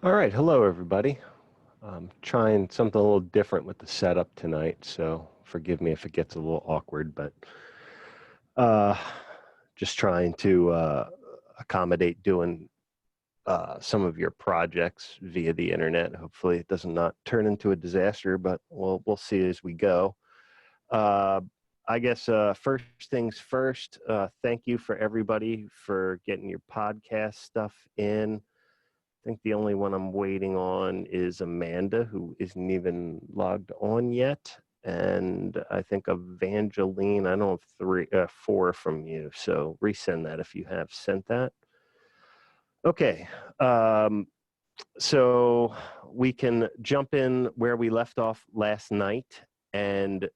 All right, hello everybody. I'm trying something a little different with the setup tonight, so forgive me if it gets a little awkward, but uh, just trying to accommodate doing some of your projects via the internet. Hopefully, it does not turn into a disaster, but we'll see as we go. Uh, I guess first things first. Thank you for everybody for getting your podcast stuff in. I think the only one I'm waiting on is Amanda, who isn't even logged on yet. And I think Evangeline, I don't have four from you. So resend that if you have sent that. Okay. Um, so we can jump in where we left off last night and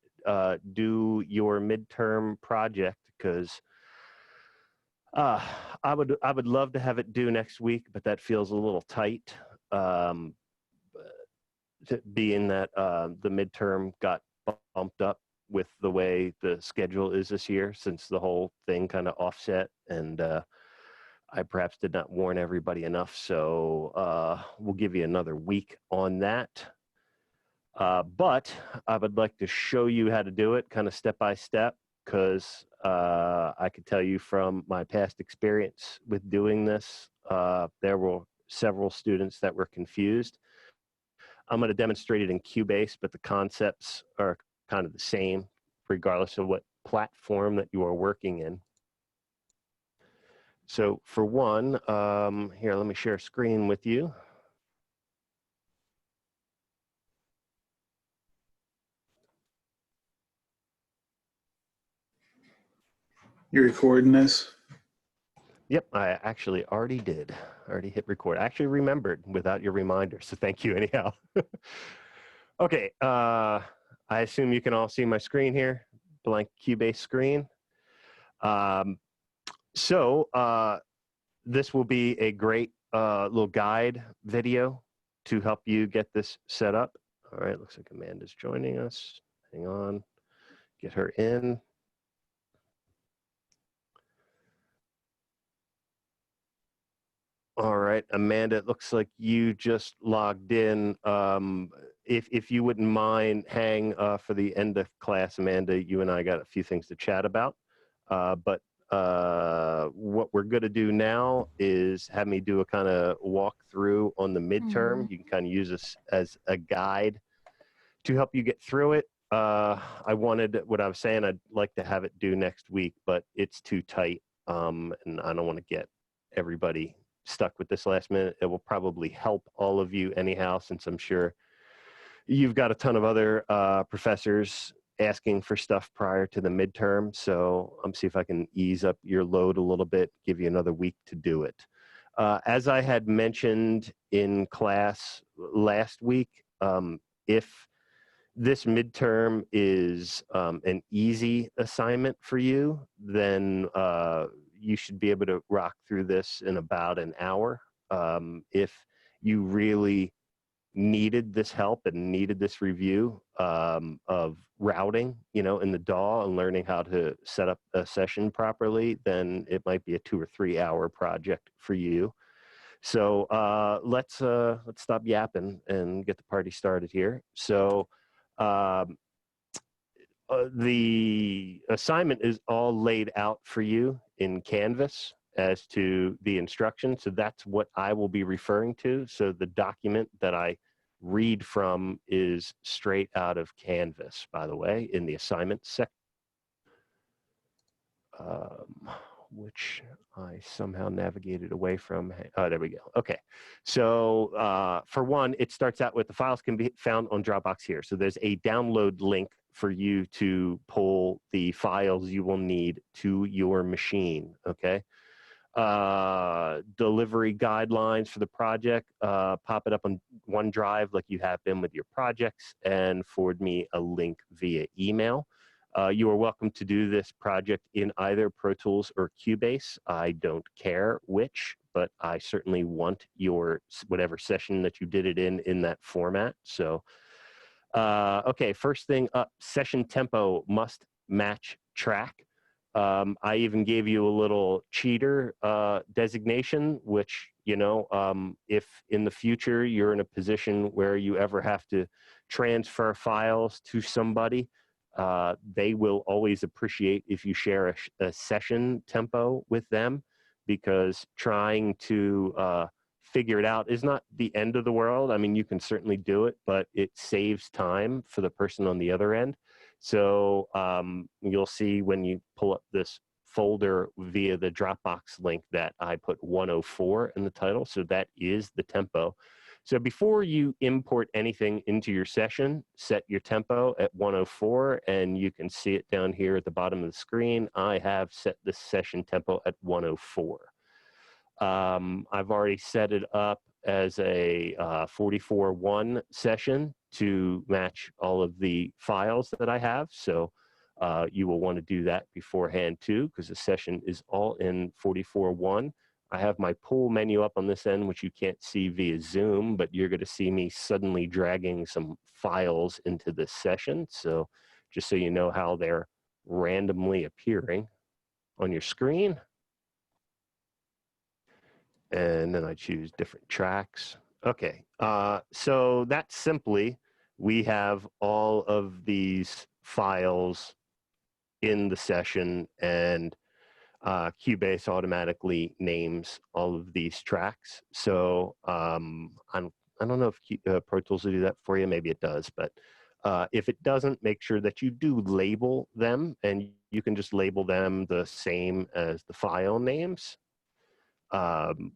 do your midterm project because uh, I would love to have it due next week, but that feels a little tight. Um, Being that the midterm got bumped up with the way the schedule is this year, since the whole thing kind of offset, and I perhaps did not warn everybody enough. So we'll give you another week on that. But I would like to show you how to do it kind of step by step, because I could tell you from my past experience with doing this, there were several students that were confused. I'm going to demonstrate it in Cubase, but the concepts are kind of the same, regardless of what platform that you are working in. So for one, here, let me share a screen with you. You're recording this? Yep, I actually already did. I already hit record. I actually remembered without your reminder, so thank you anyhow. Okay, I assume you can all see my screen here, blank Cubase screen. So this will be a great little guide video to help you get this set up. All right, looks like Amanda's joining us. Hang on, get her in. All right, Amanda, it looks like you just logged in. If you wouldn't mind, hang for the end of class, Amanda, you and I got a few things to chat about. But what we're going to do now is have me do a kind of walkthrough on the midterm. You can kind of use this as a guide to help you get through it. I wanted what I was saying, I'd like to have it due next week, but it's too tight. And I don't want to get everybody stuck with this last minute. It will probably help all of you anyhow, since I'm sure you've got a ton of other professors asking for stuff prior to the midterm. So I'm see if I can ease up your load a little bit, give you another week to do it. As I had mentioned in class last week, if this midterm is an easy assignment for you, then you should be able to rock through this in about an hour. If you really needed this help and needed this review of routing, in the DAW and learning how to set up a session properly, then it might be a 2 or 3 hour project for you. So let's stop yapping and get the party started here. So um, the assignment is all laid out for you in Canvas as to the instructions. So that's what I will be referring to. So the document that I read from is straight out of Canvas, by the way, in the assignment section, which I somehow navigated away from. Oh, there we go. Okay. So for one, it starts out with the files can be found on Dropbox here. So there's a download link for you to pull the files you will need to your machine. Okay. Delivery guidelines for the project, pop it up on OneDrive like you have been with your projects, and forward me a link via email. You are welcome to do this project in either Pro Tools or Cubase. I don't care which, but I certainly want your whatever session that you did it in that format. So, okay, first thing up, session tempo must match track. I even gave you a little cheater designation, which if in the future you're in a position where you ever have to transfer files to somebody, they will always appreciate if you share a session tempo with them, because trying to figure it out is not the end of the world. I mean, you can certainly do it, but it saves time for the person on the other end. So you'll see when you pull up this folder via the Dropbox link that I put 104 in the title. So that is the tempo. So before you import anything into your session, set your tempo at 104, and you can see it down here at the bottom of the screen. I have set the session tempo at 104. I've already set it up as a 44.1 session to match all of the files that I have. So you will want to do that beforehand too, because the session is all in 44.1. I have my pull menu up on this end, which you can't see via Zoom, but you're going to see me suddenly dragging some files into this session. So just so you know how they're randomly appearing on your screen. And then I choose different tracks. Okay, so that's simply, we have all of these files in the session, and Cubase automatically names all of these tracks. So I don't know if Pro Tools will do that for you. Maybe it does, but if it doesn't, make sure that you do label them, and you can just label them the same as the file names,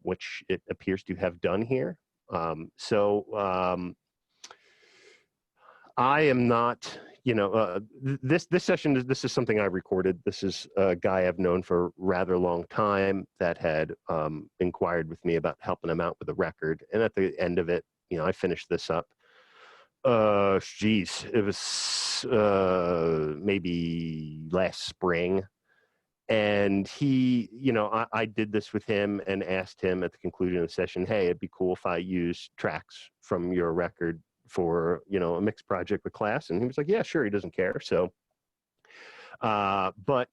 which it appears to have done here. I am not, this session, this is something I recorded. This is a guy I've known for a rather long time that had inquired with me about helping him out with a record. And at the end of it, I finished this up. It was maybe last spring. And he, I did this with him and asked him at the conclusion of the session, hey, it'd be cool if I use tracks from your record for, a mixed project with class. And he was like, yeah, sure. He doesn't care. So, but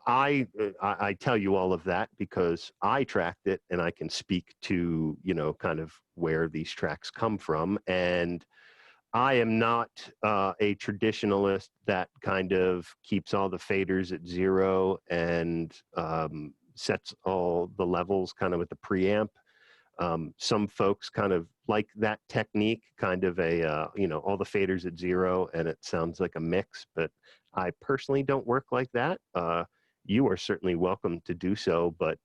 I tell you all of that because I tracked it, and I can speak to, kind of where these tracks come from. And I am not a traditionalist that kind of keeps all the faders at 0 and sets all the levels kind of with the preamp. Some folks kind of like that technique, kind of a, all the faders at 0 and it sounds like a mix, but I personally don't work like that. You are certainly welcome to do so, but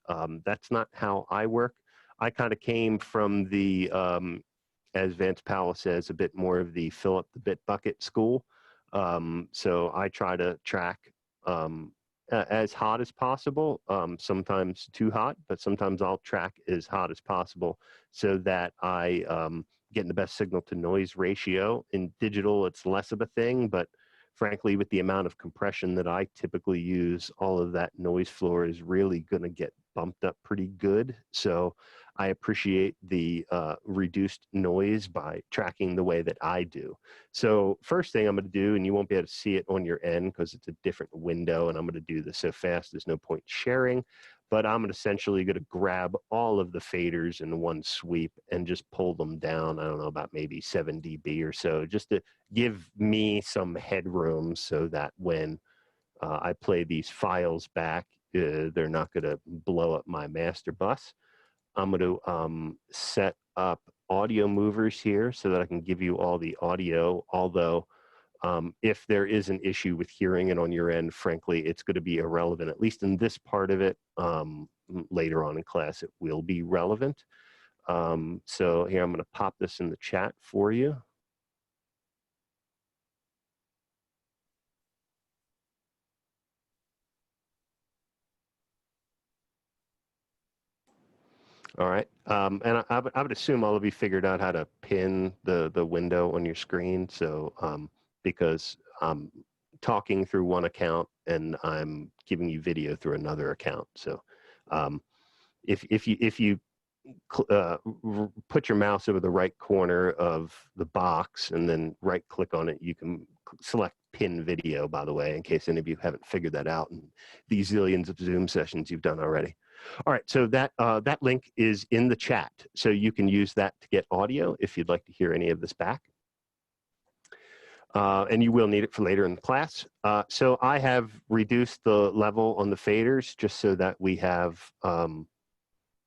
that's not how I work. I kind of came from the, as Vance Powell says, a bit more of the fill up the bit bucket school. So I try to track as hot as possible, sometimes too hot, but sometimes I'll track as hot as possible so that I get the best signal to noise ratio. In digital, it's less of a thing, but frankly, with the amount of compression that I typically use, all of that noise floor is really going to get bumped up pretty good. So I appreciate the reduced noise by tracking the way that I do. So first thing I'm going to do, and you won't be able to see it on your end because it's a different window, and I'm going to do this so fast there's no point sharing, but I'm essentially going to grab all of the faders in one sweep and just pull them down, I don't know, about maybe 7 dB or so, just to give me some headroom so that when I play these files back, they're not going to blow up my master bus. I'm going to set up audio movers here so that I can give you all the audio, although if there is an issue with hearing it on your end, frankly, it's going to be irrelevant, at least in this part of it. Later on in class, it will be relevant. So here, I'm going to pop this in the chat for you. All right, and I would assume all of you figured out how to pin the window on your screen. So because I'm talking through one account and I'm giving you video through another account. So if you put your mouse over the right corner of the box and then right click on it, you can select pin video, by the way, in case any of you haven't figured that out in these zillions of Zoom sessions you've done already. All right, so that link is in the chat, so you can use that to get audio if you'd like to hear any of this back. And you will need it for later in the class. So I have reduced the level on the faders just so that we have,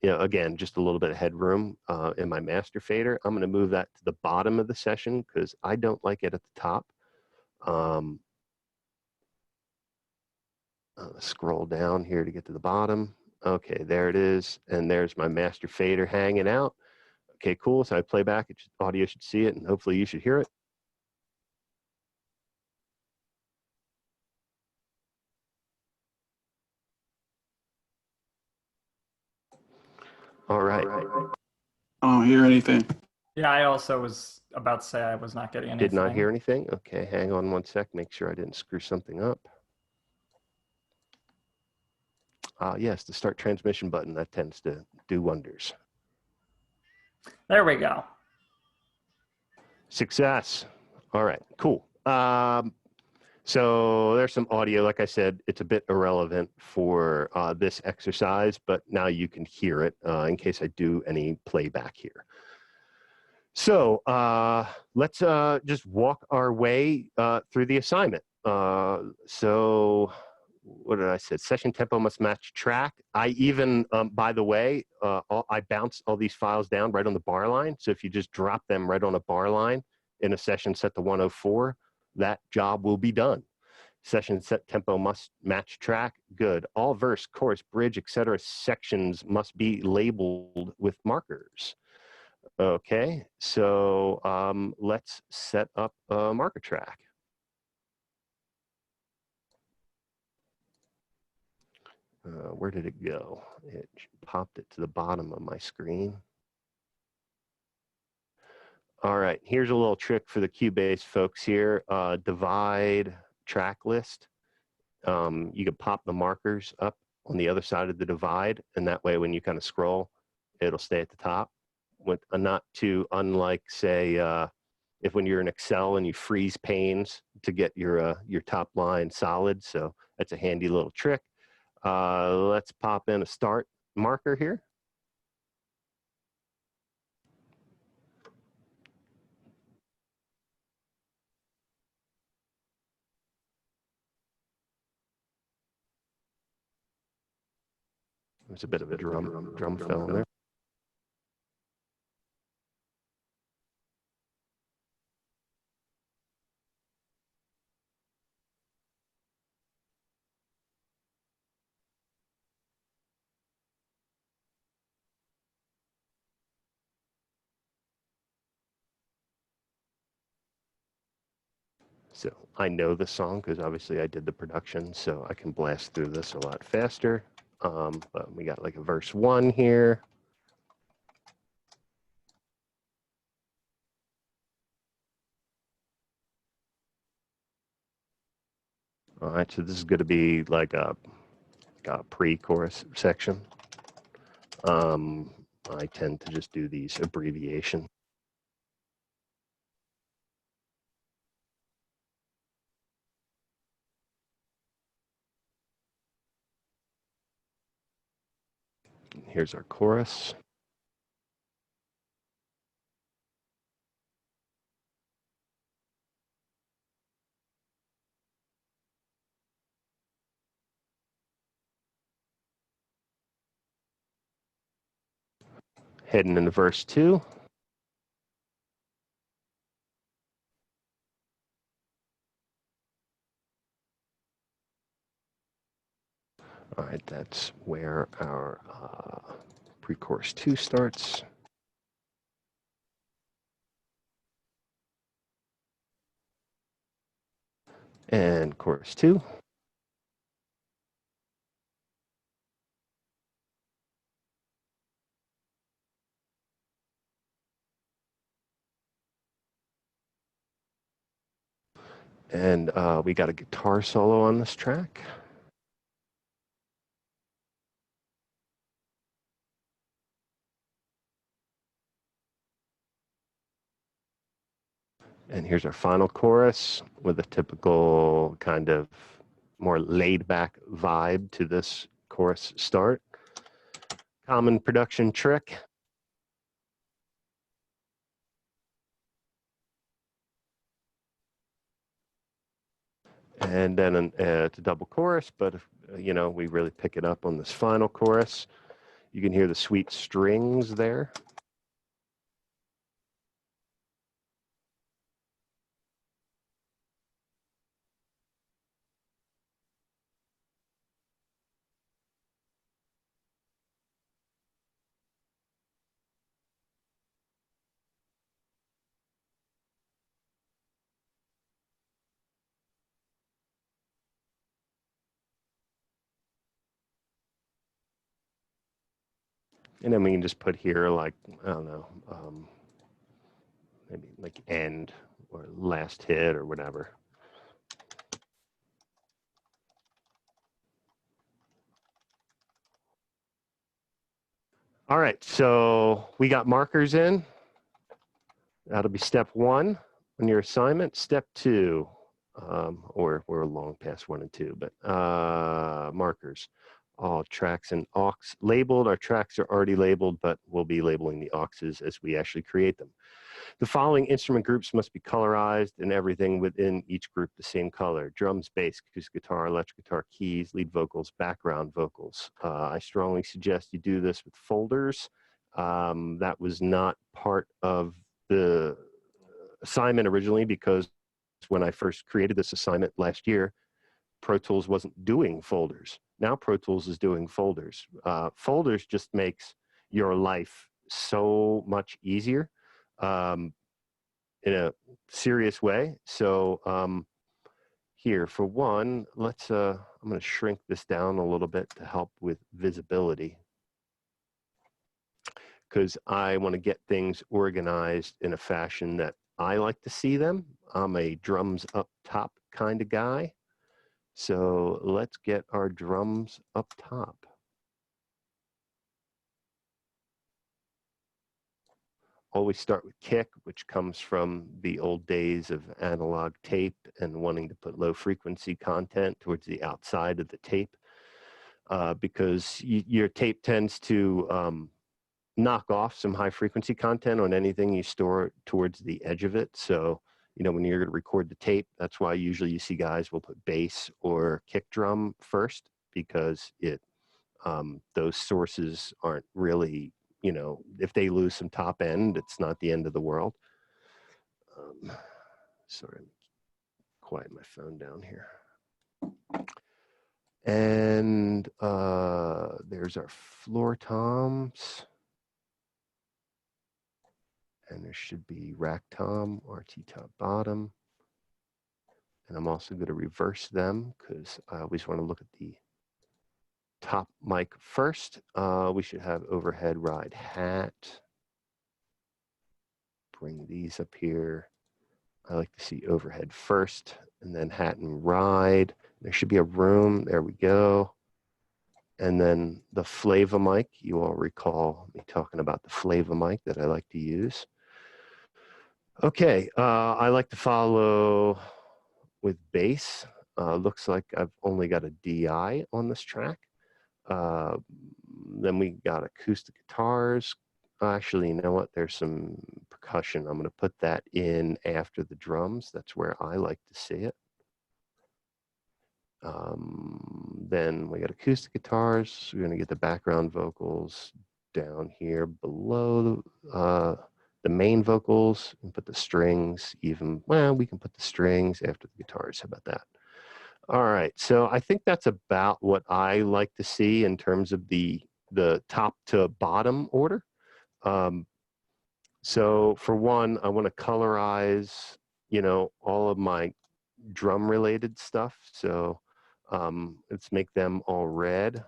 again, just a little bit of headroom in my master fader. I'm going to move that to the bottom of the session because I don't like it at the top. Scroll down here to get to the bottom. Okay, there it is. And there's my master fader hanging out. Okay, cool. So I play back, audio should see it, and hopefully you should hear it. All right. I don't hear anything. Yeah, I also was about to say I was not getting anything. Did not hear anything? Okay, hang on one sec. Make sure I didn't screw something up. Yes, the start transmission button, that tends to do wonders. There we go. Success. All right, cool. So there's some audio. Like I said, it's a bit irrelevant for this exercise, but now you can hear it in case I do any playback here. So let's just walk our way through the assignment. So what did I say? Session tempo must match track. I even, by the way, I bounce all these files down right on the bar line. So if you just drop them right on a bar line in a session set to 104, that job will be done. Session set tempo must match track. Good. All verse, chorus, bridge, etc. sections must be labeled with markers. Okay, so let's set up a marker track. Where did it go? It popped it to the bottom of my screen. All right, here's a little trick for the Cubase folks here. Divide track list. You can pop the markers up on the other side of the divide, and that way when you kind of scroll, it'll stay at the top. With not too unlike, say, if when you're in Excel and you freeze panes to get your top line solid. So that's a handy little trick. Let's pop in a start marker here. There's a bit of a drum fill in there. So I know the song because obviously I did the production, so I can blast through this a lot faster. But we got like a verse 1 here. All right, so this is going to be like a pre-chorus section. I tend to just do these abbreviation. Here's our chorus. Heading into verse 2. All right, that's where our pre-chorus 2 starts. And chorus 2. And we got a guitar solo on this track. And here's our final chorus with a typical kind of more laid back vibe to this chorus start. Common production trick. And then it's a double chorus, but you know, we really pick it up on this final chorus. You can hear the sweet strings there. And then we can just put here like, I don't know, maybe like end or last hit or whatever. All right, so we got markers in. That'll be step 1 on your assignment. Step 2, or we're long past 1 and 2, but markers. All tracks and aux labeled. Our tracks are already labeled, but we'll be labeling the auxes as we actually create them. The following instrument groups must be colorized and everything within each group the same color: drums, bass, acoustic guitar, electric guitar, keys, lead vocals, background vocals. I strongly suggest you do this with folders. That was not part of the assignment originally, because when I first created this assignment last year, Pro Tools wasn't doing folders. Now Pro Tools is doing folders. Folders just makes your life so much easier in a serious way. So here, for one, let's, I'm going to shrink this down a little bit to help with visibility, because I want to get things organized in a fashion that I like to see them. I'm a drums up top kind of guy. So let's get our drums up top. Always start with kick, which comes from the old days of analog tape and wanting to put low frequency content towards the outside of the tape, because your tape tends to knock off some high frequency content on anything you store towards the edge of it. So, you know, when you're going to record the tape, that's why usually you see guys will put bass or kick drum first, because those sources aren't really, you know, if they lose some top end, it's not the end of the world. Sorry, quiet my phone down here. And there's our floor toms. And there should be rack tom, RT top bottom. And I'm also going to reverse them because I always want to look at the top mic first. We should have overhead ride hat. Bring these up here. I like to see overhead first and then hat and ride. There should be a room. There we go. And then the Flava mic. You all recall me talking about the Flava mic that I like to use. Okay, I like to follow with bass. Looks like I've only got a DI on this track. Then we got acoustic guitars. Actually, you know what? There's some percussion. I'm going to put that in after the drums. That's where I like to see it. Then we got acoustic guitars. We're going to get the background vocals down here below the main vocals, and put the strings even, well, we can put the strings after the guitars. How about that? All right, so I think that's about what I like to see in terms of the top to bottom order. So for one, I want to colorize, you know, all of my drum related stuff. So let's make them all red.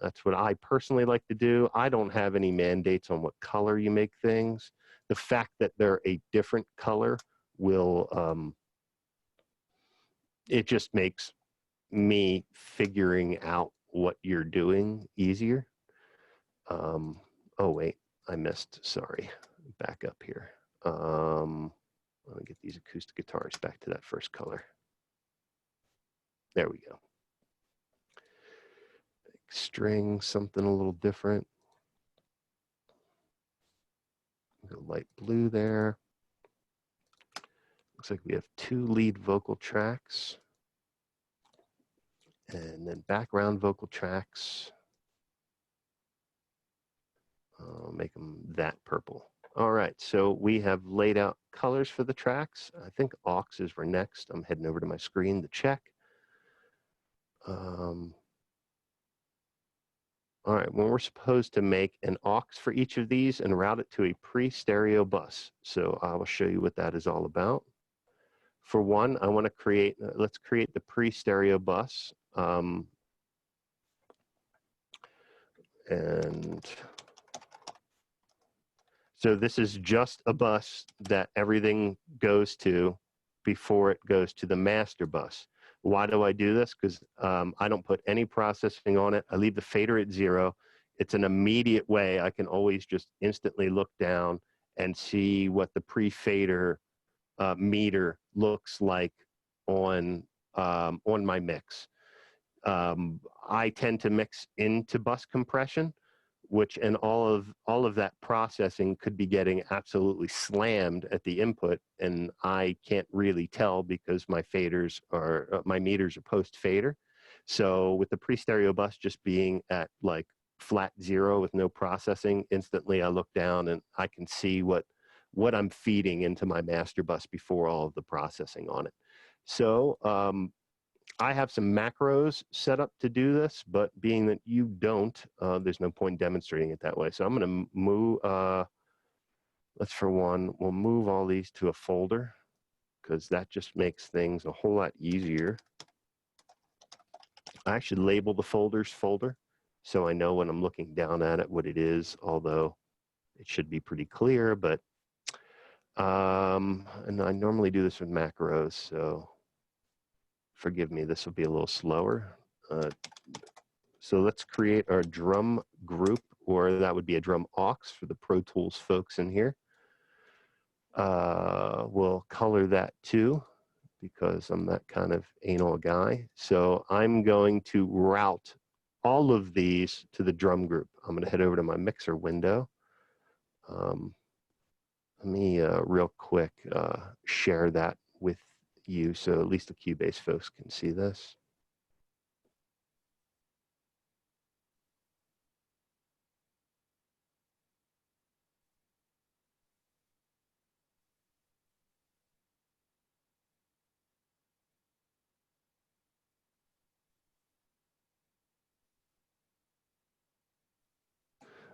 That's what I personally like to do. I don't have any mandates on what color you make things. The fact that they're a different color will, it just makes me figuring out what you're doing easier. Oh wait, I missed, sorry, back up here. Let me get these acoustic guitars back to that first color. There we go. String, something a little different. Go light blue there. Looks like we have 2 lead vocal tracks. And then background vocal tracks. I'll make them that purple. All right, so we have laid out colors for the tracks. I think auxes were next. I'm heading over to my screen to check. All right, when we're supposed to make an aux for each of these and route it to a pre-stereo bus. So I will show you what that is all about. For one, I want to create, let's create the pre-stereo bus. And so this is just a bus that everything goes to before it goes to the master bus. Why do I do this? Because I don't put any processing on it. I leave the fader at 0. It's an immediate way I can always just instantly look down and see what the pre-fader meter looks like on my mix. I tend to mix into bus compression, which and all of that processing could be getting absolutely slammed at the input, and I can't really tell because my faders are my meters are post fader. So with the pre-stereo bus just being at like flat 0 with no processing, instantly I look down and I can see what I'm feeding into my master bus before all of the processing on it. So I have some macros set up to do this, but being that you don't, there's no point demonstrating it that way. So I'm going to move, let's for one, we'll move all these to a folder because that just makes things a whole lot easier. I should label the folders folder so I know when I'm looking down at it what it is, although it should be pretty clear, but, and I normally do this with macros, so forgive me, this will be a little slower. So let's create our drum group, or that would be a drum aux for the Pro Tools folks in here. We'll color that too, because I'm that kind of anal guy. So I'm going to route all of these to the drum group. I'm going to head over to my mixer window. Let me real quick share that with you so at least the Cubase folks can see this.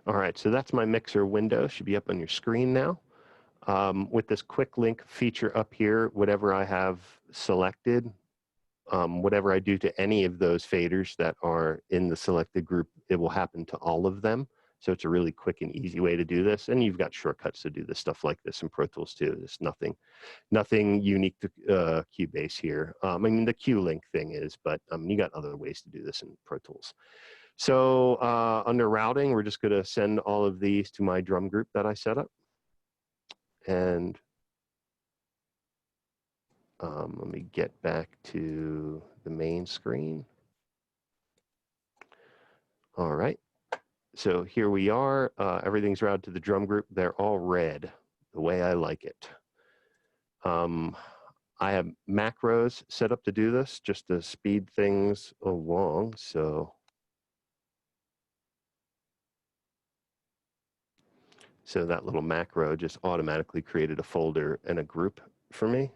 All right, so that's my mixer window. Should be up on your screen now. With this quick link feature up here, whatever I have selected, whatever I do to any of those faders that are in the selected group, it will happen to all of them. So it's a really quick and easy way to do this. And you've got shortcuts to do this stuff like this in Pro Tools too. There's nothing unique to Cubase here. I mean, the Q-Link thing is, but you got other ways to do this in Pro Tools. So under routing, we're just going to send all of these to my drum group that I set up. And let me get back to the main screen. All right. So here we are. Everything's routed to the drum group. They're all red, the way I like it. I have macros set up to do this, just to speed things along. So that little macro just automatically created a folder and a group for me.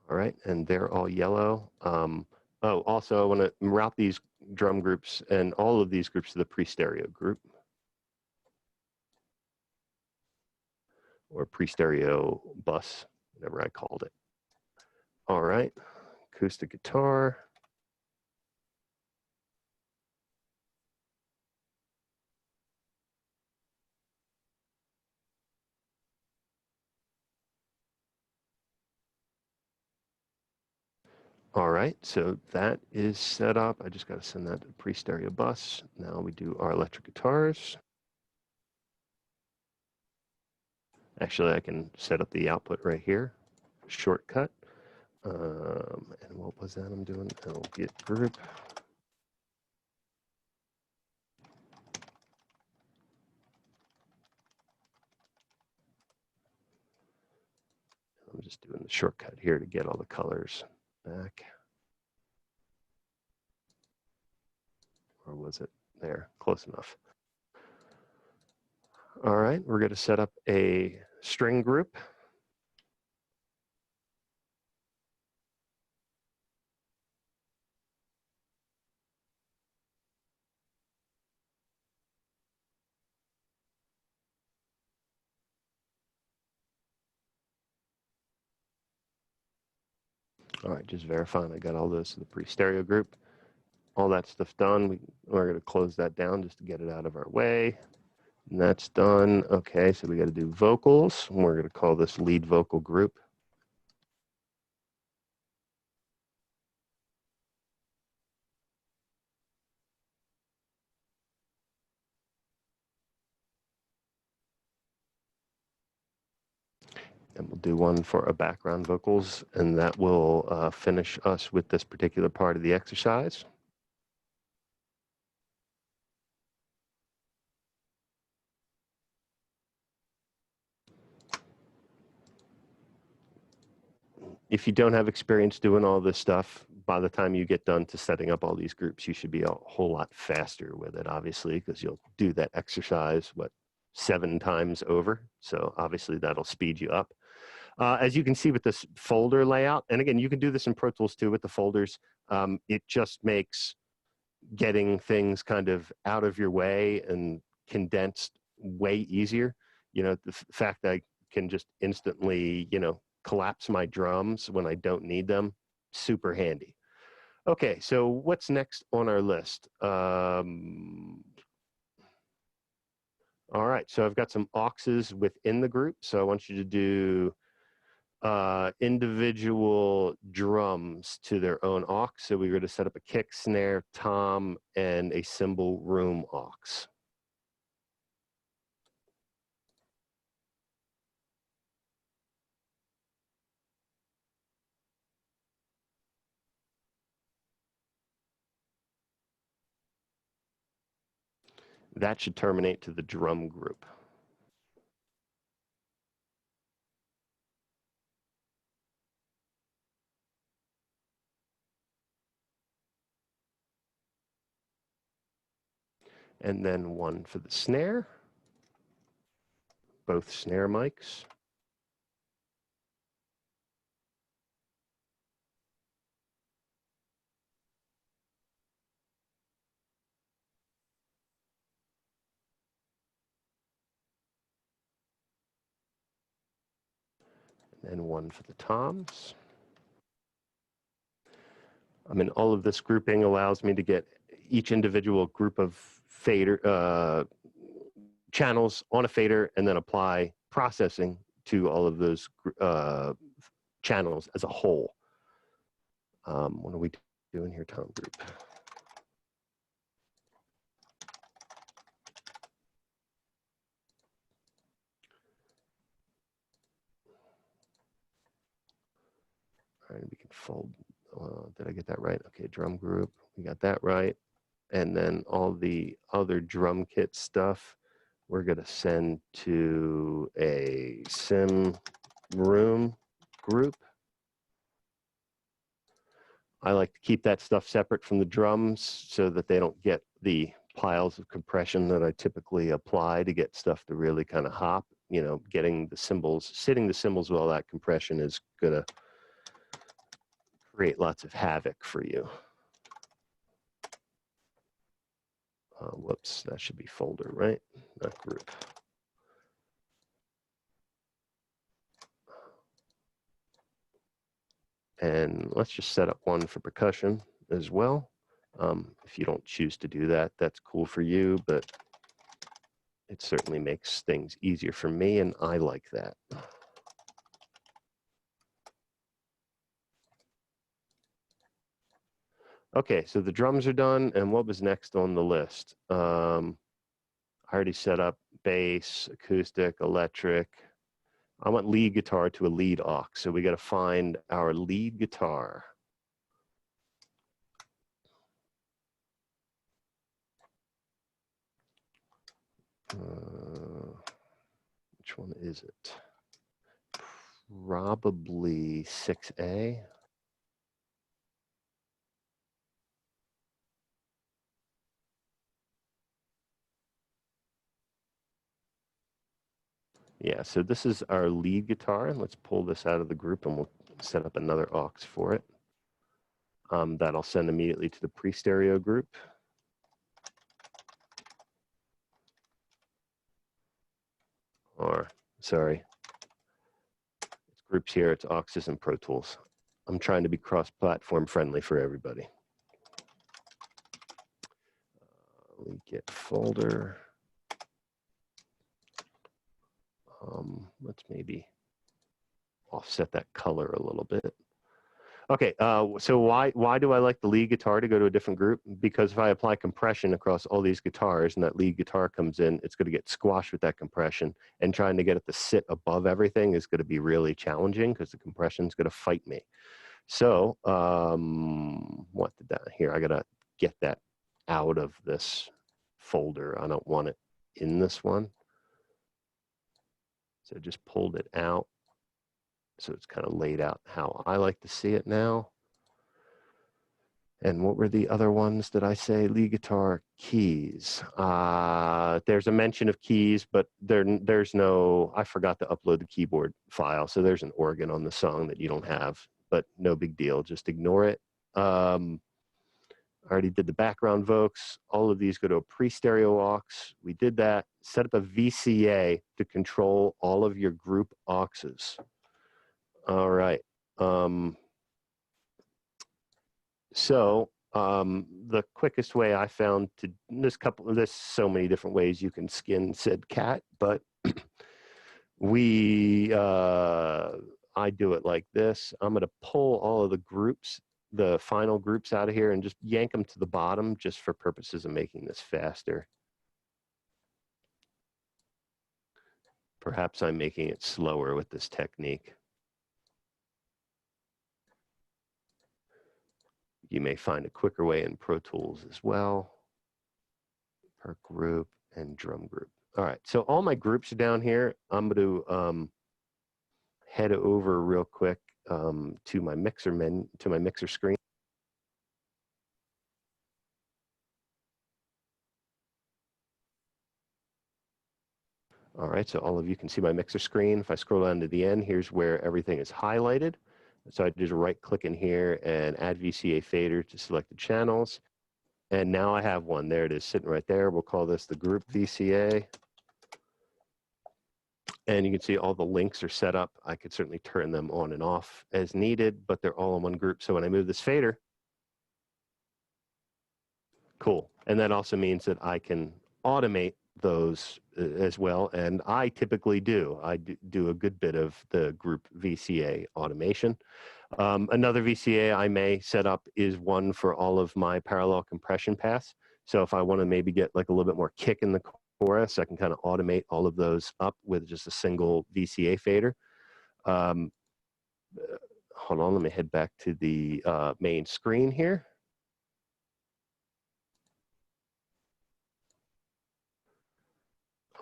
All right, and they're all yellow. Oh, also I want to route these drum groups and all of these groups to the pre-stereo group, or pre-stereo bus, whatever I called it. All right, acoustic guitar. All right, so that is set up. I just got to send that to pre-stereo bus. Now we do our electric guitars. Actually, I can set up the output right here. Shortcut. And what was that I'm doing? I'll get group. I'm just doing the shortcut here to get all the colors back. Or was it there? Close enough. All right, we're going to set up a string group. All right, just verifying I got all this in the pre-stereo group. All that stuff done. We're going to close that down just to get it out of our way. And that's done. Okay, so we got to do vocals. And we're going to call this lead vocal group. And we'll do one for a background vocals, and that will finish us with this particular part of the exercise. If you don't have experience doing all this stuff, by the time you get done to setting up all these groups, you should be a whole lot faster with it, obviously, because you'll do that exercise, 7 times over. So obviously that'll speed you up. As you can see with this folder layout, and again, you can do this in Pro Tools too with the folders, it just makes getting things kind of out of your way and condensed way easier. You know, the fact that I can just instantly, collapse my drums when I don't need them, super handy. Okay, so what's next on our list? All right, so I've got some auxes within the group. So I want you to do individual drums to their own aux. So we're going to set up a kick, snare, tom, and a cymbal room aux. That should terminate to the drum group. And then one for the snare, both snare mics. And then one for the toms. I mean, all of this grouping allows me to get each individual group of fader channels on a fader and then apply processing to all of those channels as a whole. What are we doing here, tom group? All right, we can fold. Did I get that right? Okay, drum group, we got that right. And then all the other drum kit stuff, we're gonna send to a sim room group. I like to keep that stuff separate from the drums so that they don't get the piles of compression that I typically apply to get stuff to really kind of hop. You know, getting the cymbals, sitting the cymbals with all that compression is gonna create lots of havoc for you. Whoops, that should be folder, right? Not group. And let's just set up one for percussion as well. If you don't choose to do that, that's cool for you, but it certainly makes things easier for me, and I like that. Okay, so the drums are done, and what was next on the list? I already set up bass, acoustic, electric. I want lead guitar to a lead aux. So we got to find our lead guitar. Which one is it? Probably 6A. Yeah, so this is our lead guitar. Let's pull this out of the group and we'll set up another aux for it. That'll send immediately to the pre-stereo group. Or, sorry, it's groups here, it's auxes and Pro Tools. I'm trying to be cross-platform friendly for everybody. Lead get folder. Let's maybe offset that color a little bit. Okay, so why do I like the lead guitar to go to a different group? Because if I apply compression across all these guitars and that lead guitar comes in, it's going to get squashed with that compression, and trying to get it to sit above everything is going to be really challenging because the compression is going to fight me. So what did that here? I got to get that out of this folder. I don't want it in this one. So just pulled it out. So it's kind of laid out how I like to see it now. And what were the other ones that I say? Lead guitar keys. There's a mention of keys, but there's no, I forgot to upload the keyboard file. So there's an organ on the song that you don't have, but no big deal. Just ignore it. I already did the background vocals. All of these go to a pre-stereo aux. We did that. Set up a VCA to control all of your group auxes. All right. So the quickest way I found to, there's so many different ways you can skin said cat, but I do it like this. I'm going to pull all of the groups, the final groups out of here and just yank them to the bottom just for purposes of making this faster. Perhaps I'm making it slower with this technique. You may find a quicker way in Pro Tools as well. Per group and drum group. All right, so all my groups are down here. I'm going to head over real quick to my mixer menu, to my mixer screen. All right, so all of you can see my mixer screen. If I scroll down to the end, here's where everything is highlighted. So I just right click in here and add VCA fader to selected channels. And now I have one. There it is sitting right there. We'll call this the group VCA. And you can see all the links are set up. I could certainly turn them on and off as needed, but they're all in one group. So when I move this fader, cool. And that also means that I can automate those as well. And I typically do. I do a good bit of the group VCA automation. Another VCA I may set up is one for all of my parallel compression paths. So if I want to maybe get like a little bit more kick in the chorus, I can kind of automate all of those up with just a single VCA fader. Hold on, let me head back to the main screen here.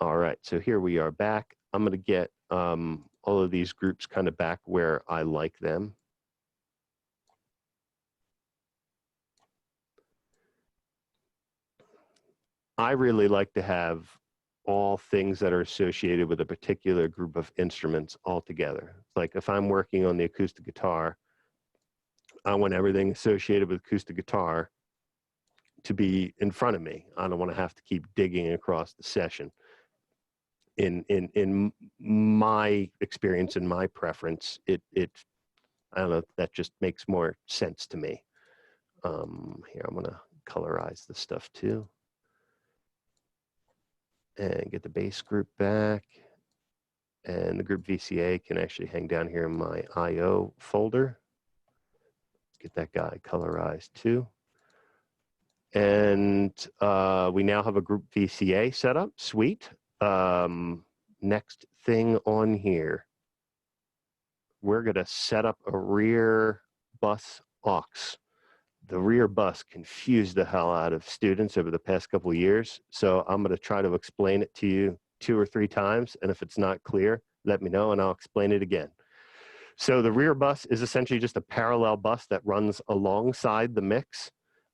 All right, so here we are back. I'm going to get all of these groups kind of back where I like them. I really like to have all things that are associated with a particular group of instruments all together. Like if I'm working on the acoustic guitar, I want everything associated with acoustic guitar to be in front of me. I don't want to have to keep digging across the session. In my experience and my preference, I don't know, that just makes more sense to me. Here, I'm gonna colorize this stuff too. And get the bass group back. And the group VCA can actually hang down here in my IO folder. Get that guy colorized too. And we now have a group VCA set up, sweet. Next thing on here, we're going to set up a rear bus aux. The rear bus confused the hell out of students over the past couple of years. So I'm going to try to explain it to you 2 or 3 times. And if it's not clear, let me know and I'll explain it again. So the rear bus is essentially just a parallel bus that runs alongside the mix.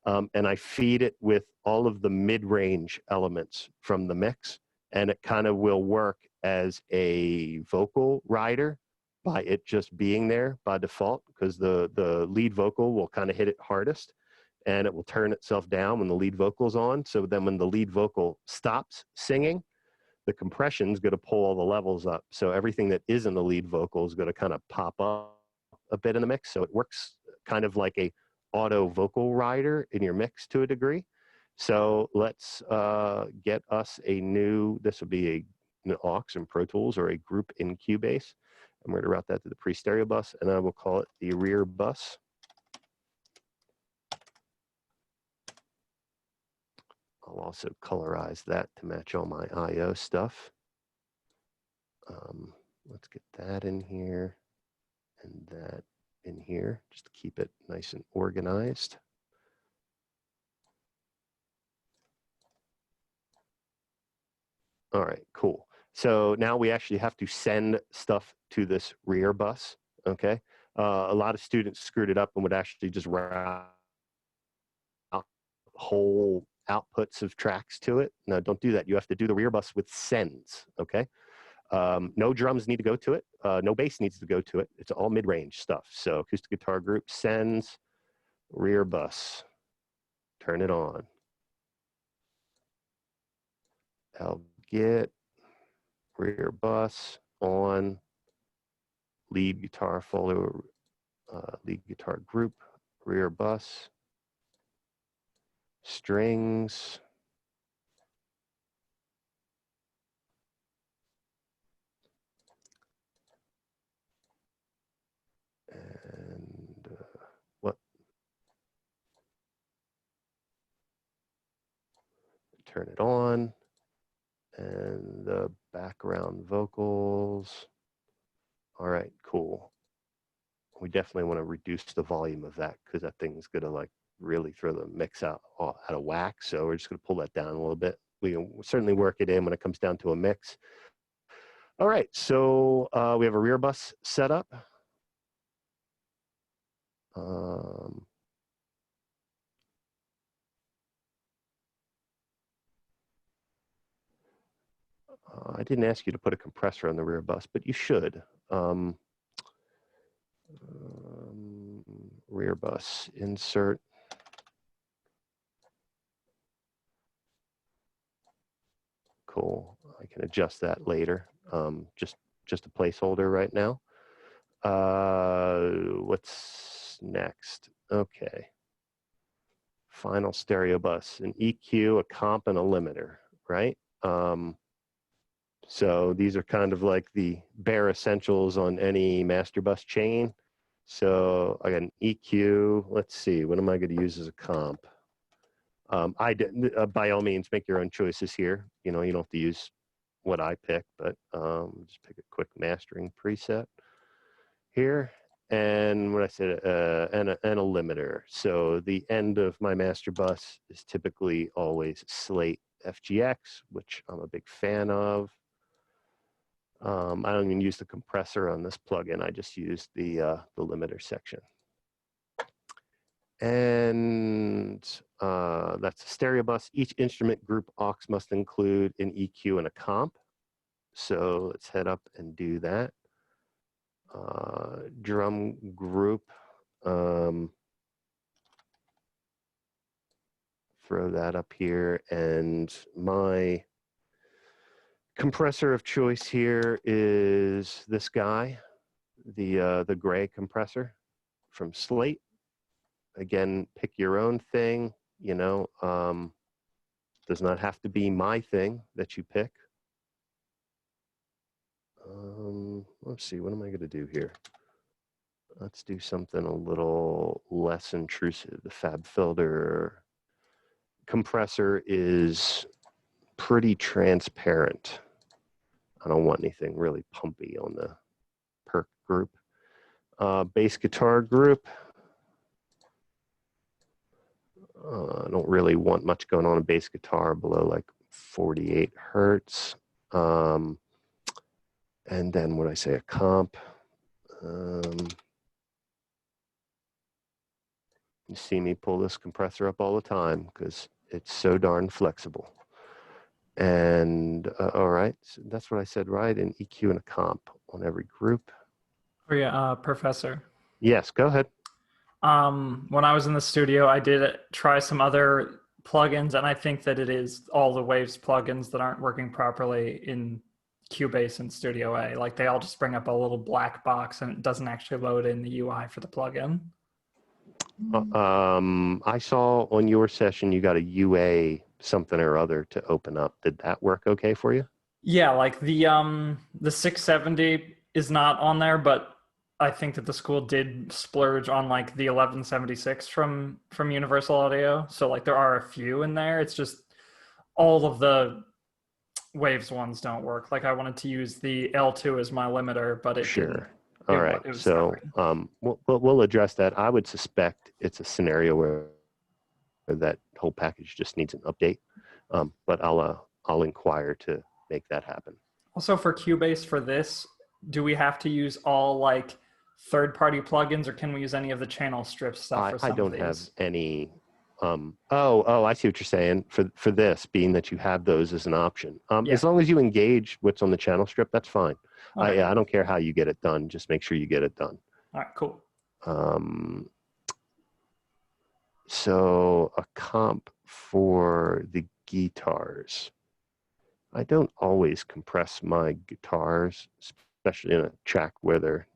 And I feed it with all of the mid-range elements from the mix. And it kind of will work as a vocal rider by it just being there by default, because the lead vocal will kind of hit it hardest and it will turn itself down when the lead vocal's on. So then when the lead vocal stops singing, the compression is going to pull all the levels up. So everything that isn't the lead vocal is going to kind of pop up a bit in the mix. So it works kind of like a auto vocal rider in your mix to a degree. So let's get us a new, this would be an aux in Pro Tools or a group in Cubase. And we're going to route that to the pre-stereo bus, and I will call it the rear bus. I'll also colorize that to match all my I/O stuff. Let's get that in here and that in here, just to keep it nice and organized. All right, cool. So now we actually have to send stuff to this rear bus, okay? A lot of students screwed it up and would actually just route whole outputs of tracks to it. No, don't do that. You have to do the rear bus with sends, okay? No drums need to go to it. No bass needs to go to it. It's all mid-range stuff. So acoustic guitar group sends, rear bus, turn it on. I'll get rear bus on, lead guitar follow, lead guitar group, rear bus, strings, and what? Turn it on, and the background vocals. All right, cool. We definitely want to reduce the volume of that because that thing's gonna like really throw the mix out of whack. So we're just gonna pull that down a little bit. We can certainly work it in when it comes down to a mix. All right, so we have a rear bus set up. I didn't ask you to put a compressor on the rear bus, but you should. Rear bus, insert. Cool, I can adjust that later. Just a placeholder right now. What's next? Okay. Final stereo bus, an EQ, a comp, and a limiter, right? So these are kind of like the bare essentials on any master bus chain. So I got an EQ. Let's see, what am I going to use as a comp? By all means, make your own choices here. You know, you don't have to use what I pick, but just pick a quick mastering preset here. And what I said, and a limiter. So the end of my master bus is typically always Slate FGX, which I'm a big fan of. I don't even use the compressor on this plugin. I just use the limiter section. And that's a stereo bus. Each instrument group aux must include an EQ and a comp. So let's head up and do that. Drum group. Throw that up here. And my compressor of choice here is this guy, the gray compressor from Slate. Again, pick your own thing, you know, does not have to be my thing that you pick. Let's see, what am I going to do here? Let's do something a little less intrusive. The FabFilter compressor is pretty transparent. I don't want anything really pumpy on the perk group. Bass guitar group. I don't really want much going on in bass guitar below like 48 hertz. And then what I say, a comp. You see me pull this compressor up all the time because it's so darn flexible. And all right, so that's what I said, right? An EQ and a comp on every group. Oh yeah, Professor. Yes, go ahead. When I was in the studio, I did try some other plugins, and I think that it is all the Waves plugins that aren't working properly in Cubase and Studio A. Like they all just bring up a little black box, and it doesn't actually load in the UI for the plugin. I saw on your session you got a UA something or other to open up. Did that work okay for you? Yeah, like the 670 is not on there, but I think that the school did splurge on like the 1176 from Universal Audio. So like there are a few in there. It's just all of the Waves ones don't work. Like I wanted to use the L2 as my limiter, but it Sure. didn't. All right. It was So stubborn. we'll address that. I would suspect it's a scenario where that whole package just needs an update. But I'll inquire to make that happen. Also for Cubase for this, do we have to use all like third-party plugins, or can we use any of the channel strip stuff for some I of don't these? have any. I see what you're saying. For this, being that you have those as an option, Yeah. as long as you engage what's on the channel strip, that's fine. Okay. I don't care how you get it done. Just make sure you get it done. All right, cool. So a comp for the guitars. I don't always compress my guitars, especially in a track where they're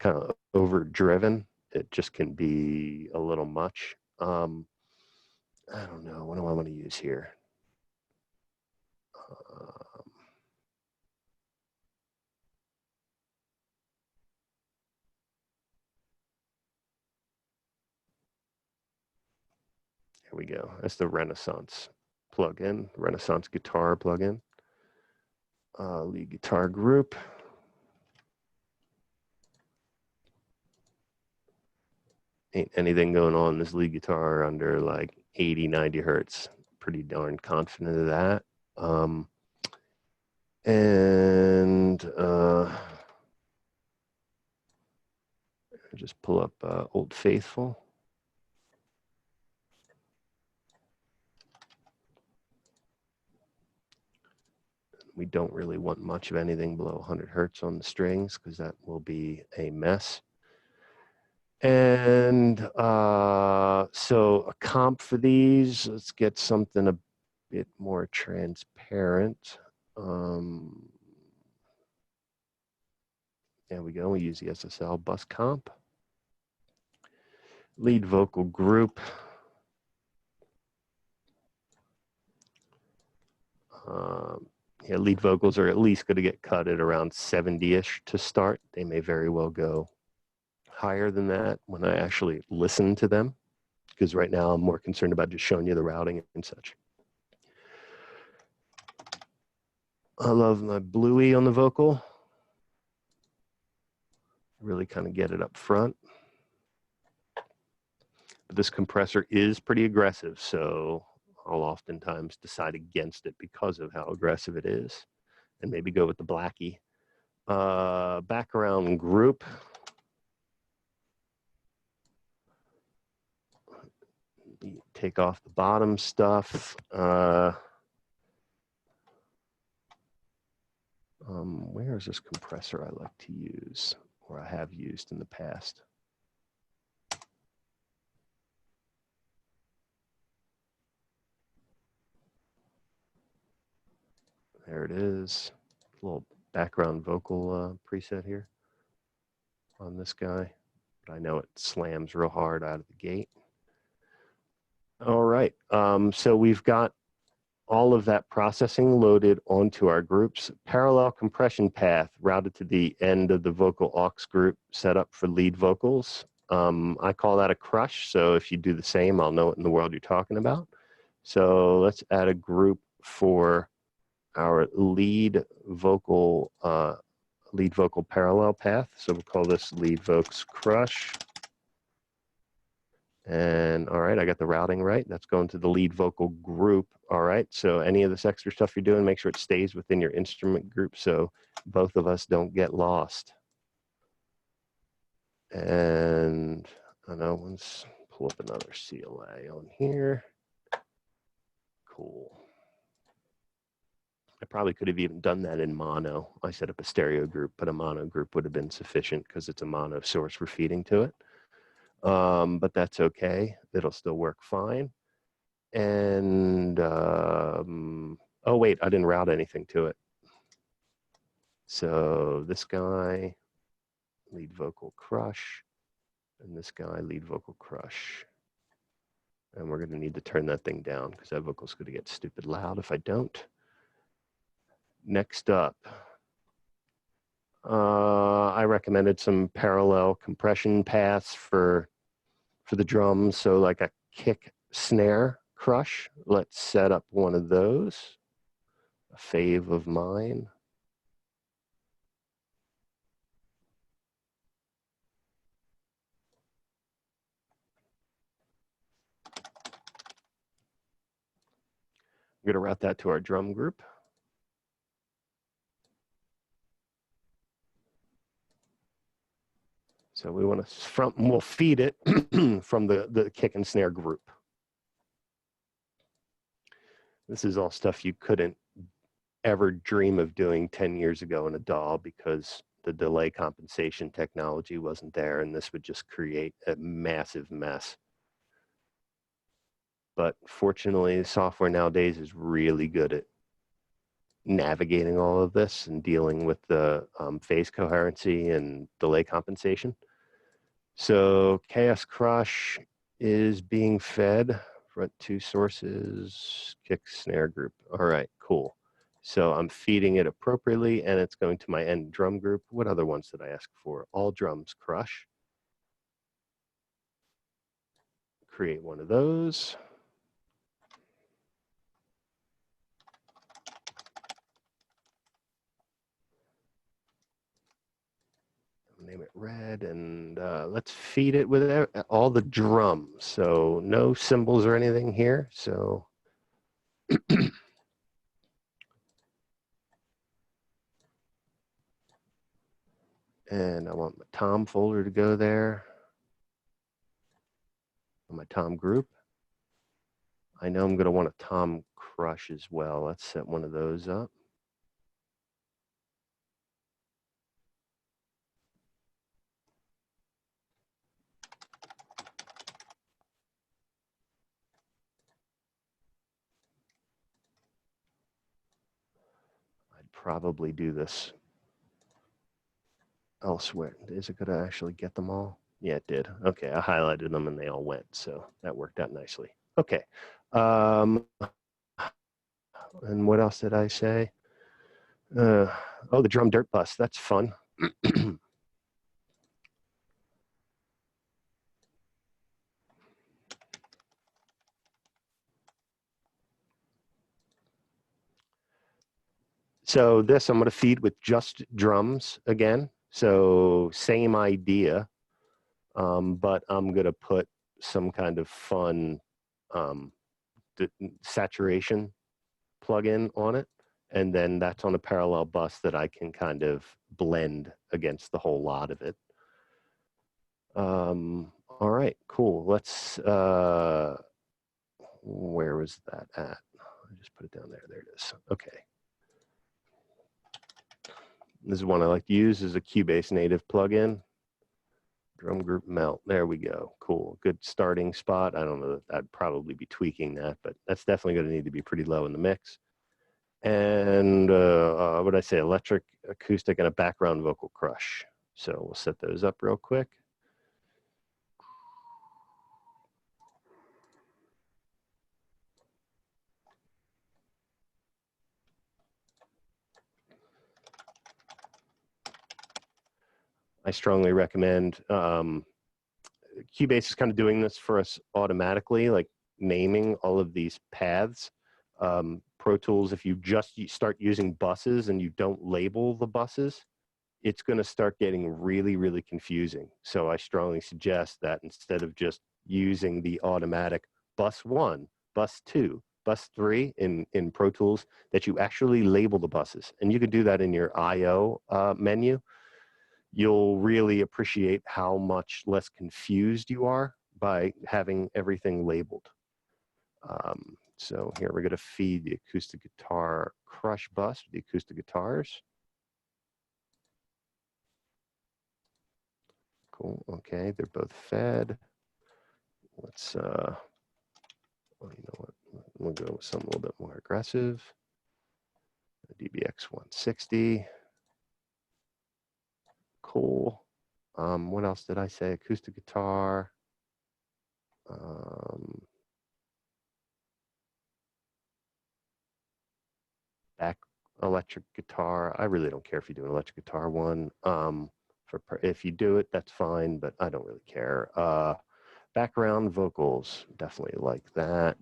kind of overdriven. It just can be a little much. I don't know. What do I want to use here? Here we go. That's the Renaissance plugin, Renaissance guitar plugin. Lead guitar group. Ain't anything going on in this lead guitar under like 80, 90 hertz. Pretty darn confident of that. Just pull up Old Faithful. We don't really want much of anything below 100 hertz on the strings because that will be a mess. And so a comp for these, let's get something a bit more transparent. There we go. We use the SSL bus comp. Lead vocal group. Yeah, lead vocals are at least going to get cut at around 70-ish to start. They may very well go higher than that when I actually listen to them, because right now I'm more concerned about just showing you the routing and such. I love my bluey on the vocal. Really kind of get it up front. But this compressor is pretty aggressive, so I'll oftentimes decide against it because of how aggressive it is, and maybe go with the Blackie. Background group. Take off the bottom stuff. Where is this compressor I like to use, or I have used in the past? There it is. A little background vocal preset here on this guy. But I know it slams real hard out of the gate. All right. So we've got all of that processing loaded onto our groups. Parallel compression path routed to the end of the vocal aux group set up for lead vocals. I call that a crush. So if you do the same, I'll know what in the world you're talking about. So let's add a group for our lead vocal lead vocal parallel path. So we'll call this lead voc's crush. And all right, I got the routing right. That's going to the lead vocal group. All right, so any of this extra stuff you're doing, make sure it stays within your instrument group so both of us don't get lost. And I know, let's pull up another CLA on here. Cool. I probably could have even done that in mono. I set up a stereo group, but a mono group would have been sufficient because it's a mono source we're feeding to it. But that's okay. It'll still work fine. And, oh wait, I didn't route anything to it. So this guy, lead vocal crush, and this guy, lead vocal crush. And we're gonna need to turn that thing down because that vocal's gonna get stupid loud if I don't. Next up, I recommended some parallel compression paths for the drums. So like a kick snare crush. Let's set up one of those, a fave of mine. I'm gonna route that to our drum group. So we want to we'll feed it from the kick and snare group. This is all stuff you couldn't ever dream of doing 10 years ago in a DAW because the delay compensation technology wasn't there, and this would just create a massive mess. But fortunately, software nowadays is really good at navigating all of this and dealing with the phase coherency and delay compensation. So Chaos Crush is being fed front two sources, kick snare group. All right, cool. So I'm feeding it appropriately and it's going to my end drum group. What other ones did I ask for? All drums crush. Create one of those. Name it red, and let's feed it with all the drums. So no cymbals or anything here. So and I want my tom folder to go there. My tom group. I know I'm going to want a tom crush as well. Let's set one of those up. I'd probably do this elsewhere. Is it going to actually get them all? Yeah, it did. Okay, I highlighted them and they all went, so that worked out nicely. Okay. And what else did I say? Oh, the drum dirt bus. That's fun. So this I'm going to feed with just drums again. So same idea, but I'm going to put some kind of fun saturation plugin on it. And then that's on a parallel bus that I can kind of blend against the whole lot of it. All right, cool. Let's, where was that at? I just put it down there. There it is. Okay. This is one I like to use as a Cubase native plugin. Drum group melt. There we go. Cool. Good starting spot. I don't know that I'd probably be tweaking that, but that's definitely going to need to be pretty low in the mix. And what did I say? Electric, acoustic, and a background vocal crush. So we'll set those up real quick. I strongly recommend, Cubase is kind of doing this for us automatically, like naming all of these paths. Pro Tools, if you just start using buses and you don't label the buses, it's going to start getting really, really confusing. So I strongly suggest that instead of just using the automatic bus 1, bus 2, bus 3 in Pro Tools, that you actually label the buses. And you can do that in your IO menu. You'll really appreciate how much less confused you are by having everything labeled. So here we're going to feed the acoustic guitar crush bus, the acoustic guitars. Cool. Okay, they're both fed. Let's well, you know what? We'll go with something a little bit more aggressive. The DBX 160. Cool. What else did I say? Acoustic guitar. Back electric guitar. I really don't care if you do an electric guitar one. If you do it, that's fine, but I don't really care. Background vocals, definitely like that.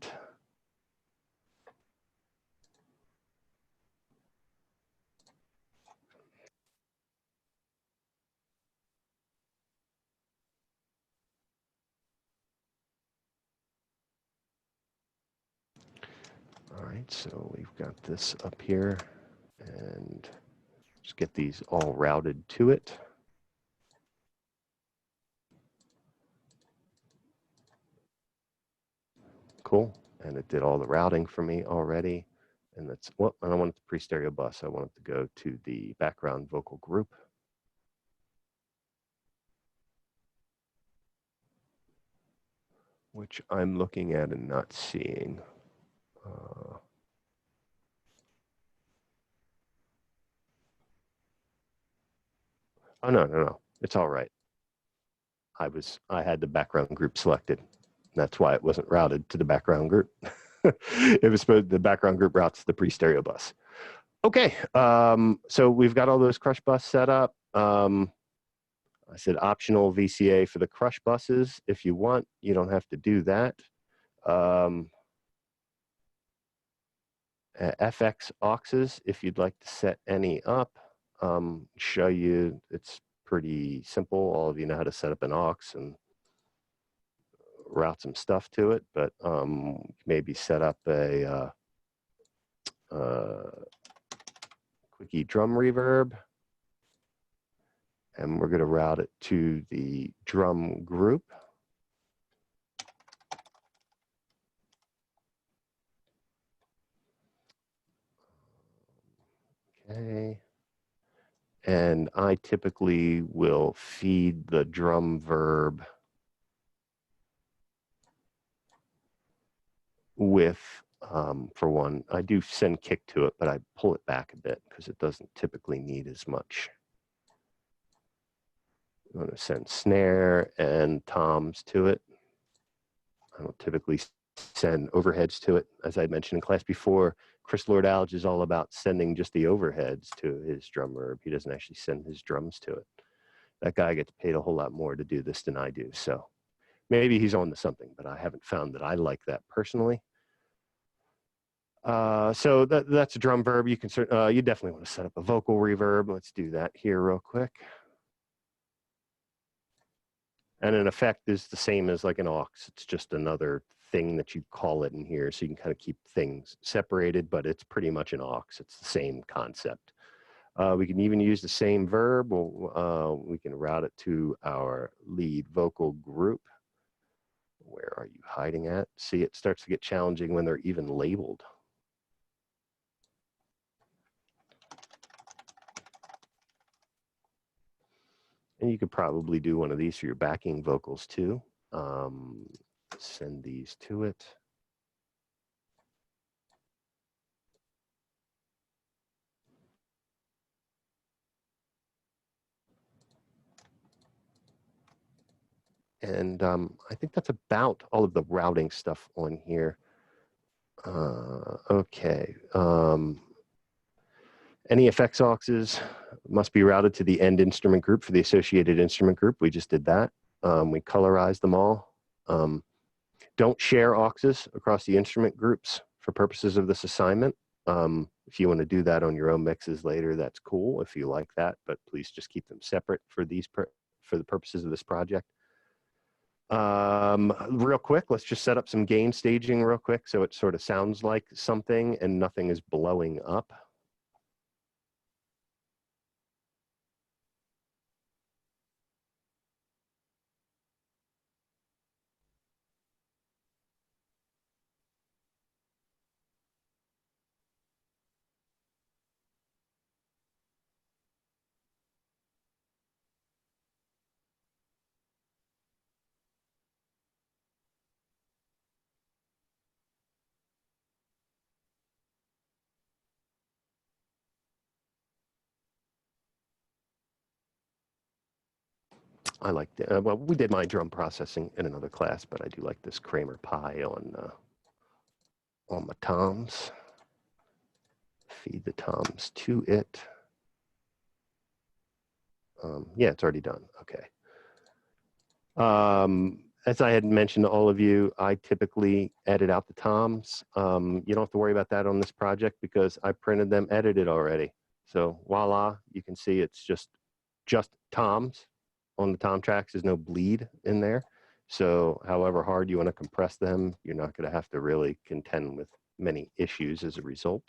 All right, so we've got this up here, and just get these all routed to it. Cool, and it did all the routing for me already. And that's, well, I don't want it to pre-stereo bus. I want it to go to the background vocal group. Which I'm looking at and not seeing. Oh, no. It's all right. I had the background group selected. That's why it wasn't routed to the background group. It was supposed, the background group routes the pre-stereo bus. Okay, so we've got all those crush bus set up. I said optional VCA for the crush buses. If you want, you don't have to do that. FX auxes, if you'd like to set any up, show you, it's pretty simple. All of you know how to set up an aux and route some stuff to it, but maybe set up a quickie drum reverb, and we're going to route it to the drum group. Okay. And I typically will feed the drum verb with, for one, I do send kick to it, but I pull it back a bit because it doesn't typically need as much. I'm going to send snare and toms to it. I don't typically send overheads to it. As I mentioned in class before, Chris Lord-Alge is all about sending just the overheads to his drum verb. He doesn't actually send his drums to it. That guy gets paid a whole lot more to do this than I do. So maybe he's on to something, but I haven't found that I like that personally. So that's a drum verb. You can you definitely want to set up a vocal reverb. Let's do that here real quick. And an effect is the same as like an aux. It's just another thing that you call it in here. So you can kind of keep things separated, but it's pretty much an aux. It's the same concept. We can even use the same verb. We can route it to our lead vocal group. Where are you hiding at? See, it starts to get challenging when they're even labeled. And you could probably do one of these for your backing vocals too. Send these to it. And I think that's about all of the routing stuff on here. Okay. Any effects auxes must be routed to the end instrument group for the associated instrument group. We just did that. We colorized them all. Don't share auxes across the instrument groups for purposes of this assignment. If you want to do that on your own mixes later, that's cool if you like that, but please just keep them separate for for the purposes of this project. Real quick, let's just set up some gain staging real quick so it sort of sounds like something and nothing is blowing up. I like well, we did my drum processing in another class, but I do like this Kramer pie on my toms. Feed the toms to it. Yeah, it's already done. Okay. As I had mentioned to all of you, I typically edit out the toms. You don't have to worry about that on this project because I printed them edited already. So voila, you can see it's just toms on the tom tracks. There's no bleed in there. So however hard you want to compress them, you're not going to have to really contend with many issues as a result.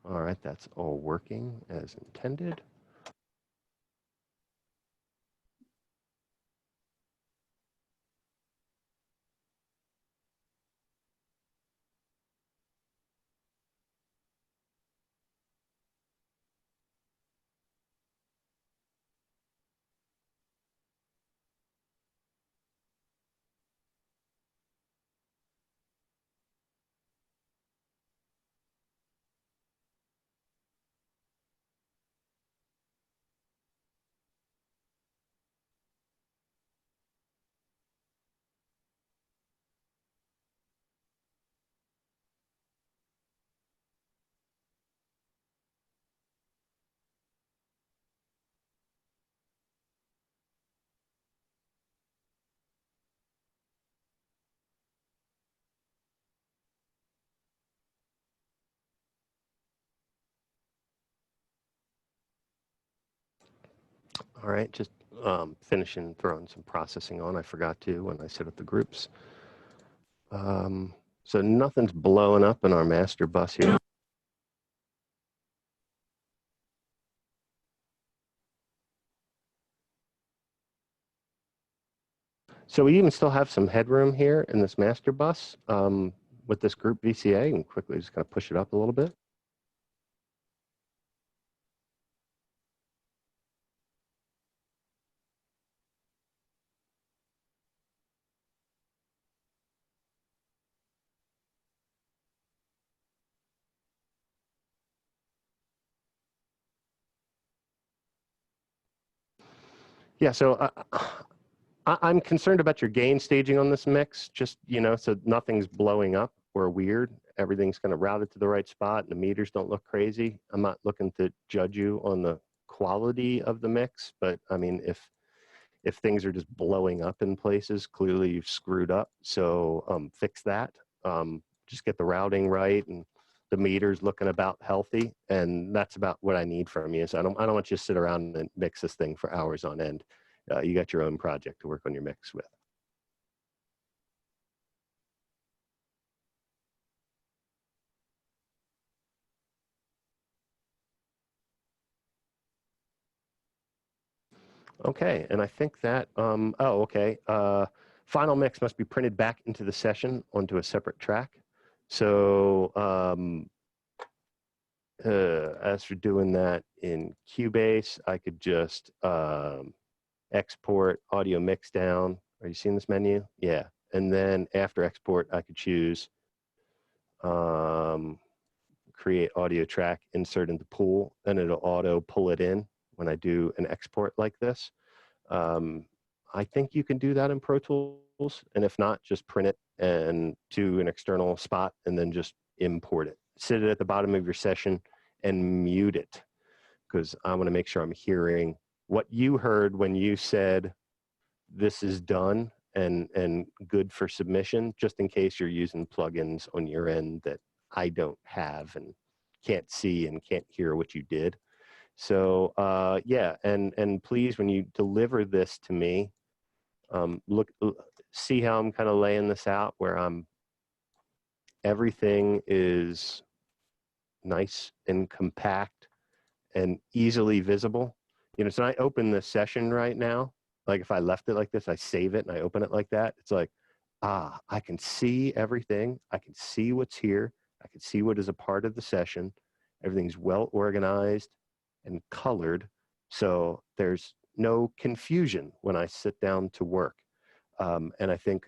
All right, that's all working as intended. All right, just finishing throwing some processing on. I forgot to when I set up the groups. So nothing's blowing up in our master bus here. So we even still have some headroom here in this master bus with this group VCA, and quickly just kind of push it up a little bit. Yeah, so I'm concerned about your gain staging on this mix, just, you know, so nothing's blowing up or weird. Everything's kind of routed to the right spot and the meters don't look crazy. I'm not looking to judge you on the quality of the mix, but I mean, if things are just blowing up in places, clearly you've screwed up. So fix that. Just get the routing right and the meters looking about healthy. And that's about what I need from you. So I don't want you to sit around and mix this thing for hours on end. You got your own project to work on your mix with. Okay, and I think that, oh, okay. Final mix must be printed back into the session onto a separate track. So as for doing that in Cubase, I could just export audio mix down. Are you seeing this menu? Yeah. And then after export, I could choose create audio track, insert into pool, and it'll auto pull it in when I do an export like this. I think you can do that in Pro Tools and if not, just print it and to an external spot and then just import it. Sit it at the bottom of your session and mute it, because I want to make sure I'm hearing what you heard when you said this is done and good for submission, just in case you're using plugins on your end that I don't have and can't see and can't hear what you did. So yeah, and please, when you deliver this to me, see how I'm kind of laying this out, where everything is nice and compact and easily visible. You know, so I open this session right now. Like if I left it like this, I save it and I open it like that. It's like, I can see everything. I can see what's here. I can see what is a part of the session. Everything's well organized and colored. So there's no confusion when I sit down to work. And I think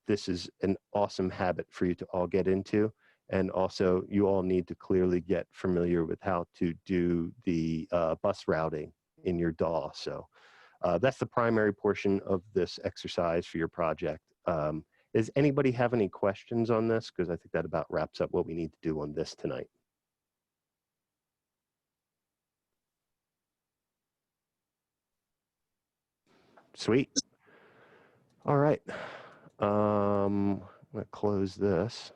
this is an awesome habit for you to all get into. And also, you all need to clearly get familiar with how to do the bus routing in your DAW. So that's the primary portion of this exercise for your project. Does anybody have any questions on this? Because I think that about wraps up what we need to do on this tonight. Sweet. All right. I'm going to close this.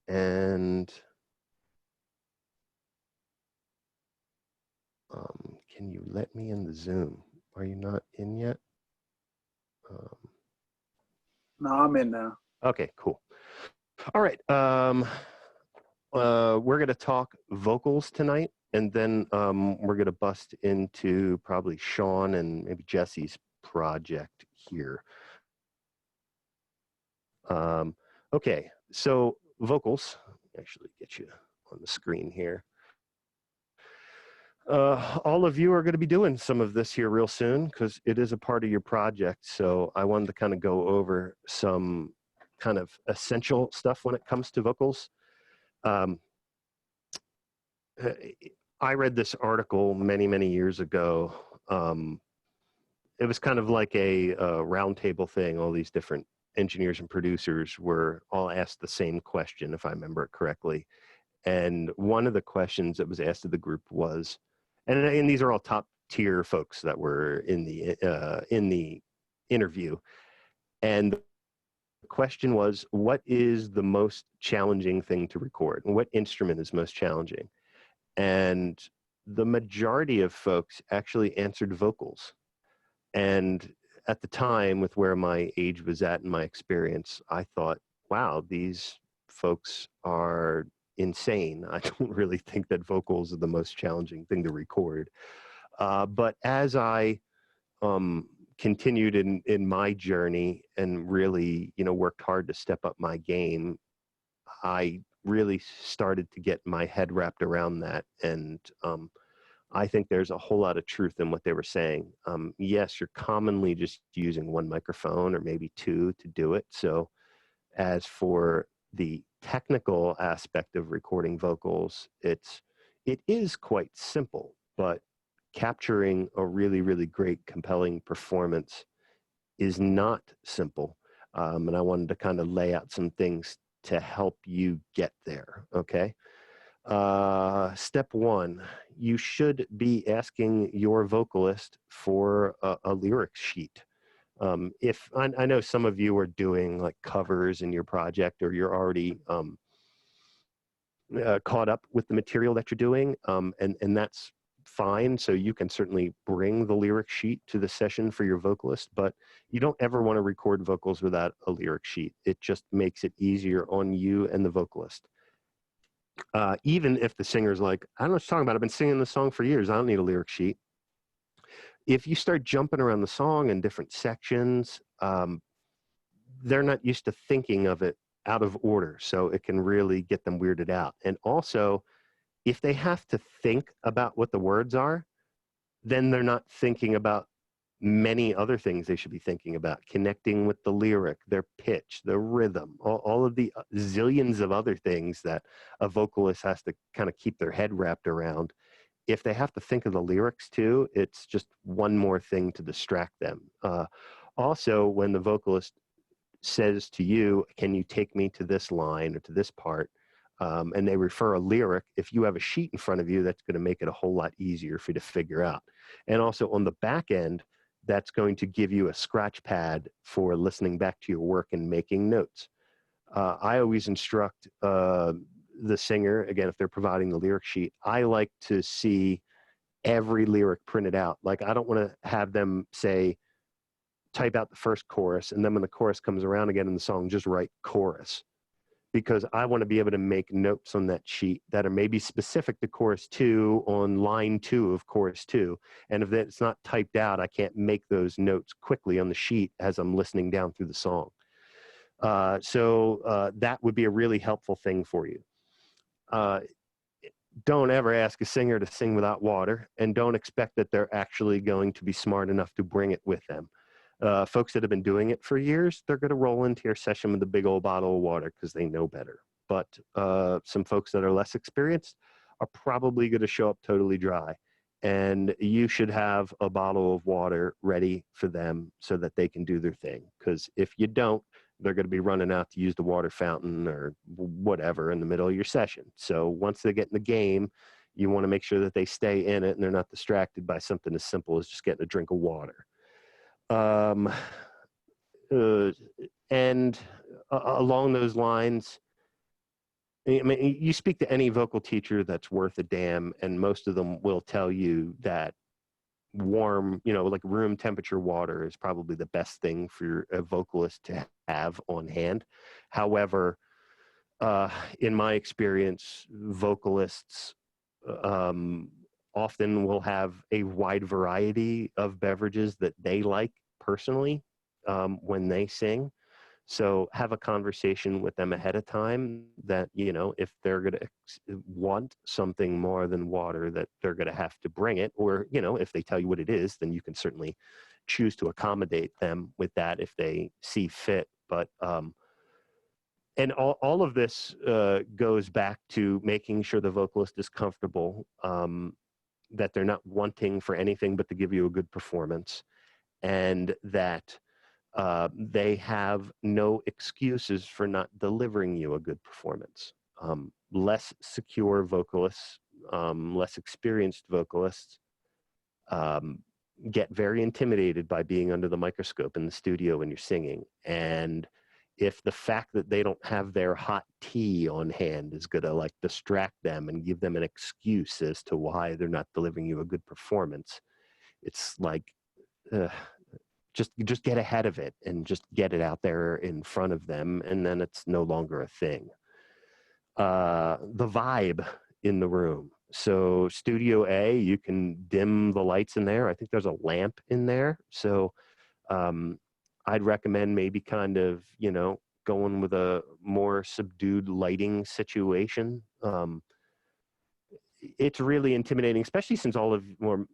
And can you let me in the Zoom? Are you not in yet? No, I'm in now. Okay, cool. All right. We're going to talk vocals tonight, and then we're going to bust into probably Sean and maybe Jesse's project here. Okay, so vocals. Actually, get you on the screen here. All of you are going to be doing some of this here real soon because it is a part of your project. So I wanted to kind of go over some kind of essential stuff when it comes to vocals. I read this article many, many years ago. It was kind of like a roundtable thing. All these different engineers and producers were all asked the same question, if I remember it correctly. And one of the questions that was asked of the group was, and these are all top tier folks that were in the interview. And the question was, what is the most challenging thing to record? And what instrument is most challenging? And the majority of folks actually answered vocals. And at the time, with where my age was at and my experience, I thought, wow, these folks are insane. I don't really think that vocals are the most challenging thing to record. But as I continued in my journey and really, worked hard to step up my game, I really started to get my head wrapped around that. And I think there's a whole lot of truth in what they were saying. Yes, you're commonly just using one microphone or maybe two to do it. So as for the technical aspect of recording vocals, it is quite simple, but capturing a really, really great, compelling performance is not simple. And I wanted to kind of lay out some things to help you get there, okay? Step one, you should be asking your vocalist for a lyric sheet. If I know some of you are doing like covers in your project, or you're already caught up with the material that you're doing, and that's fine. So you can certainly bring the lyric sheet to the session for your vocalist, but you don't ever want to record vocals without a lyric sheet. It just makes it easier on you and the vocalist. Even if the singer's like, I don't know what you're talking about, I've been singing the song for years, I don't need a lyric sheet. If you start jumping around the song in different sections, they're not used to thinking of it out of order, so it can really get them weirded out. And also, if they have to think about what the words are, then they're not thinking about many other things they should be thinking about, connecting with the lyric, their pitch, the rhythm, all of the zillions of other things that a vocalist has to kind of keep their head wrapped around. If they have to think of the lyrics too, it's just one more thing to distract them. also, when the vocalist says to you, can you take me to this line or to this part, and they refer a lyric, if you have a sheet in front of you, that's going to make it a whole lot easier for you to figure out. And also on the back end, that's going to give you a scratch pad for listening back to your work and making notes. I always instruct the singer, again, if they're providing the lyric sheet, I like to see every lyric printed out. Like, I don't want to have them say, type out the first chorus, and then when the chorus comes around again in the song, just write chorus. Because I want to be able to make notes on that sheet that are maybe specific to chorus 2 on line 2 of chorus 2. And if it's not typed out, I can't make those notes quickly on the sheet as I'm listening down through the song. So that would be a really helpful thing for you. Don't ever ask a singer to sing without water, and don't expect that they're actually going to be smart enough to bring it with them. Folks that have been doing it for years, they're going to roll into your session with a big old bottle of water because they know better. But some folks that are less experienced are probably going to show up totally dry. And you should have a bottle of water ready for them so that they can do their thing. Because if you don't, they're going to be running out to use the water fountain or whatever in the middle of your session. So once they get in the game, you want to make sure that they stay in it and they're not distracted by something as simple as just getting a drink of water. And along those lines, I mean, you speak to any vocal teacher that's worth a damn, and most of them will tell you that warm, like room temperature water is probably the best thing for a vocalist to have on hand. However, in my experience, vocalists often will have a wide variety of beverages that they like personally when they sing. So have a conversation with them ahead of time that, if they're going to want something more than water, that they're going to have to bring it. Or, if they tell you what it is, then you can certainly choose to accommodate them with that if they see fit. But, and all of this goes back to making sure the vocalist is comfortable, that they're not wanting for anything but to give you a good performance, and that they have no excuses for not delivering you a good performance. Less secure vocalists, less experienced vocalists get very intimidated by being under the microscope in the studio when you're singing. And if the fact that they don't have their hot tea on hand is going to distract them and give them an excuse as to why they're not delivering you a good performance, it's like, just get ahead of it and just get it out there in front of them, and then it's no longer a thing. The vibe in the room. So Studio A, you can dim the lights in there. I think there's a lamp in there. So I'd recommend maybe kind of, going with a more subdued lighting situation. It's really intimidating, especially since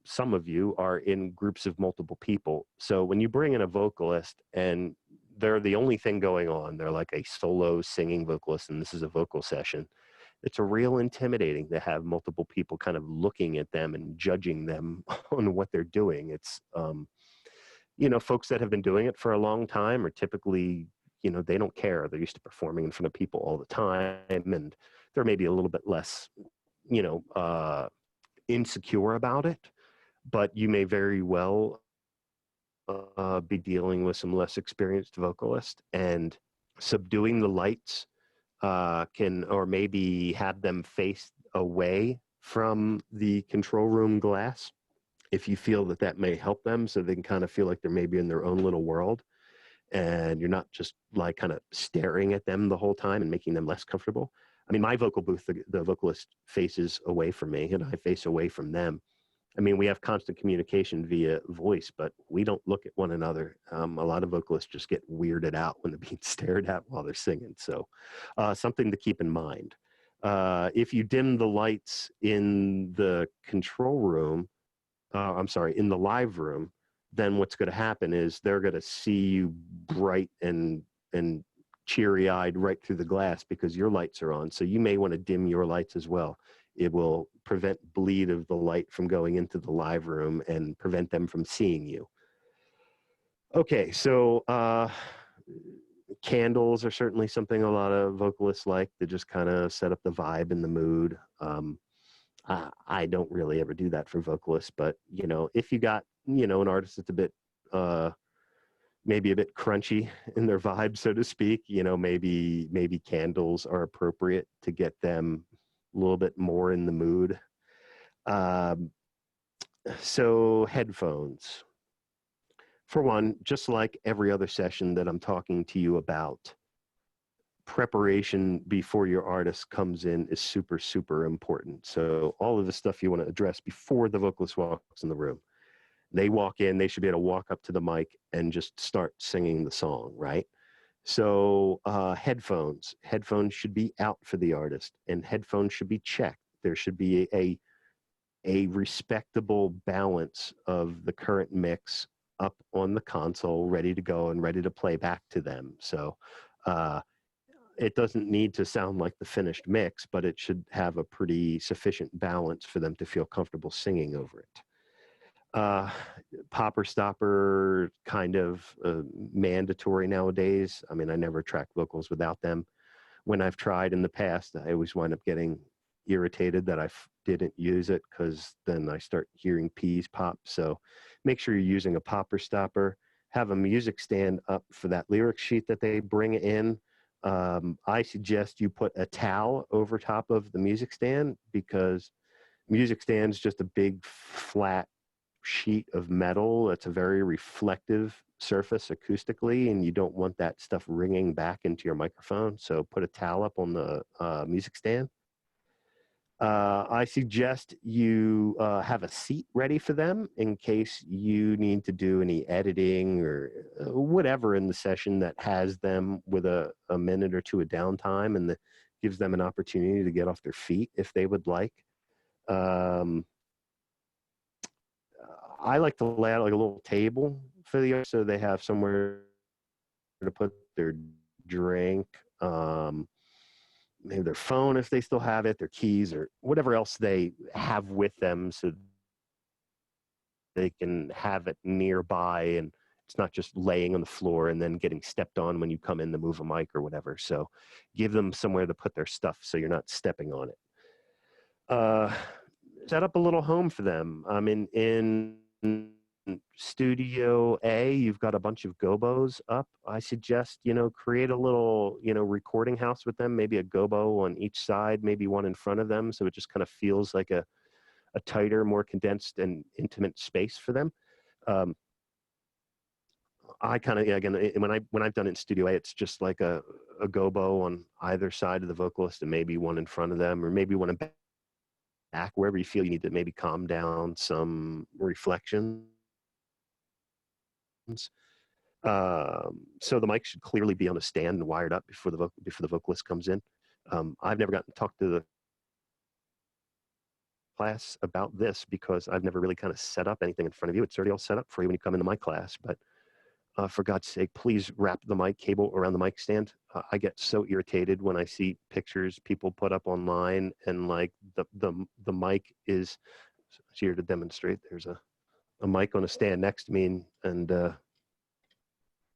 some of you are in groups of multiple people. So when you bring in a vocalist and they're the only thing going on, they're like a solo singing vocalist, and this is a vocal session, it's a real intimidating to have multiple people kind of looking at them and judging them on what they're doing. It's, folks that have been doing it for a long time are typically, they don't care. They're used to performing in front of people all the time, and they're maybe a little bit less insecure about it, but you may very well be dealing with some less experienced vocalists, and subduing the lights or maybe have them face away from the control room glass if you feel that may help them, so they can kind of feel like they're maybe in their own little world, and you're not just kind of staring at them the whole time and making them less comfortable. I mean, my vocal booth, the vocalist faces away from me and I face away from them. I mean, we have constant communication via voice, but we don't look at one another. A lot of vocalists just get weirded out when they're being stared at while they're singing. So something to keep in mind. If you dim the lights in the control room, in the live room, then what's going to happen is they're going to see you bright and cheery-eyed right through the glass because your lights are on. So you may want to dim your lights as well. It will prevent bleed of the light from going into the live room and prevent them from seeing you. Okay, so candles are certainly something a lot of vocalists like to just kind of set up the vibe and the mood. I don't really ever do that for vocalists, but you know, if you got, you know, an artist that's a bit maybe a bit crunchy in their vibe, so to speak, you know, maybe candles are appropriate to get them a little bit more in the mood. Um, so headphones. For one, just like every other session that I'm talking to you about, preparation before your artist comes in is super, super important. So all of the stuff you want to address before the vocalist walks in the room. They walk in, they should be able to walk up to the mic and just start singing the song, right? So headphones should be out for the artist, and headphones should be checked. There should be a respectable balance of the current mix up on the console, ready to go and ready to play back to them. So it doesn't need to sound like the finished mix, but it should have a pretty sufficient balance for them to feel comfortable singing over it. Popper stopper kind of mandatory nowadays. I mean, I never track vocals without them. When I've tried in the past, I always wind up getting irritated that I didn't use it, because then I start hearing P's pop. So make sure you're using a popper stopper. Have a music stand up for that lyric sheet that they bring in. I suggest you put a towel over top of the music stand, because music stand's just a big flat sheet of metal. It's a very reflective surface acoustically, and you don't want that stuff ringing back into your microphone. So put a towel up on the music stand. I suggest you have a seat ready for them in case you need to do any editing or whatever in the session that has them with a minute or two of downtime, and that gives them an opportunity to get off their feet if they would like. I like to lay out like a little table for the so they have somewhere to put their drink, maybe their phone if they still have it, their keys, or whatever else they have with them, so they can have it nearby and it's not just laying on the floor and then getting stepped on when you come in to move a mic or whatever. So give them somewhere to put their stuff so you're not stepping on it. Set up a little home for them. I mean, in Studio A, you've got a bunch of gobos up. I suggest, you know, create a little, you know, recording house with them, maybe a gobo on each side, maybe one in front of them. So it just kind of feels like a tighter, more condensed and intimate space for them. I kind of, again, when I've done it in Studio A, it's just like a gobo on either side of the vocalist and maybe one in front of them, or maybe one in back, wherever you feel you need to maybe calm down some reflections. So the mic should clearly be on a stand and wired up before the vocalist comes in. I've never gotten to talk to the class about this because I've never really kind of set up anything in front of you. It's already all set up for you when you come into my class, but for God's sake, please wrap the mic cable around the mic stand. I get so irritated when I see pictures people put up online and like the mic is, it's here to demonstrate. There's a mic on a stand next to me, and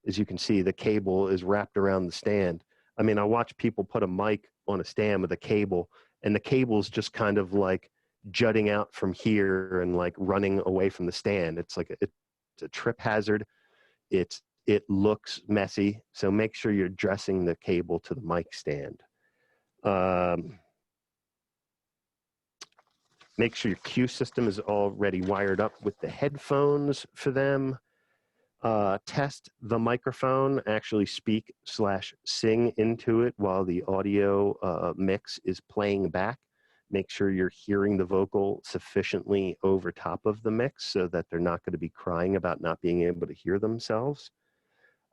as you can see, the cable is wrapped around the stand. I mean, I watch people put a mic on a stand with a cable, and the cable's just kind of like jutting out from here and like running away from the stand. It's like it's a trip hazard. It looks messy, so make sure you're dressing the cable to the mic stand. Make sure your cue system is already wired up with the headphones for them. Test the microphone, actually speak/sing into it while the audio mix is playing back. Make sure you're hearing the vocal sufficiently over top of the mix so that they're not going to be crying about not being able to hear themselves.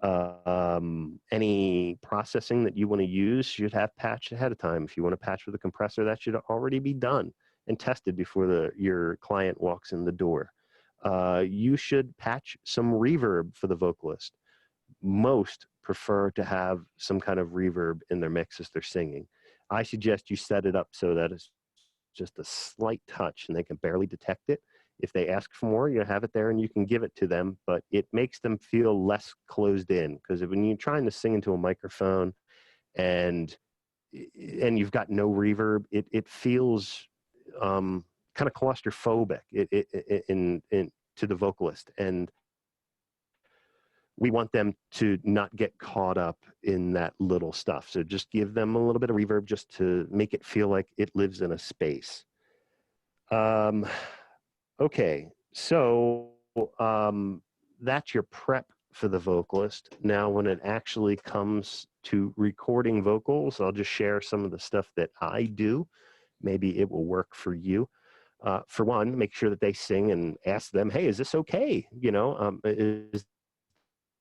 Any processing that you want to use should have patched ahead of time. If you want to patch with a compressor, that should already be done and tested before your client walks in the door. You should patch some reverb for the vocalist. Most prefer to have some kind of reverb in their mix as they're singing. I suggest you set it up so that it's just a slight touch and they can barely detect it. If they ask for more, you have it there and you can give it to them, but it makes them feel less closed in, because when you're trying to sing into a microphone and you've got no reverb, it feels kind of claustrophobic in to the vocalist, and we want them to not get caught up in that little stuff. So just give them a little bit of reverb just to make it feel like it lives in a space. Okay, so that's your prep for the vocalist. Now, when it actually comes to recording vocals, I'll just share some of the stuff that I do. Maybe it will work for you. For one, make sure that they sing and ask them, hey, is this okay? Is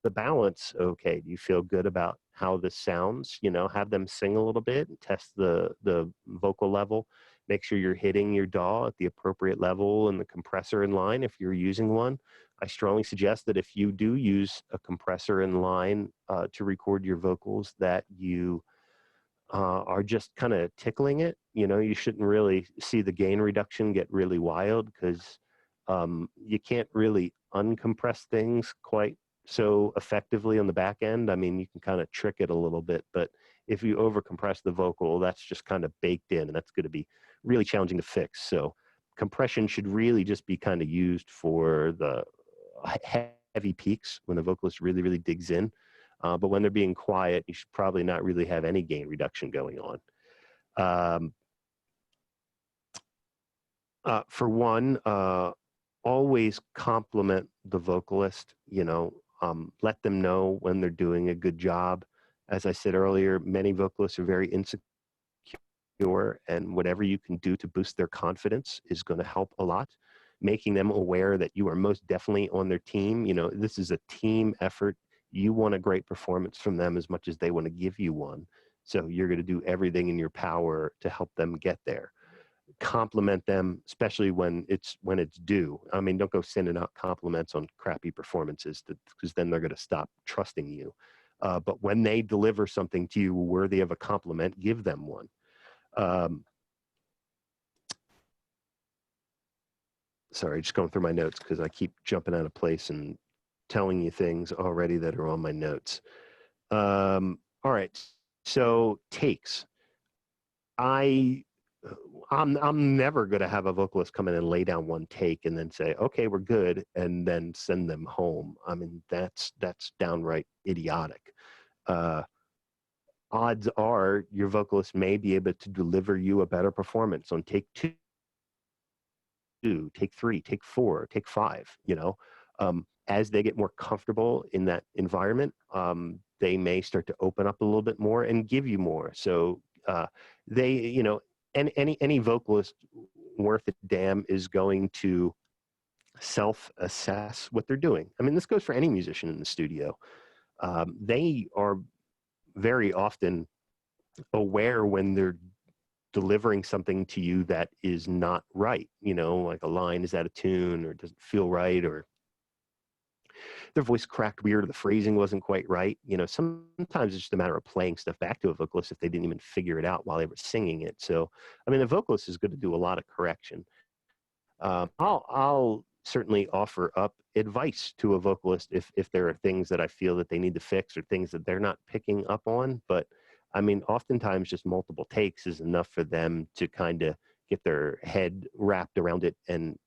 the balance okay? Do you feel good about how this sounds? Have them sing a little bit and test the vocal level. Make sure you're hitting your DAW at the appropriate level and the compressor in line if you're using one. I strongly suggest that if you do use a compressor in line to record your vocals, that you are just kind of tickling it. You shouldn't really see the gain reduction get really wild, because you can't really uncompress things quite so effectively on the back end. I mean, you can kind of trick it a little bit, but if you overcompress the vocal, that's just kind of baked in, and that's going to be really challenging to fix. So compression should really just be kind of used for the heavy peaks when the vocalist really, really digs in. But when they're being quiet, you should probably not really have any gain reduction going on. For one, always compliment the vocalist, let them know when they're doing a good job. As I said earlier, many vocalists are very insecure, and whatever you can do to boost their confidence is going to help a lot. Making them aware that you are most definitely on their team. This is a team effort. You want a great performance from them as much as they want to give you one. So you're going to do everything in your power to help them get there. Compliment them, especially when it's due. I mean, don't go sending out compliments on crappy performances, because then they're going to stop trusting you. But when they deliver something to you worthy of a compliment, give them one. Sorry, just going through my notes because I keep jumping out of place and telling you things already that are on my notes. All right, so takes. I'm never going to have a vocalist come in and lay down one take and then say, okay, we're good, and then send them home. I mean, that's downright idiotic. Odds are your vocalist may be able to deliver you a better performance on take 2, take 3, take 4, take 5. As they get more comfortable in that environment, they may start to open up a little bit more and give you more. So any vocalist worth a damn is going to self-assess what they're doing. I mean, this goes for any musician in the studio. They are very often aware when they're delivering something to you that is not right, like a line is out of tune or doesn't feel right, or their voice cracked weird, or the phrasing wasn't quite right. Sometimes it's just a matter of playing stuff back to a vocalist if they didn't even figure it out while they were singing it. So, I mean, the vocalist is going to do a lot of correction. I'll certainly offer up advice to a vocalist if there are things that I feel that they need to fix or things that they're not picking up on. But I mean, oftentimes just multiple takes is enough for them to kind of get their head wrapped around it and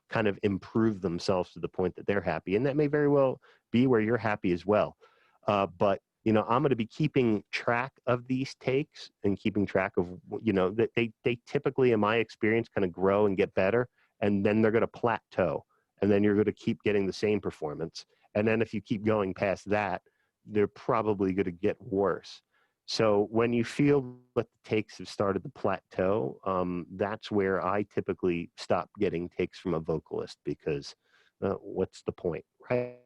kind of improve themselves to the point that they're happy. And that may very well be where you're happy as well. But I'm going to be keeping track of these takes and keeping track of, that they typically, in my experience, kind of grow and get better. And then they're going to plateau. And then you're going to keep getting the same performance. And then if you keep going past that, they're probably going to get worse. So when you feel that the takes have started to plateau, that's where I typically stop getting takes from a vocalist, because what's the point, right?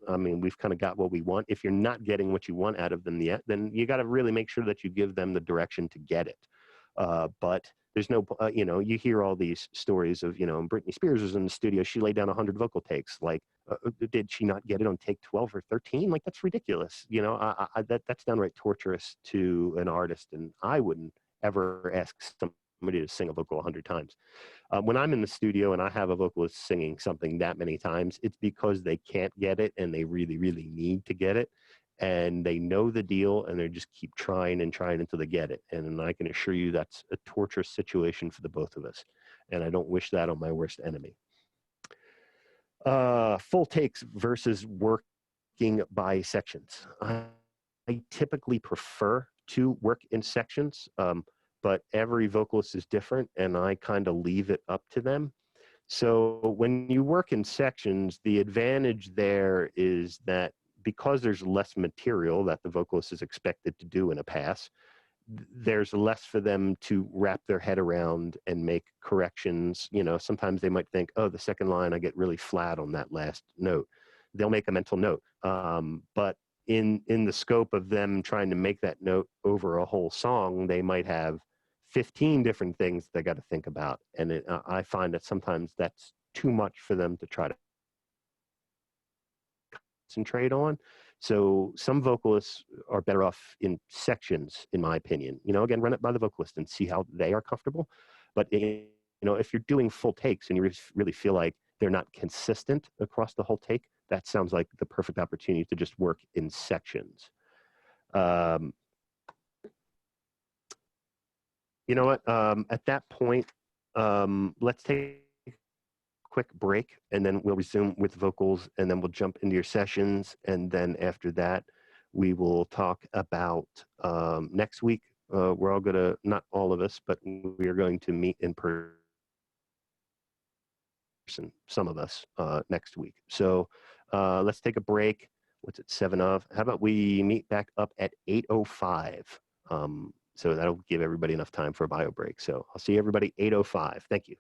I mean, we've kind of got what we want. If you're not getting what you want out of them yet, then you got to really make sure that you give them the direction to get it. But there's no, you hear all these stories of, Britney Spears was in the studio, she laid down 100 vocal takes. Like, did she not get it on take 12 or 13? Like, that's ridiculous. That's downright torturous to an artist. And I wouldn't ever ask somebody to sing a vocal 100 times. When I'm in the studio and I have a vocalist singing something that many times, it's because they can't get it and they really, really need to get it. And they know the deal and they just keep trying and trying until they get it. And I can assure you that's a torturous situation for the both of us. And I don't wish that on my worst enemy. Full takes versus working by sections. I typically prefer to work in sections, but every vocalist is different and I kind of leave it up to them. So when you work in sections, the advantage there is that because there's less material that the vocalist is expected to do in a pass, there's less for them to wrap their head around and make corrections. You know, sometimes they might think, oh, the second line, I get really flat on that last note. They'll make a mental note. But in the scope of them trying to make that note over a whole song, they might have 15 different things they got to think about. And I find that sometimes that's too much for them to try to concentrate on. So some vocalists are better off in sections, in my opinion. You know, again, run it by the vocalist and see how they are comfortable. But you know, if you're doing full takes and you really feel like they're not consistent across the whole take, that sounds like the perfect opportunity to just work in sections. You know what? At that point, let's take a quick break and then we'll resume with vocals and then we'll jump into your sessions. And then after that, we will talk about next week. We're all going to, not all of us, but we are going to meet in person, some of us, next week. So let's take a break. What's it, 7 of? How about we meet back up at 8:05? So that'll give everybody enough time for a bio break. So I'll see everybody 8:05. Thank you.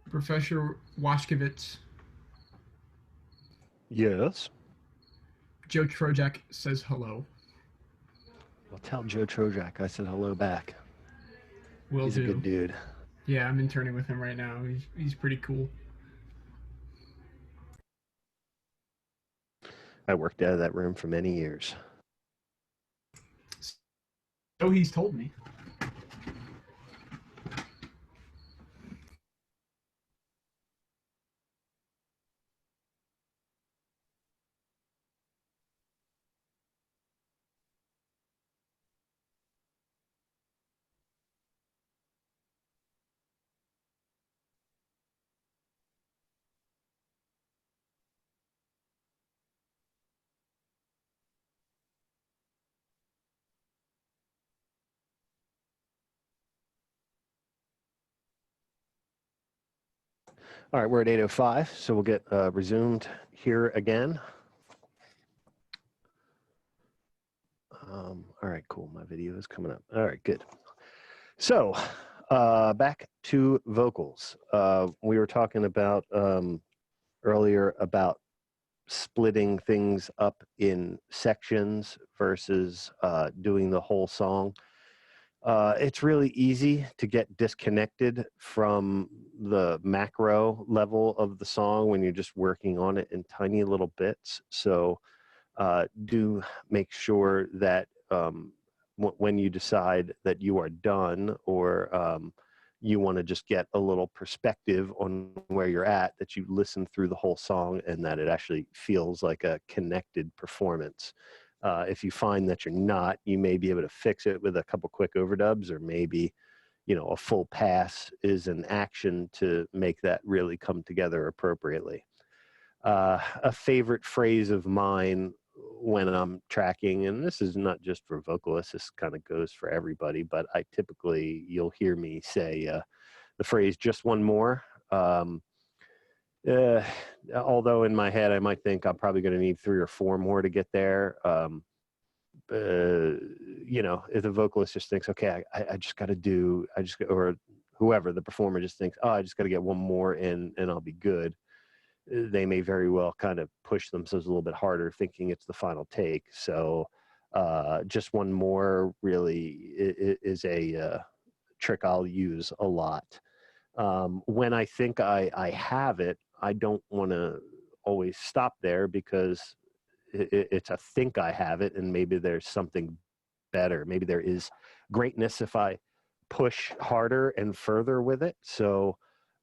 Professor Washkevitz. Yes. Joe Trojak says hello. Well, tell Joe Trojak I said hello back. Will He's do. a good dude. Yeah, I'm interning with him right now. He's pretty cool. I worked out of that room for many years. So he's told me. All right, we're at 8:05, so we'll get resumed here again. All right, cool. My video is coming up. All right, good. So back to vocals. We were talking about earlier about splitting things up in sections versus doing the whole song. It's really easy to get disconnected from the macro level of the song when you're just working on it in tiny little bits. So do make sure that when you decide that you are done or you want to just get a little perspective on where you're at, that you listen through the whole song and that it actually feels like a connected performance. If you find that you're not, you may be able to fix it with a couple quick overdubs, or maybe, you know, a full pass is an action to make that really come together appropriately. A favorite phrase of mine when I'm tracking, and this is not just for vocalists, this kind of goes for everybody, but I typically, you'll hear me say the phrase "just one more." Although in my head I might think I'm probably going to need 3 or 4 more to get there. You know, if the vocalist just thinks, okay, I just got to do, or whoever, the performer just thinks, oh, I just got to get 1 more in and I'll be good. They may very well kind of push themselves a little bit harder thinking it's the final take. So just 1 more really is a trick I'll use a lot. When I think I have it, I don't want to always stop there because it's a think I have it, and maybe there's something better. Maybe there is greatness if I push harder and further with it. So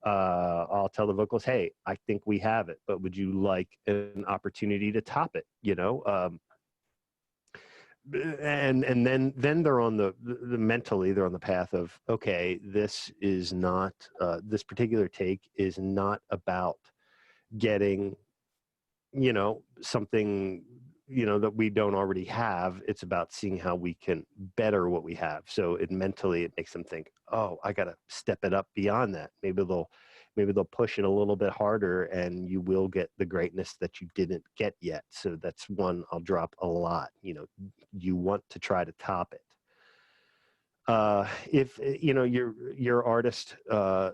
I'll tell the vocalist, hey, I think we have it, but would you like an opportunity to top it? You know, and then they're on the mentally they're on the path of, okay, this is not this particular take is not about getting, you know, something, you know, that we don't already have. It's about seeing how we can better what we have. So it mentally, it makes them think, oh, I got to step it up beyond that. Maybe they'll push it a little bit harder and you will get the greatness that you didn't get yet. So that's one I'll drop a lot. You know, you want to try to top it. If you know your artist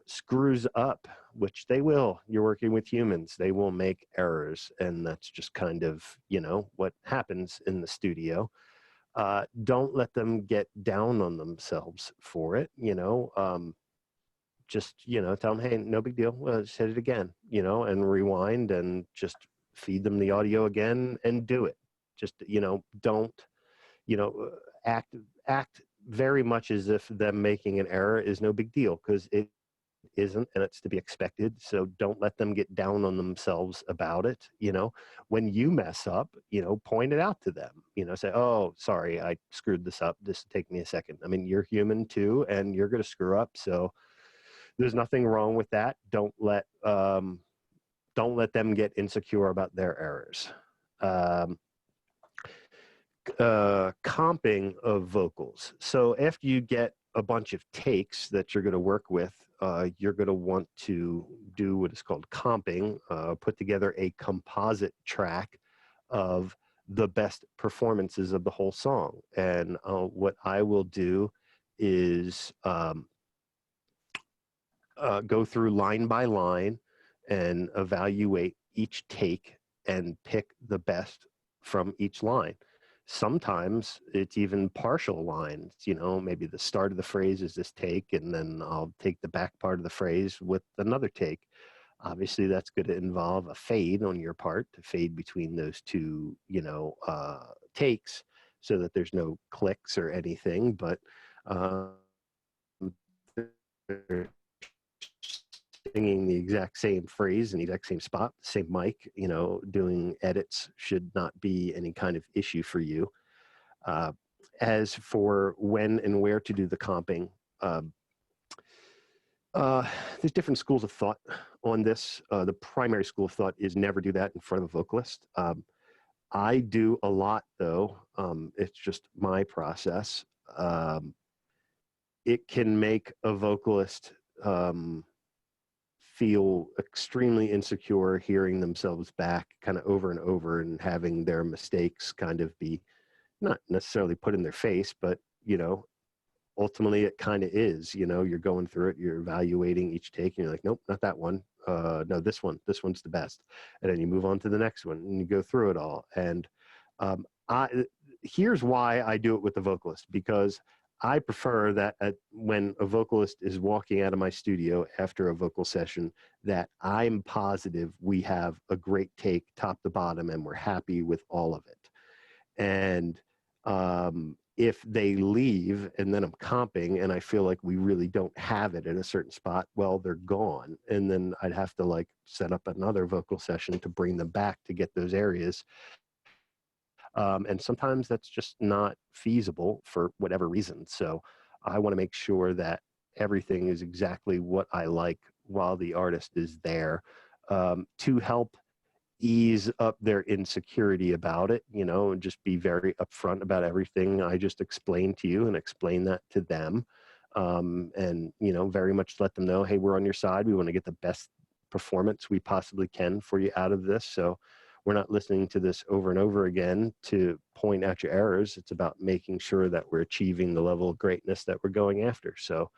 screws up, which they will, you're working with humans, they will make errors, and that's just kind of, you know, what happens in the studio. Don't let them get down on themselves for it. You know, just, you know, tell them, hey, no big deal, just hit it again, you know, and rewind and just feed them the audio again and do it. Just, you know, don't, you know, act very much as if them making an error is no big deal, because it isn't, and it's to be expected. So don't let them get down on themselves about it. You know, when you mess up, you know, point it out to them, you know, say, oh, sorry, I screwed this up, this will take me a second. I mean, you're human too, and you're going to screw up. So there's nothing wrong with that. Don't let them get insecure about their errors. Comping of vocals. So after you get a bunch of takes that you're going to work with, you're going to want to do what is called comping, put together a composite track of the best performances of the whole song. And what I will do is go through line by line and evaluate each take and pick the best from each line. Sometimes it's even partial lines, you know, maybe the start of the phrase is this take, and then I'll take the back part of the phrase with another take. Obviously, that's going to involve a fade on your part to fade between those two, you know, takes so that there's no clicks or anything, but they're singing the exact same phrase in the exact same spot, same mic, you know, doing edits should not be any kind of issue for you. As for when and where to do the comping, there's different schools of thought on this. The primary school of thought is never do that in front of a vocalist. I do a lot though. It's just my process. It can make a vocalist feel extremely insecure hearing themselves back kind of over and over and having their mistakes kind of be not necessarily put in their face, but, you know, ultimately it kind of is, you know, you're going through it, you're evaluating each take and you're like, nope, not that one. No, this one's the best. And then you move on to the next one and you go through it all. And here's why I do it with the vocalist, because I prefer that when a vocalist is walking out of my studio after a vocal session, that I'm positive we have a great take top to bottom and we're happy with all of it. And if they leave and then I'm comping and I feel like we really don't have it at a certain spot, well, they're gone. And then I'd have to like set up another vocal session to bring them back to get those areas. And sometimes that's just not feasible for whatever reason. So I want to make sure that everything is exactly what I like while the artist is there, to help ease up their insecurity about it, you know, and just be very upfront about everything I just explained to you and explain that to them. And, you know, very much let them know, hey, we're on your side. We want to get the best performance we possibly can for you out of this. So we're not listening to this over and over again to point out your errors. It's about making sure that we're achieving the level of greatness that we're going after. So,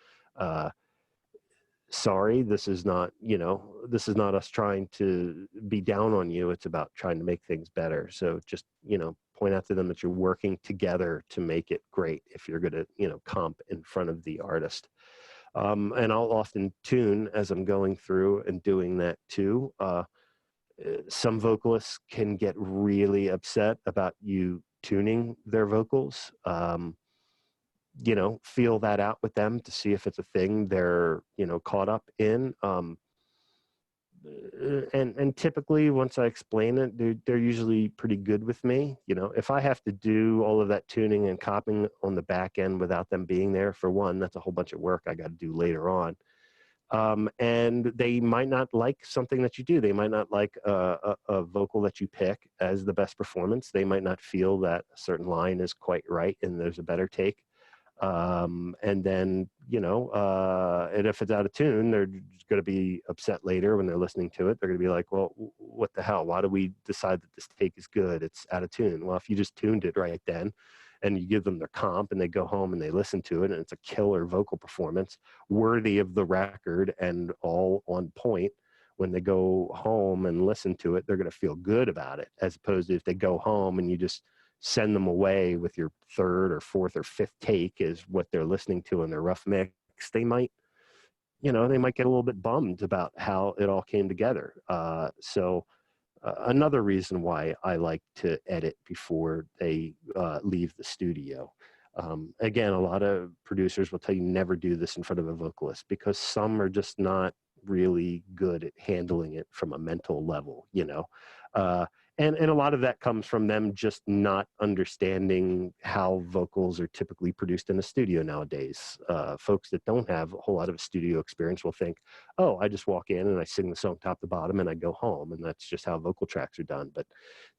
sorry, this is not, you know, this is not us trying to be down on you. It's about trying to make things better. So just, you know, point out to them that you're working together to make it great if you're going to, you know, comp in front of the artist. And I'll often tune as I'm going through and doing that too. Some vocalists can get really upset about you tuning their vocals. You know, feel that out with them to see if it's a thing they're, you know, caught up in. And typically once I explain it, they're usually pretty good with me. You know, if I have to do all of that tuning and copying on the back end without them being there, for one, that's a whole bunch of work I got to do later on. And they might not like something that you do. They might not like a vocal that you pick as the best performance. They might not feel that a certain line is quite right and there's a better take. And then, you know, and if it's out of tune, they're going to be upset later when they're listening to it. They're going to be like, well, what the hell? Why do we decide that this take is good? It's out of tune. Well, if you just tuned it right then and you give them their comp and they go home and they listen to it and it's a killer vocal performance worthy of the record and all on point, when they go home and listen to it, they're going to feel good about it, as opposed to if they go home and you just send them away with your third or fourth or fifth take is what they're listening to in their rough mix. They might, you know, they might get a little bit bummed about how it all came together. So another reason why I like to edit before they leave the studio. Again, a lot of producers will tell you never do this in front of a vocalist because some are just not really good at handling it from a mental level, you know. And a lot of that comes from them just not understanding how vocals are typically produced in a studio nowadays. Folks that don't have a whole lot of studio experience will think, oh, I just walk in and I sing the song top to bottom and I go home, and that's just how vocal tracks are done. But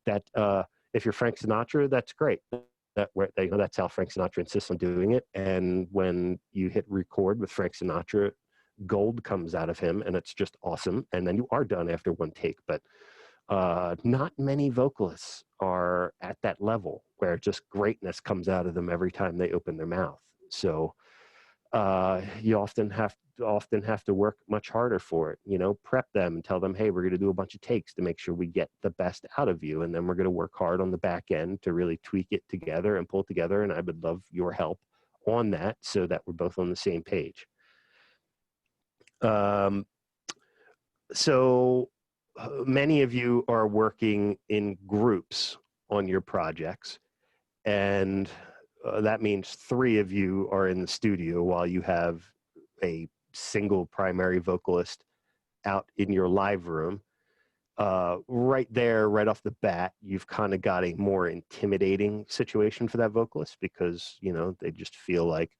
that if you're Frank Sinatra, that's great. You know, that's how Frank Sinatra insists on doing it. And when you hit record with Frank Sinatra, gold comes out of him and it's just awesome. And then you are done after one take. But not many vocalists are at that level where just greatness comes out of them every time they open their mouth. So you often have to work much harder for it. You know, prep them and tell them, hey, we're going to do a bunch of takes to make sure we get the best out of you, and then we're going to work hard on the back end to really tweak it together and pull it together. And I would love your help on that so that we're both on the same page. So many of you are working in groups on your projects, and that means 3 of you are in the studio while you have a single primary vocalist out in your live room. Right there, right off the bat, you've kind of got a more intimidating situation for that vocalist, because, you know, they just feel like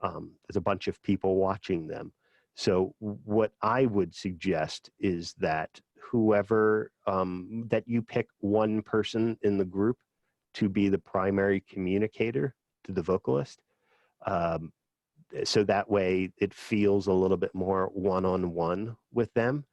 there's a bunch of people watching them. So what I would suggest is that whoever, that you pick one person in the group to be the primary communicator to the vocalist. So that way it feels a little bit more one-on-one with them.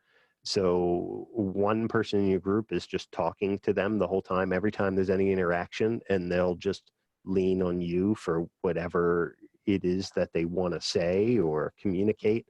So one person in your group is just talking to them the whole time, every time there's any interaction, and they'll just lean on you for whatever it is that they want to say or communicate.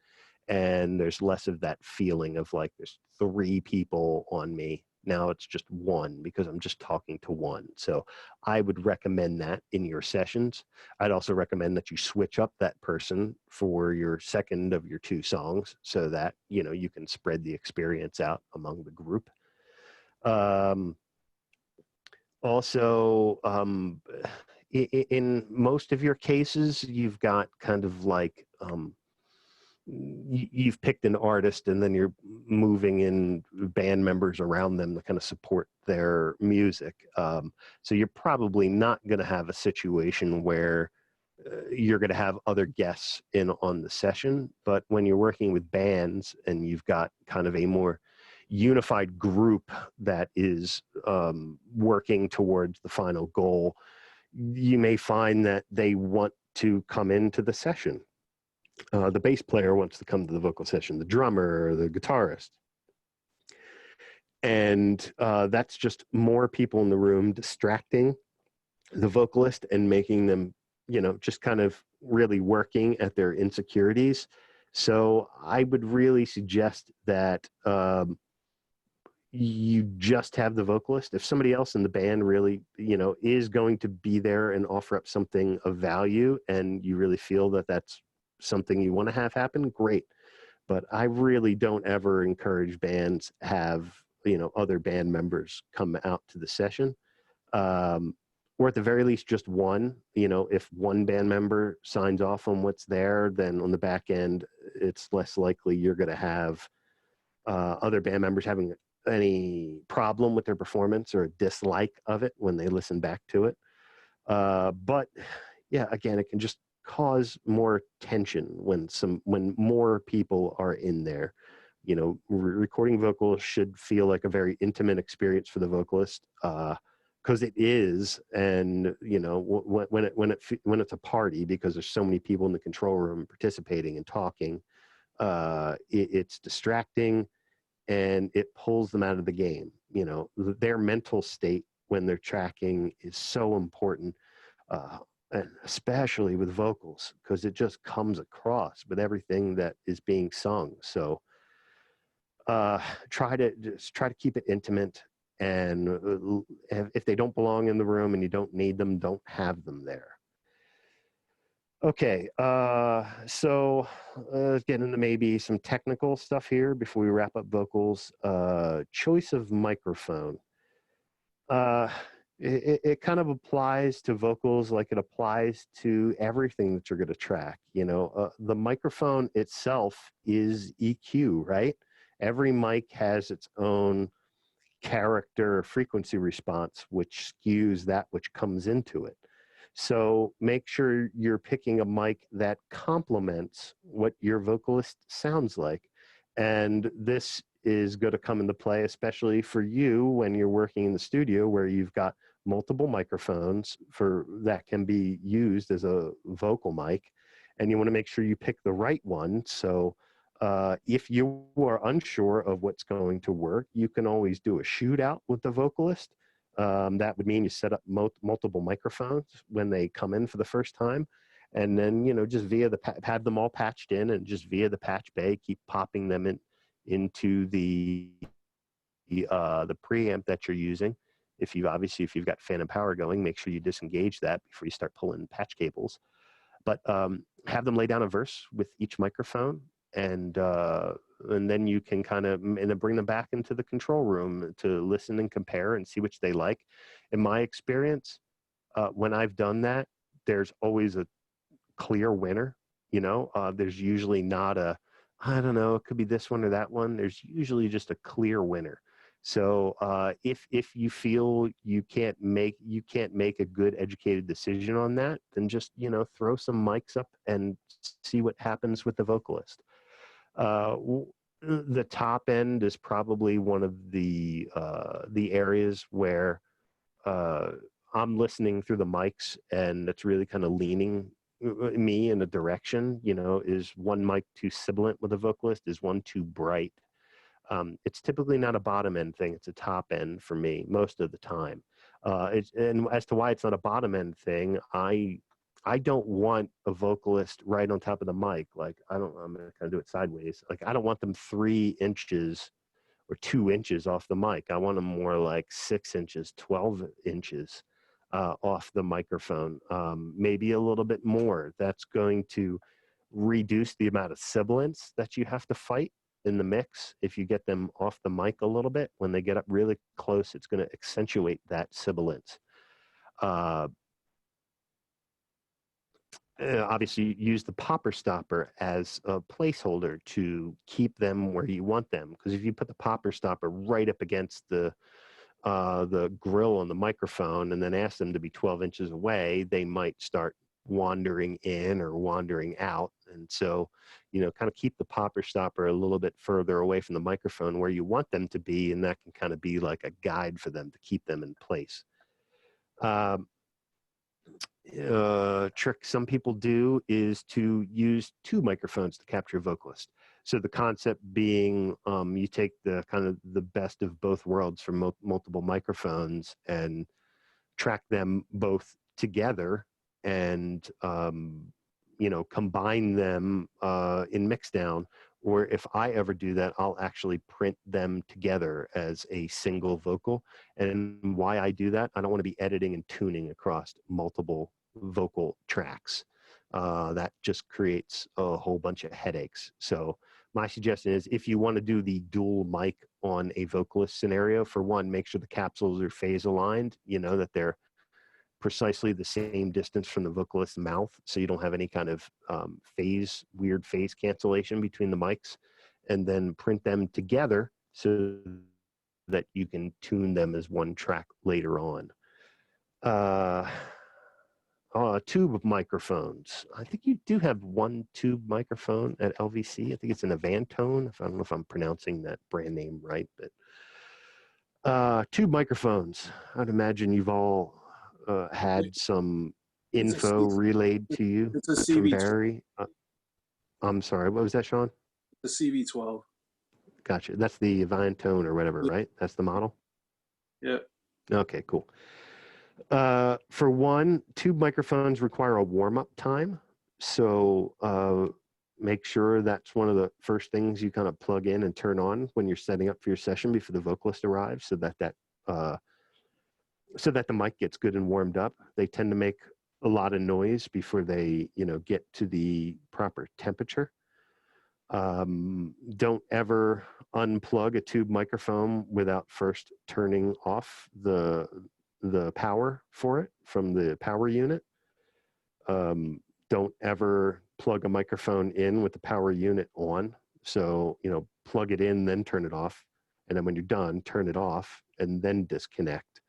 And there's less of that feeling of like there's 3 people on me. Now it's just one, because I'm just talking to one. So I would recommend that in your sessions. I'd also recommend that you switch up that person for your second of your 2 songs, so that, you know, you can spread the experience out among the group. Also, in most of your cases, you've got kind of like, you've picked an artist, and then you're moving in band members around them to kind of support their music. So you're probably not going to have a situation where you're going to have other guests in on the session. But when you're working with bands and you've got kind of a more unified group that is working towards the final goal, you may find that they want to come into the session. The bass player wants to come to the vocal session, the drummer, or the guitarist. And that's just more people in the room distracting the vocalist and making them, you know, just kind of really working at their insecurities. So I would really suggest that you just have the vocalist. If somebody else in the band really, you know, is going to be there and offer up something of value, and you really feel that that's something you want to have happen, great. But I really don't ever encourage bands have, you know, other band members come out to the session, or at the very least just one. You know, if one band member signs off on what's there, then on the back end it's less likely you're going to have other band members having any problem with their performance or a dislike of it when they listen back to it. But yeah, again, it can just cause more tension when more people are in there. You know, recording vocals should feel like a very intimate experience for the vocalist, because it is. And you know, when it's a party, because there's so many people in the control room participating and talking, it's distracting, and it pulls them out of the game. You know, their mental state when they're tracking is so important. And especially with vocals, because it just comes across with everything that is being sung. So try to keep it intimate, and if they don't belong in the room and you don't need them, don't have them there. Okay, so let's get into maybe some technical stuff here before we wrap up vocals. Choice of microphone. It kind of applies to vocals like it applies to everything that you're going to track. You know, the microphone itself is EQ, right? Every mic has its own character frequency response, which skews that which comes into it. So make sure you're picking a mic that complements what your vocalist sounds like. And this is going to come into play, especially for you when you're working in the studio where you've got multiple microphones that can be used as a vocal mic, and you want to make sure you pick the right one. So if you are unsure of what's going to work, you can always do a shootout with the vocalist. That would mean you set up multiple microphones when they come in for the first time, And then, just via have them all patched in, and just via the patch bay, keep popping them into the preamp that you're using. If you've got phantom power going, make sure you disengage that before you start pulling patch cables. But have them lay down a verse with each microphone, and then you can kind of and then bring them back into the control room to listen and compare and see which they like. In my experience, when I've done that, there's always a clear winner. There's usually not I don't know, it could be this one or that one. There's usually just a clear winner. So if you feel you can't make a good educated decision on that, then just throw some mics up and see what happens with the vocalist. The top end is probably one of the areas where I'm listening through the mics, and it's really kind of leaning me in a direction. Is one mic too sibilant with a vocalist? Is one too bright? It's typically not a bottom end thing. It's a top end for me most of the time. And as to why it's not a bottom end thing, I don't want a vocalist right on top of the mic. Like I'm going to kind of do it sideways. Like I don't want them 3 inches or 2 inches off the mic. I want them more like 6 inches, 12 inches off the microphone, maybe a little bit more. That's going to reduce the amount of sibilance that you have to fight in the mix. If you get them off the mic a little bit, when they get up really close, it's going to accentuate that sibilance. Obviously, use the popper stopper as a placeholder to keep them where you want them. Because if you put the popper stopper right up against the grill on the microphone and then ask them to be 12 inches away, they might start wandering in or wandering out. And so, kind of keep the popper stopper a little bit further away from the microphone where you want them to be, and that can kind of be like a guide for them to keep them in place. Trick some people do is to use 2 microphones to capture a vocalist. So the concept being, you take the kind of the best of both worlds from multiple microphones and track them both together, and combine them in mixdown. Or if I ever do that, I'll actually print them together as a single vocal. And why I do that, I don't want to be editing and tuning across multiple vocal tracks. That just creates a whole bunch of headaches. So my suggestion is, if you want to do the dual mic on a vocalist scenario, for one, make sure the capsules are phase aligned, that they're precisely the same distance from the vocalist's mouth, so you don't have any kind of weird phase cancellation between the mics, and then print them together so that you can tune them as one track later on. Tube microphones. I think you do have one tube microphone at LVC. I think it's an Avantone. I don't know if I'm pronouncing that brand name right, but tube microphones. I'd imagine you've all had some info relayed to you It's a from CV12. Barry. I'm sorry, what was that, Sean? The CV12. Gotcha. That's the Avantone or whatever, right? That's the model? Yeah. Okay, cool. For one, tube microphones require a warm-up time. So make sure that's one of the first things you kind of plug in and turn on when you're setting up for your session before the vocalist arrives, so that the mic gets good and warmed up. They tend to make a lot of noise before they, get to the proper temperature. Don't ever unplug a tube microphone without first turning off the power for it from the power unit. Don't ever plug a microphone in with the power unit on. So, plug it in, then turn it off. And then when you're done, turn it off and then disconnect.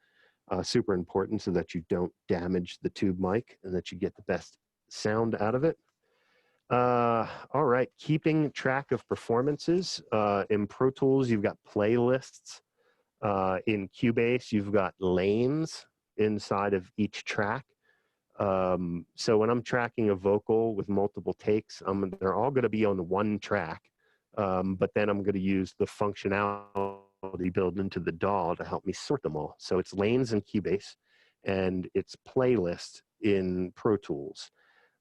Super important, so that you don't damage the tube mic and that you get the best sound out of it. All right, keeping track of performances. In Pro Tools, you've got playlists. In Cubase, you've got lanes inside of each track. So when I'm tracking a vocal with multiple takes, they're all going to be on one track, but then I'm going to use the functionality built into the DAW to help me sort them all. So it's lanes in Cubase, and it's playlists in Pro Tools.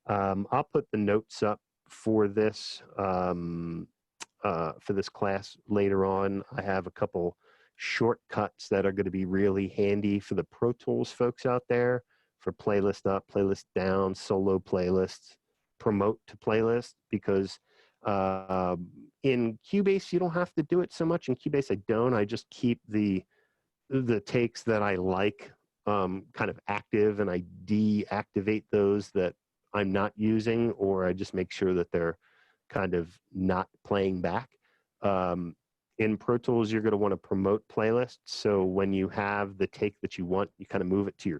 I'll put the notes up for this class later on. I have a couple shortcuts that are going to be really handy for the Pro Tools folks out there, for playlist up, playlist down, solo playlists, promote to playlist, because in Cubase you don't have to do it so much. In Cubase I just keep the takes that I like kind of active, and I deactivate those that I'm not using, or I just make sure that they're kind of not playing back. In Pro Tools, you're going to want to promote playlists. So when you have the take that you want, you kind of move it to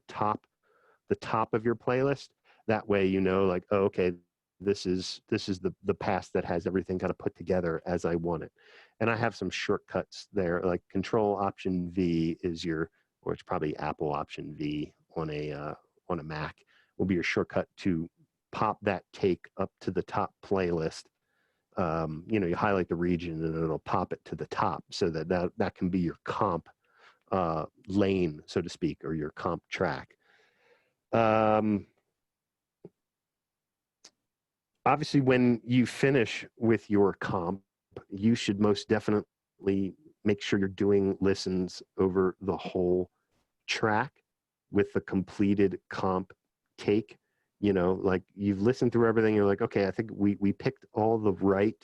the top of your playlist. That way, you know, like, oh, okay, this is the pass that has everything kind of put together as I want it. And I have some shortcuts there, like Control Option V is or it's probably Apple Option V on a Mac, will be your shortcut to pop that take up to the top playlist. You highlight the region and it'll pop it to the top, so that can be your comp lane, so to speak, or your comp track. Obviously, when you finish with your comp, you should most definitely make sure you're doing listens over the whole track with the completed comp take. Like, you've listened through everything, you're like, okay, I think we picked all the right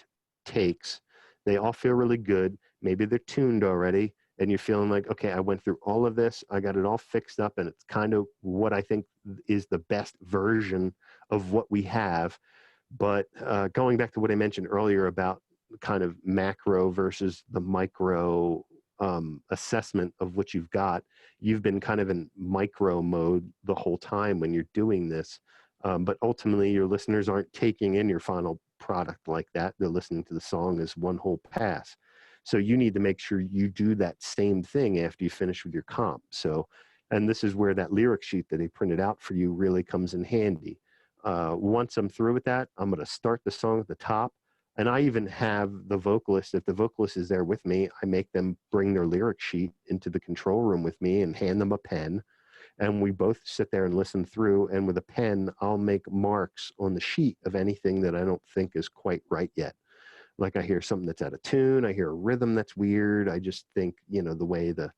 takes. They all feel really good. Maybe they're tuned already, and you're feeling like, okay, I went through all of this, I got it all fixed up, and it's kind of what I think is the best version of what we have. But going back to what I mentioned earlier about kind of macro versus the micro assessment of what you've got, you've been kind of in micro mode the whole time when you're doing this. But ultimately, your listeners aren't taking in your final product like that. They're listening to the song as one whole pass. So you need to make sure you do that same thing after you finish with your comp. So, and this is where that lyric sheet that they printed out for you really comes in handy. Once I'm through with that, I'm going to start the song at the top. And I even have the vocalist, if the vocalist is there with me, I make them bring their lyric sheet into the control room with me and hand them a pen. And we both sit there and listen through. And with a pen, I'll make marks on the sheet of anything that I don't think is quite right yet. Like, I hear something that's out of tune, I hear a rhythm that's weird. I just think, the way the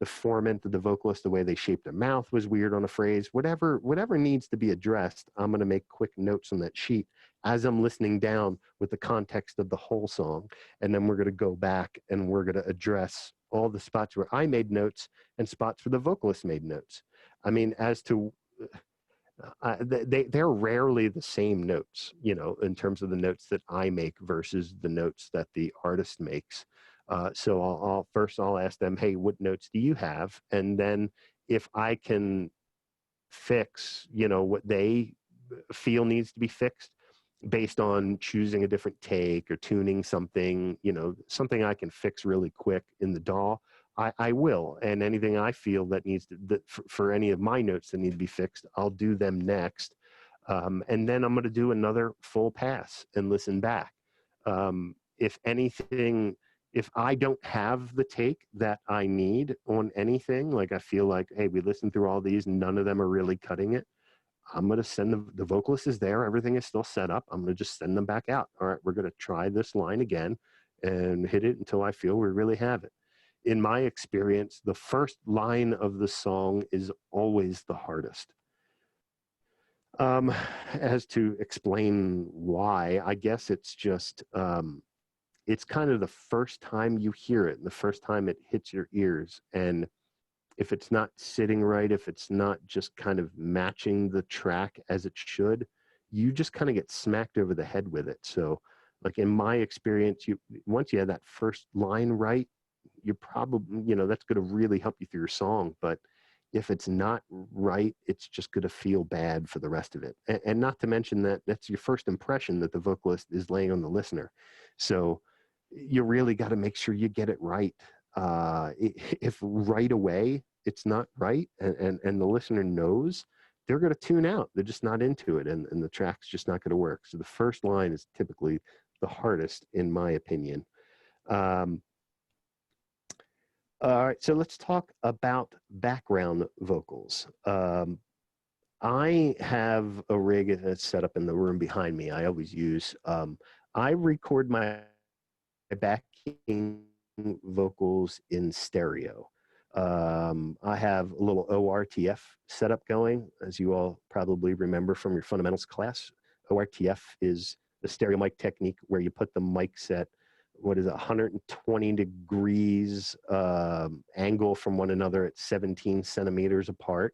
formant of the vocalist, the way they shaped their mouth was weird on a phrase. Whatever needs to be addressed, I'm going to make quick notes on that sheet as I'm listening down with the context of the whole song. And then we're going to go back and we're going to address all the spots where I made notes and spots where the vocalist made notes. I mean, as to they're rarely the same notes, in terms of the notes that I make versus the notes that the artist makes. So I'll ask them, hey, what notes do you have? And then if I can fix, what they feel needs to be fixed based on choosing a different take or tuning something, something I can fix really quick in the DAW, I will. And anything I feel that needs to, for any of my notes that need to be fixed, I'll do them next. And then I'm going to do another full pass and listen back. If anything, if I don't have the take that I need on anything, like I feel like, hey, we listened through all these, none of them are really cutting it, I'm going to send the vocalist is there, everything is still set up, I'm going to just send them back out. All right, we're going to try this line again and hit it until I feel we really have it. In my experience, the first line of the song is always the hardest. As to explain why, I guess it's just, it's kind of the first time you hear it, and the first time it hits your ears. And if it's not sitting right, if it's not just kind of matching the track as it should, you just kind of get smacked over the head with it. So, like, in my experience, once you have that first line right, you're probably, that's going to really help you through your song. But if it's not right, it's just going to feel bad for the rest of it. And not to mention that that's your first impression that the vocalist is laying on the listener. So you really got to make sure you get it right. If right away it's not right, and the listener knows, they're going to tune out. They're just not into it, and the track's just not going to work. So the first line is typically the hardest, in my opinion. All right, so let's talk about background vocals. I have a rig that's set up in the room behind me. I always use. I record my backing vocals in stereo. I have a little ORTF setup going, as you all probably remember from your fundamentals class. ORTF is the stereo mic technique where you put the mics at, what is it, 120 degrees angle from one another at 17 centimeters apart.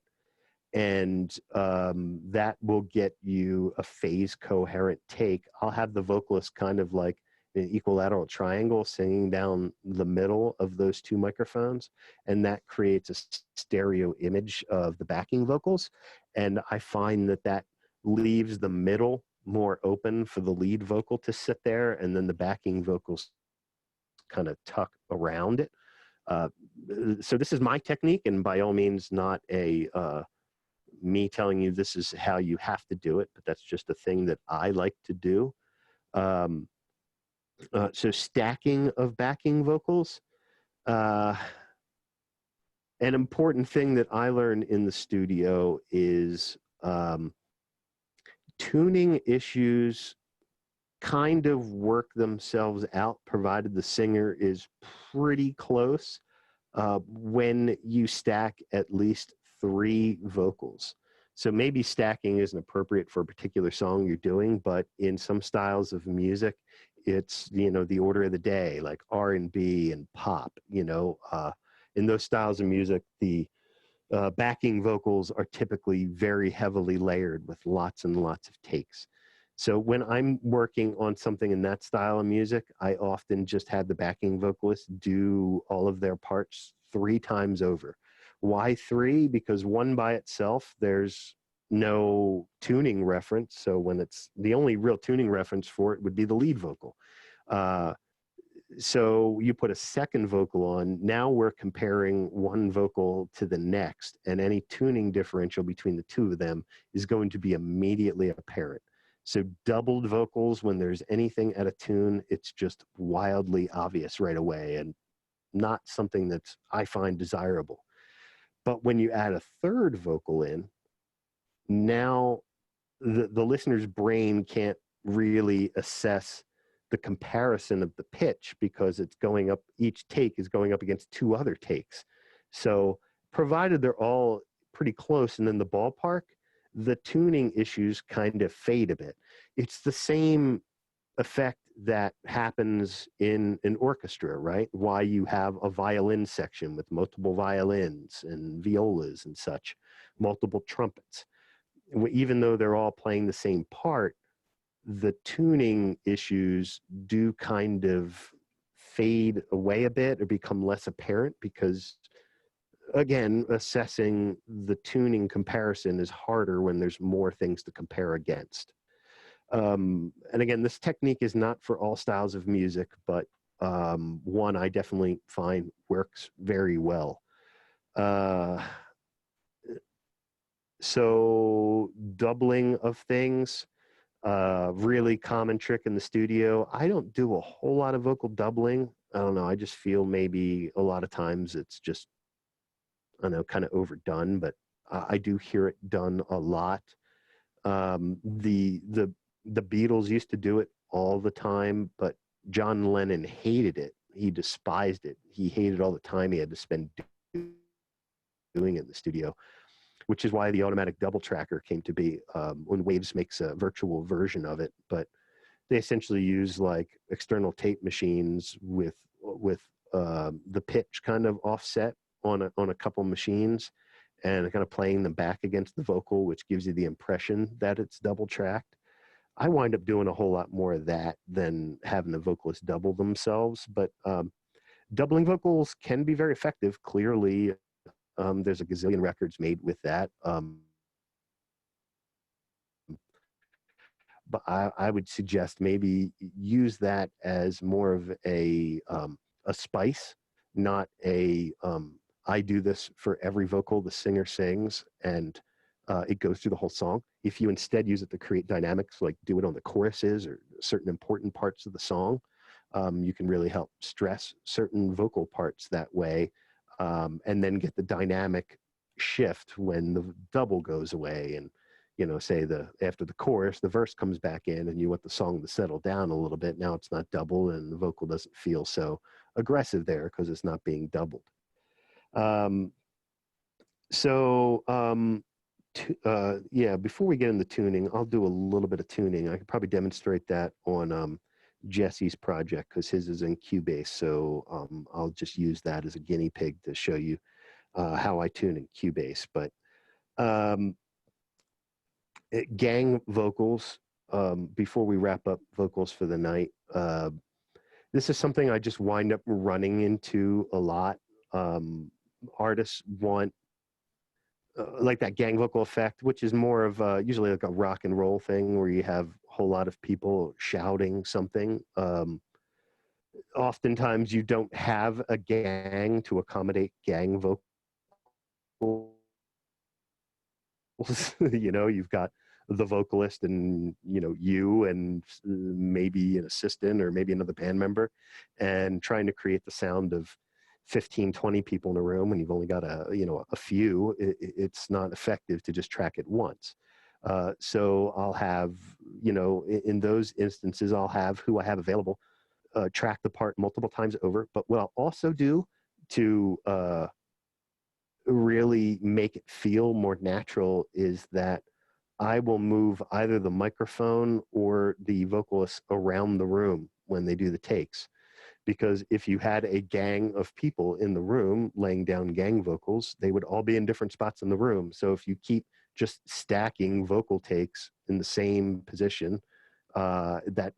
And that will get you a phase coherent take. I'll have the vocalist kind of like an equilateral triangle singing down the middle of those two microphones, and that creates a stereo image of the backing vocals. And I find that that leaves the middle more open for the lead vocal to sit there, and then the backing vocals kind of tuck around it. So this is my technique, and by all means not a me telling you this is how you have to do it, but that's just a thing that I like to do. So stacking of backing vocals. An important thing that I learned in the studio is tuning issues kind of work themselves out, provided the singer is pretty close, when you stack at least 3 vocals. So maybe stacking isn't appropriate for a particular song you're doing, but in some styles of music, it's, you know, the order of the day, like R&B and pop, you know. In those styles of music, the backing vocals are typically very heavily layered with lots and lots of takes. So when I'm working on something in that style of music, I often just have the backing vocalist do all of their parts 3 times over. Why 3? Because 1 by itself, there's no tuning reference. So when it's the only real tuning reference for it would be the lead vocal. So you put a second vocal on, now we're comparing one vocal to the next, and any tuning differential between the two of them is going to be immediately apparent. So doubled vocals, when there's anything out of tune, it's just wildly obvious right away, and not something that's, I find, desirable. But when you add a third vocal in, now the listener's brain can't really assess the comparison of the pitch, because it's going up, each take is going up against 2 other takes. So provided they're all pretty close and in the ballpark, the tuning issues kind of fade a bit. It's the same effect that happens in an orchestra, right? Why you have a violin section with multiple violins and violas and such, multiple trumpets. Even though they're all playing the same part, the tuning issues do kind of fade away a bit or become less apparent, because, again, assessing the tuning comparison is harder when there's more things to compare against. And again, this technique is not for all styles of music, but one I definitely find works very well. So doubling of things, really common trick in the studio. I don't do a whole lot of vocal doubling. I don't know. I just feel maybe a lot of times it's just, I don't know, kind of overdone, but I do hear it done a lot. The Beatles used to do it all the time, but John Lennon hated it. He despised it. He hated all the time he had to spend doing it in the studio, which is why the automatic double tracker came to be, when Waves makes a virtual version of it. But they essentially use like external tape machines with the pitch kind of offset on a couple machines, and kind of playing them back against the vocal, which gives you the impression that it's double tracked. I wind up doing a whole lot more of that than having the vocalists double themselves. But doubling vocals can be very effective. Clearly, there's a gazillion records made with that. But I would suggest maybe use that as more of a spice, not a I do this for every vocal the singer sings and it goes through the whole song. If you instead use it to create dynamics, like do it on the choruses or certain important parts of the song, you can really help stress certain vocal parts that way, and then get the dynamic shift when the double goes away, and say after the chorus, the verse comes back in, and you want the song to settle down a little bit. Now it's not double, and the vocal doesn't feel so aggressive there because it's not being doubled. Yeah, before we get into tuning, I'll do a little bit of tuning. I could probably demonstrate that on Jesse's project because his is in Cubase. So I'll just use that as a guinea pig to show you how I tune in Cubase. But gang vocals, before we wrap up vocals for the night, this is something I just wind up running into a lot. Artists want like that gang vocal effect, which is more of usually like a rock and roll thing where you have a whole lot of people shouting something. Oftentimes you don't have a gang to accommodate gang vocals. You've got the vocalist and you and maybe an assistant or maybe another band member, and trying to create the sound of 15, 20 people in a room when you've only got a few. It's not effective to just track it once. So I'll have, in those instances, I'll have who I have available track the part multiple times over. But what I'll also do to really make it feel more natural is that I will move either the microphone or the vocalist around the room when they do the takes. Because if you had a gang of people in the room laying down gang vocals, they would all be in different spots in the room. So if you keep just stacking vocal takes in the same position, that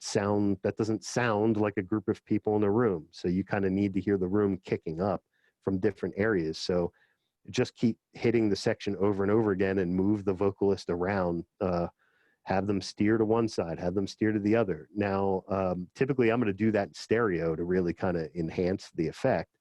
doesn't sound like a group of people in a room. So you kind of need to hear the room kicking up from different areas. So just keep hitting the section over and over again and move the vocalist around. Have them steer to one side, have them steer to the other. Now, typically I'm going to do that in stereo to really kind of enhance the effect.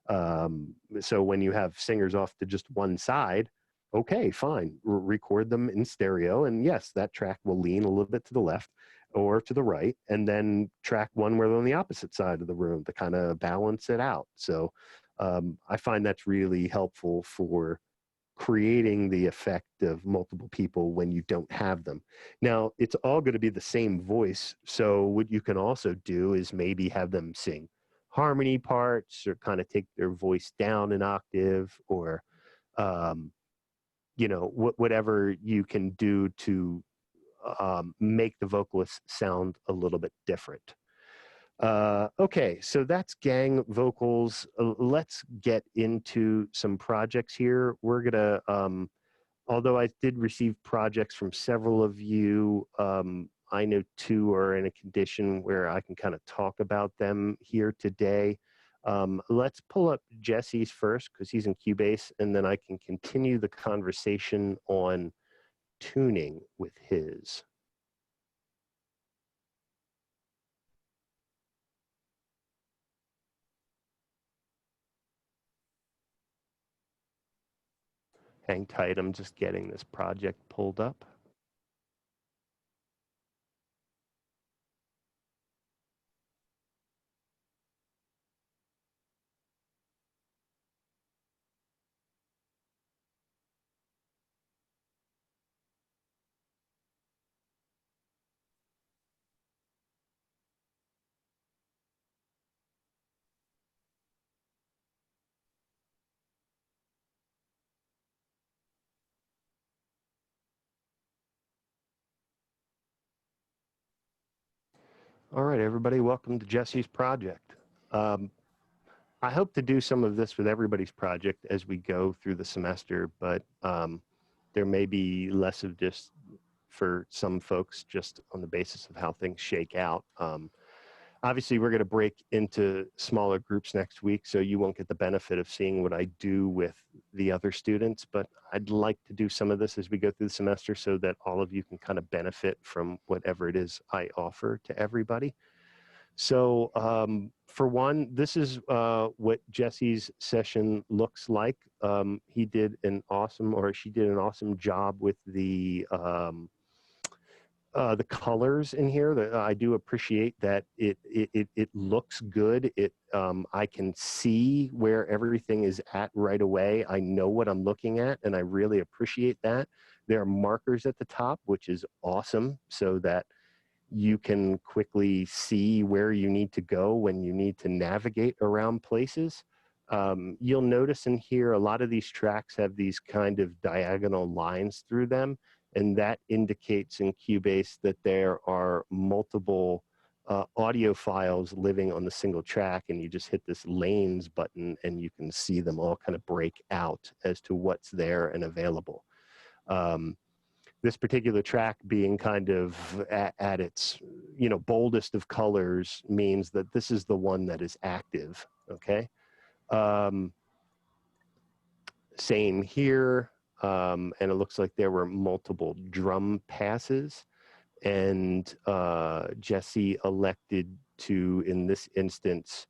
So when you have singers off to just one side, okay, fine, record them in stereo. And yes, that track will lean a little bit to the left or to the right, and then track one where they're on the opposite side of the room to kind of balance it out. So I find that's really helpful for creating the effect of multiple people when you don't have them. Now, it's all going to be the same voice. So what you can also do is maybe have them sing harmony parts or kind of take their voice down an octave, or, whatever you can do to make the vocalist sound a little bit different. Okay, so that's gang vocals. Let's get into some projects here. We're gonna, although I did receive projects from several of you, I know 2 are in a condition where I can kind of talk about them here today. Let's pull up Jesse's first because he's in Cubase, and then I can continue the conversation on tuning with his. Hang tight, I'm just getting this project pulled up. All right, everybody, welcome to Jesse's project. I hope to do some of this with everybody's project as we go through the semester, but there may be less of just for some folks just on the basis of how things shake out. Obviously, we're going to break into smaller groups next week, so you won't get the benefit of seeing what I do with the other students, but I'd like to do some of this as we go through the semester so that all of you can kind of benefit from whatever it is I offer to everybody. So for one, this is what Jesse's session looks like. He did an awesome, or she did an awesome job with the the colors in here. I do appreciate that it looks good. I can see where everything is at right away. I know what I'm looking at, and I really appreciate that. There are markers at the top, which is awesome, so that you can quickly see where you need to go when you need to navigate around places. You'll notice in here, a lot of these tracks have these kind of diagonal lines through them, and that indicates in Cubase that there are multiple audio files living on the single track, and you just hit this lanes button and you can see them all kind of break out as to what's there and available. This particular track being kind of at its, boldest of colors means that this is the one that is active, okay? Same here, and it looks like there were multiple drum passes, and Jesse elected to, in this instance,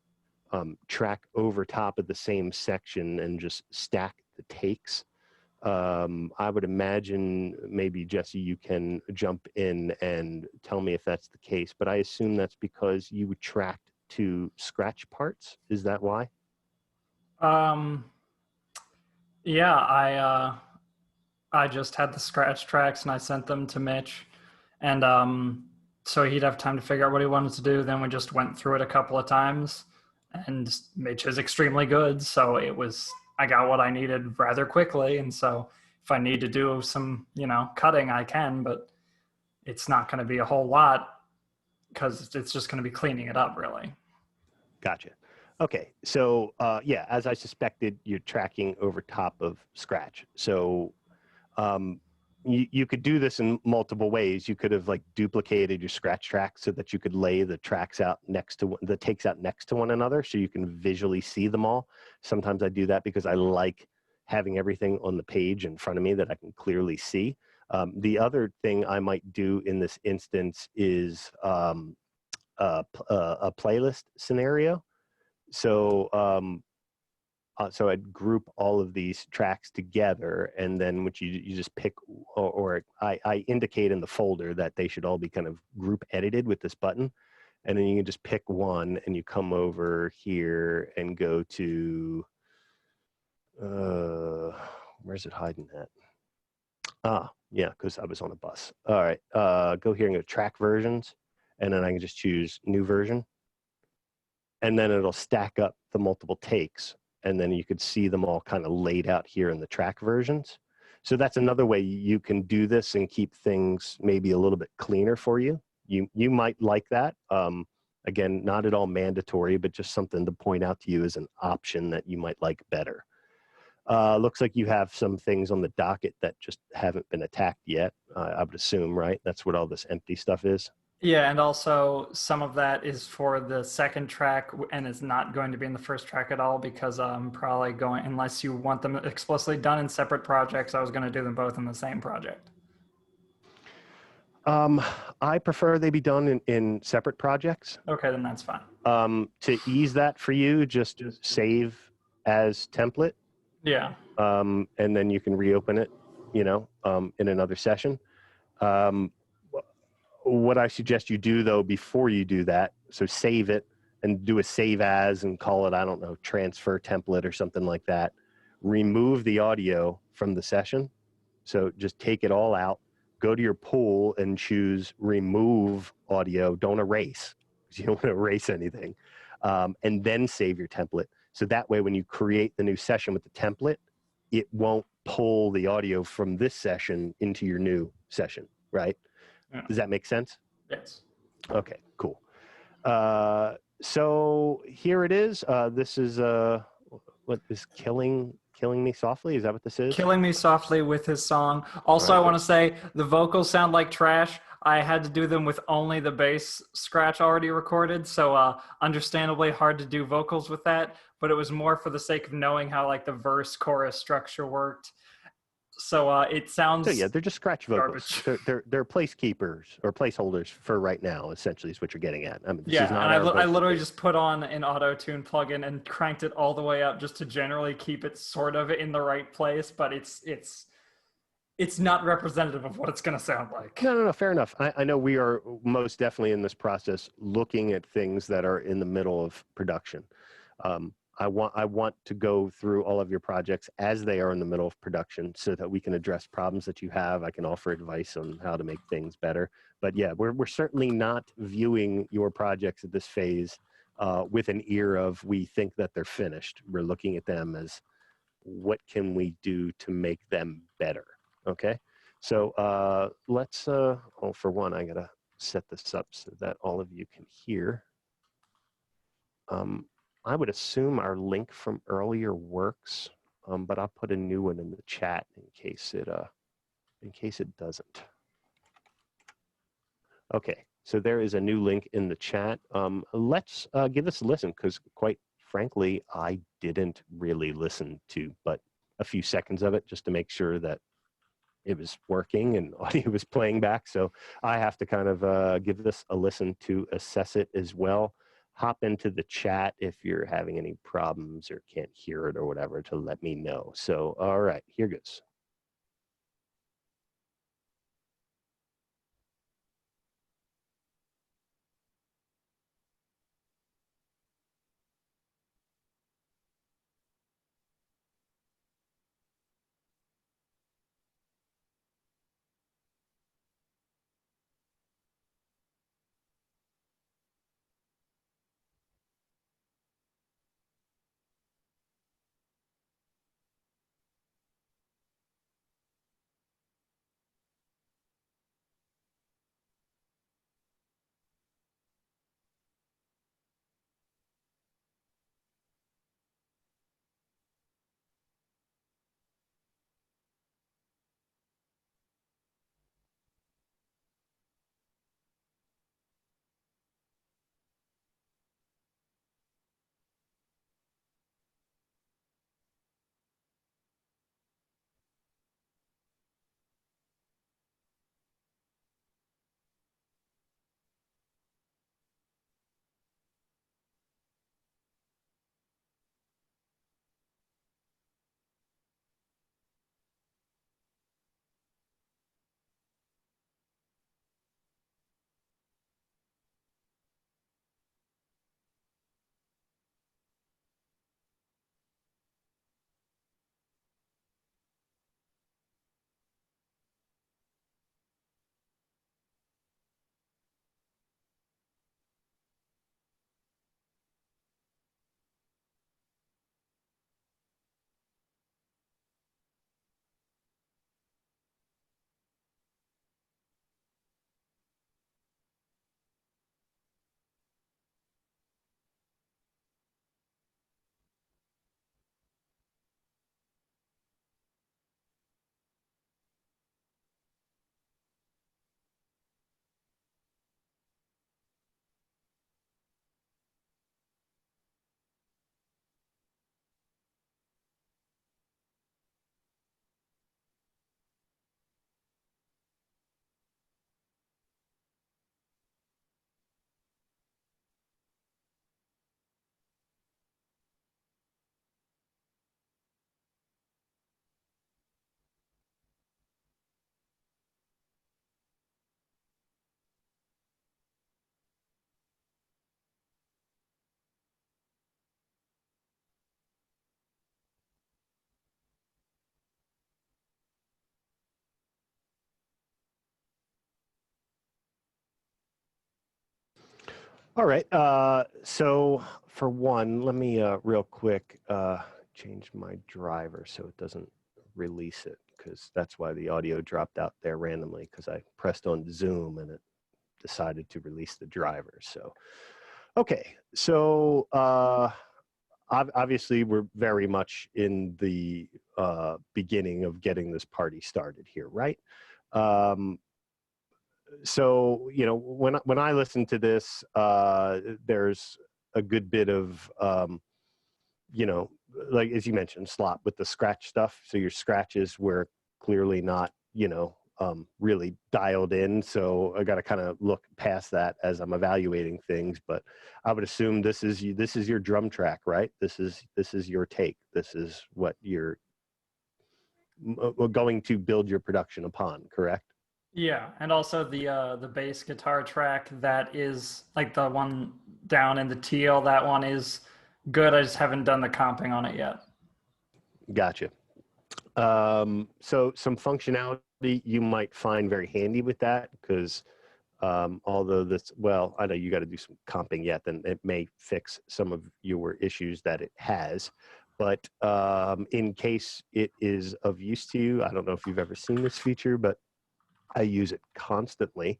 track over top of the same section and just stack the takes. I would imagine maybe, Jesse, you can jump in and tell me if that's the case, but I assume that's because you would track to scratch parts. Is that why? Yeah, I just had the scratch tracks and I sent them to Mitch, and so he'd have time to figure out what he wanted to do. Then we just went through it a couple of times, and Mitch is extremely good, so I got what I needed rather quickly. And so if I need to do some, cutting, I can, but it's not going to be a whole lot because it's just going to be cleaning it up, really. Gotcha. Okay, so yeah, as I suspected, you're tracking over top of scratch. So you could do this in multiple ways. You could have duplicated your scratch track so that you could lay the tracks out the takes out next to one another, so you can visually see them all. Sometimes I do that because I like having everything on the page in front of me that I can clearly see. The other thing I might do in this instance is a playlist scenario. So so I'd group all of these tracks together, and then which you just pick, or I indicate in the folder that they should all be kind of group edited with this button, and then you can just pick one and you come over here and go to where's it hiding at? Yeah, because I was on a bus. All right, go here and go track versions, and then I can just choose new version, and then it'll stack up the multiple takes, and then you could see them all kind of laid out here in the track versions. So that's another way you can do this and keep things maybe a little bit cleaner for you. You might like that. Again, not at all mandatory, but just something to point out to you as an option that you might like better. Looks like you have some things on the docket that just haven't been attacked yet, I would assume, right? That's what all this empty stuff is. Yeah, and also some of that is for the second track and is not going to be in the first track at all, because I'm probably going, unless you want them explicitly done in separate projects, I was going to do them both in the same project. I prefer they be done in separate projects. Okay, then that's fine. To ease that for you, just save as template. Yeah. And then you can reopen it, in another session. What I suggest you do, though, before you do that, so save it and do a save as and call it, I don't know, transfer template or something like that. Remove the audio from the session. So just take it all out, go to your pool and choose remove audio. Don't erase, because you don't want to erase anything. And then save your template. So that way, when you create the new session with the template, it won't pull the audio from this session into your new session, right? Yeah. Does that make sense? Yes. Okay, cool. So here it is. This is what is killing me softly? Is that what this is? Killing Me Softly with his song. Also, Right. I want to say the vocals sound like trash. I had to do them with only the bass scratch already recorded, so understandably hard to do vocals with that, but it was more for the sake of knowing how the verse chorus structure worked. So it sounds So yeah, they're just scratch vocals. They're placekeepers or placeholders for right now. Essentially, is what you're getting at. I mean, this is not and I literally base. just put on an auto-tune plugin and cranked it all the way up just to generally keep it sort of in the right place, but it's it's not representative of what it's going to sound like. No, fair enough. I know we are most definitely in this process looking at things that are in the middle of production. I want to go through all of your projects as they are in the middle of production so that we can address problems that you have. I can offer advice on how to make things better. But yeah, we're certainly not viewing your projects at this phase with an ear of we think that they're finished. We're looking at them as what can we do to make them better, okay? So let's, for one, I gotta set this up so that all of you can hear. I would assume our link from earlier works, but I'll put a new one in the chat in case it doesn't. Okay, so there is a new link in the chat. Let's give this a listen because quite frankly, I didn't really listen to but a few seconds of it just to make sure that it was working and audio was playing back. So I have to kind of give this a listen to assess it as well. Hop into the chat if you're having any problems or can't hear it or whatever to let me know. So, all right, here goes. All right, so for one, let me real quick change my driver so it doesn't release it because that's why the audio dropped out there randomly because I pressed on Zoom and it decided to release the driver. So, okay, so obviously we're very much in the beginning of getting this party started here, right? So you know when I listen to this there's a good bit of you know, like as you mentioned, slop with the scratch stuff, so your scratches were clearly not, you know, really dialed in, so I got to kind of look past that as I'm evaluating things. But I would assume this is your drum track, right? This is your take, this is what you're going to build your production upon, correct? Yeah, and also the bass guitar track that is like the one down in the teal. That one is good. I just haven't done the comping on it yet. Gotcha. So some functionality you might find very handy with that, because although this, well, I know you got to do some comping yet, then it may fix some of your issues that it has. But in case it is of use to you, I don't know if you've ever seen this feature, but I use it constantly.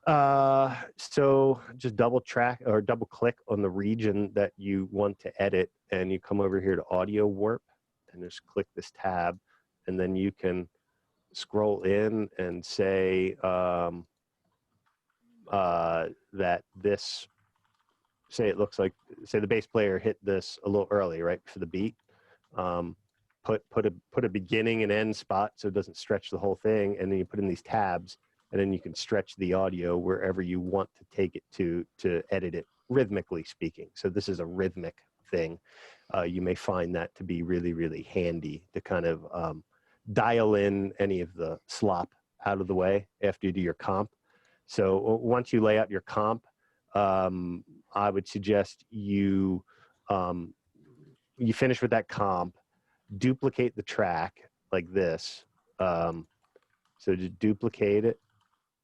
So just double click on the region that you want to edit, and you come over here to audio warp and just click this tab, and then you can scroll in and say that this, say it looks like, say the bass player hit this a little early, right, for the beat. Put a beginning and end spot so it doesn't stretch the whole thing, and then you put in these tabs, and then you can stretch the audio wherever you want to take it to edit it, rhythmically speaking. So this is a rhythmic thing. You may find that to be really, really handy to kind of dial in any of the slop out of the way after you do your comp. So once you lay out your comp, I would suggest you you finish with that comp, duplicate the track like this. So just duplicate it.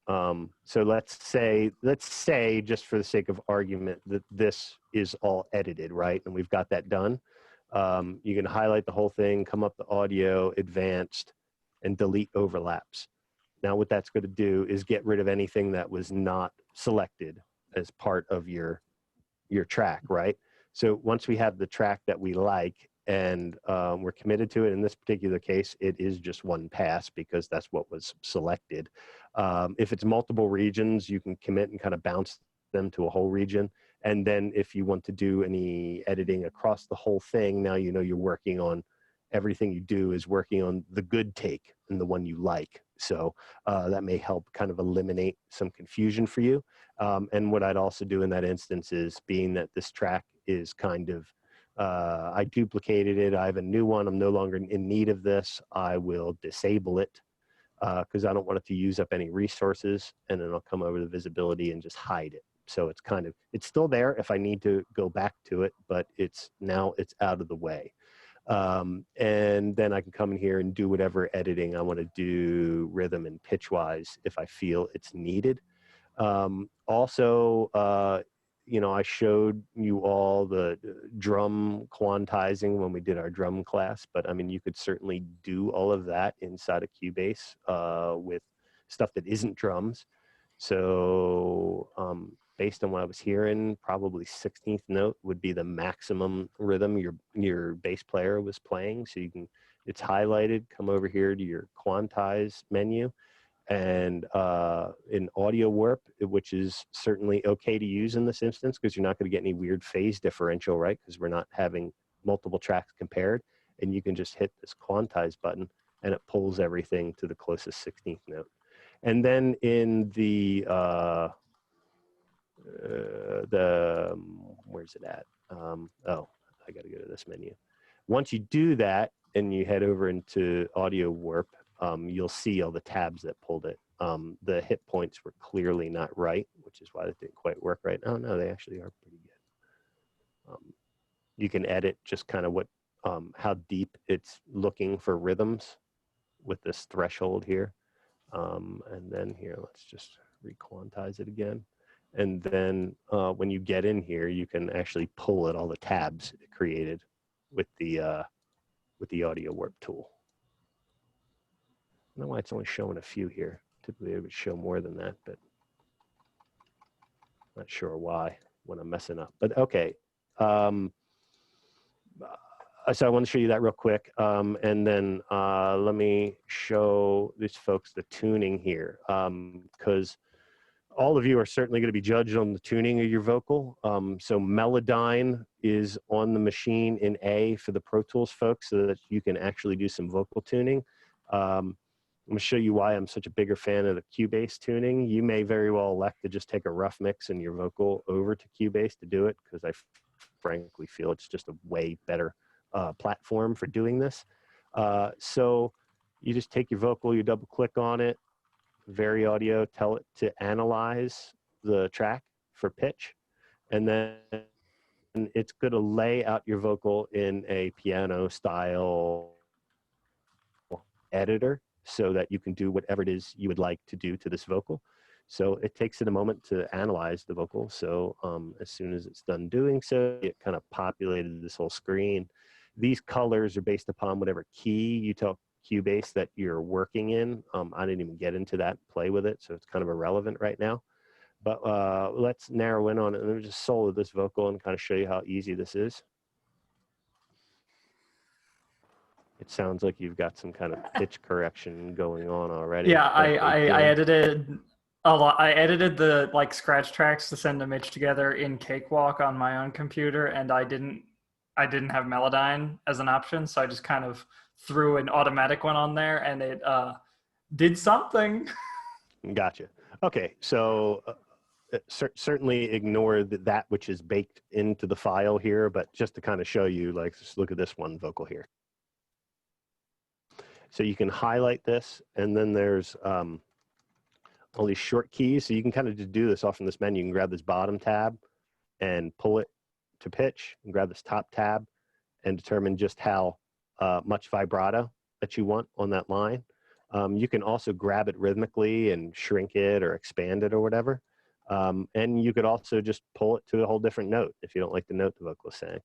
So let's say just for the sake of argument that this is all edited, right? And we've got that done. You can highlight the whole thing, come up to audio, advanced, and delete overlaps. Now what that's going to do is get rid of anything that was not selected as part of your track, right? So once we have the track that we like and we're committed to it, in this particular case, it is just one pass because that's what was selected. If it's multiple regions, you can commit and kind of bounce them to a whole region. And then if you want to do any editing across the whole thing, now you know you're working on, everything you do is working on the good take and the one you like. So that may help kind of eliminate some confusion for you. And what I'd also do in that instance is, being that this track is kind of, I duplicated it, I have a new one, I'm no longer in need of this, I will disable it because I don't want it to use up any resources, and then I'll come over to visibility and just hide it. So it's kind of, it's still there if I need to go back to it, but it's out of the way. And then I can come in here and do whatever editing I want to do, rhythm and pitch wise, if I feel it's needed. Also, you know, I showed you all the drum quantizing when we did our drum class, but I mean, you could certainly do all of that inside of Cubase with stuff that isn't drums. So based on what I was hearing, probably 16th note would be the maximum rhythm your bass player was playing. So you can, it's highlighted, come over here to your quantize menu, and in audio warp, which is certainly okay to use in this instance because you're not going to get any weird phase differential, right? Because we're not having multiple tracks compared, and you can just hit this quantize button and it pulls everything to the closest 16th note. And then in the where's it at? Oh, I got to go to this menu. Once you do that and you head over into audio warp, you'll see all the tabs that pulled it. The hit points were clearly not right, which is why it didn't quite work right. Oh no, they actually are pretty good. You can edit just kind of what, how deep it's looking for rhythms with this threshold here. And then here, let's just requantize it again. And then when you get in here, you can actually pull at all the tabs it created with the audio warp tool. I don't know why it's only showing a few here. Typically it would show more than that, but not sure why when I'm messing up. But okay. So I want to show you that real quick. And then let me show these folks the tuning here, because all of you are certainly going to be judged on the tuning of your vocal. So Melodyne is on the machine in A for the Pro Tools folks so that you can actually do some vocal tuning. I'm going to show you why I'm such a bigger fan of the Cubase tuning. You may very well elect to just take a rough mix in your vocal over to Cubase to do it, because I frankly feel it's just a way better platform for doing this. So You just take your vocal, you double click on it, Very Audio, tell it to analyze the track for pitch, and then it's going to lay out your vocal in a piano style editor so that you can do whatever it is you would like to do to this vocal. So it takes it a moment to analyze the vocal. So as soon as it's done doing so, it kind of populated this whole screen. These colors are based upon whatever key you tell Cubase that you're working in. I didn't even get into that, play with it, so it's kind of irrelevant right now. But let's narrow in on it and just solo this vocal and kind of show you how easy this is. It sounds like you've got some kind of pitch correction going on already. Yeah, That I baked in. edited a lot. I edited the like scratch tracks to send a Mitch together in Cakewalk on my own computer, and I didn't have Melodyne as an option, so I just kind of threw an automatic one on there, and it did something. Gotcha. Okay, so certainly ignore that which is baked into the file here, but just to kind of show you, like, just look at this one vocal here. So you can highlight this, and then there's all these short keys. So you can kind of just do this off from this menu. You can grab this bottom tab and pull it to pitch, and grab this top tab and determine just how much vibrato that you want on that line. You can also grab it rhythmically and shrink it or expand it or whatever. And you could also just pull it to a whole different note if you don't like the note the vocal is saying.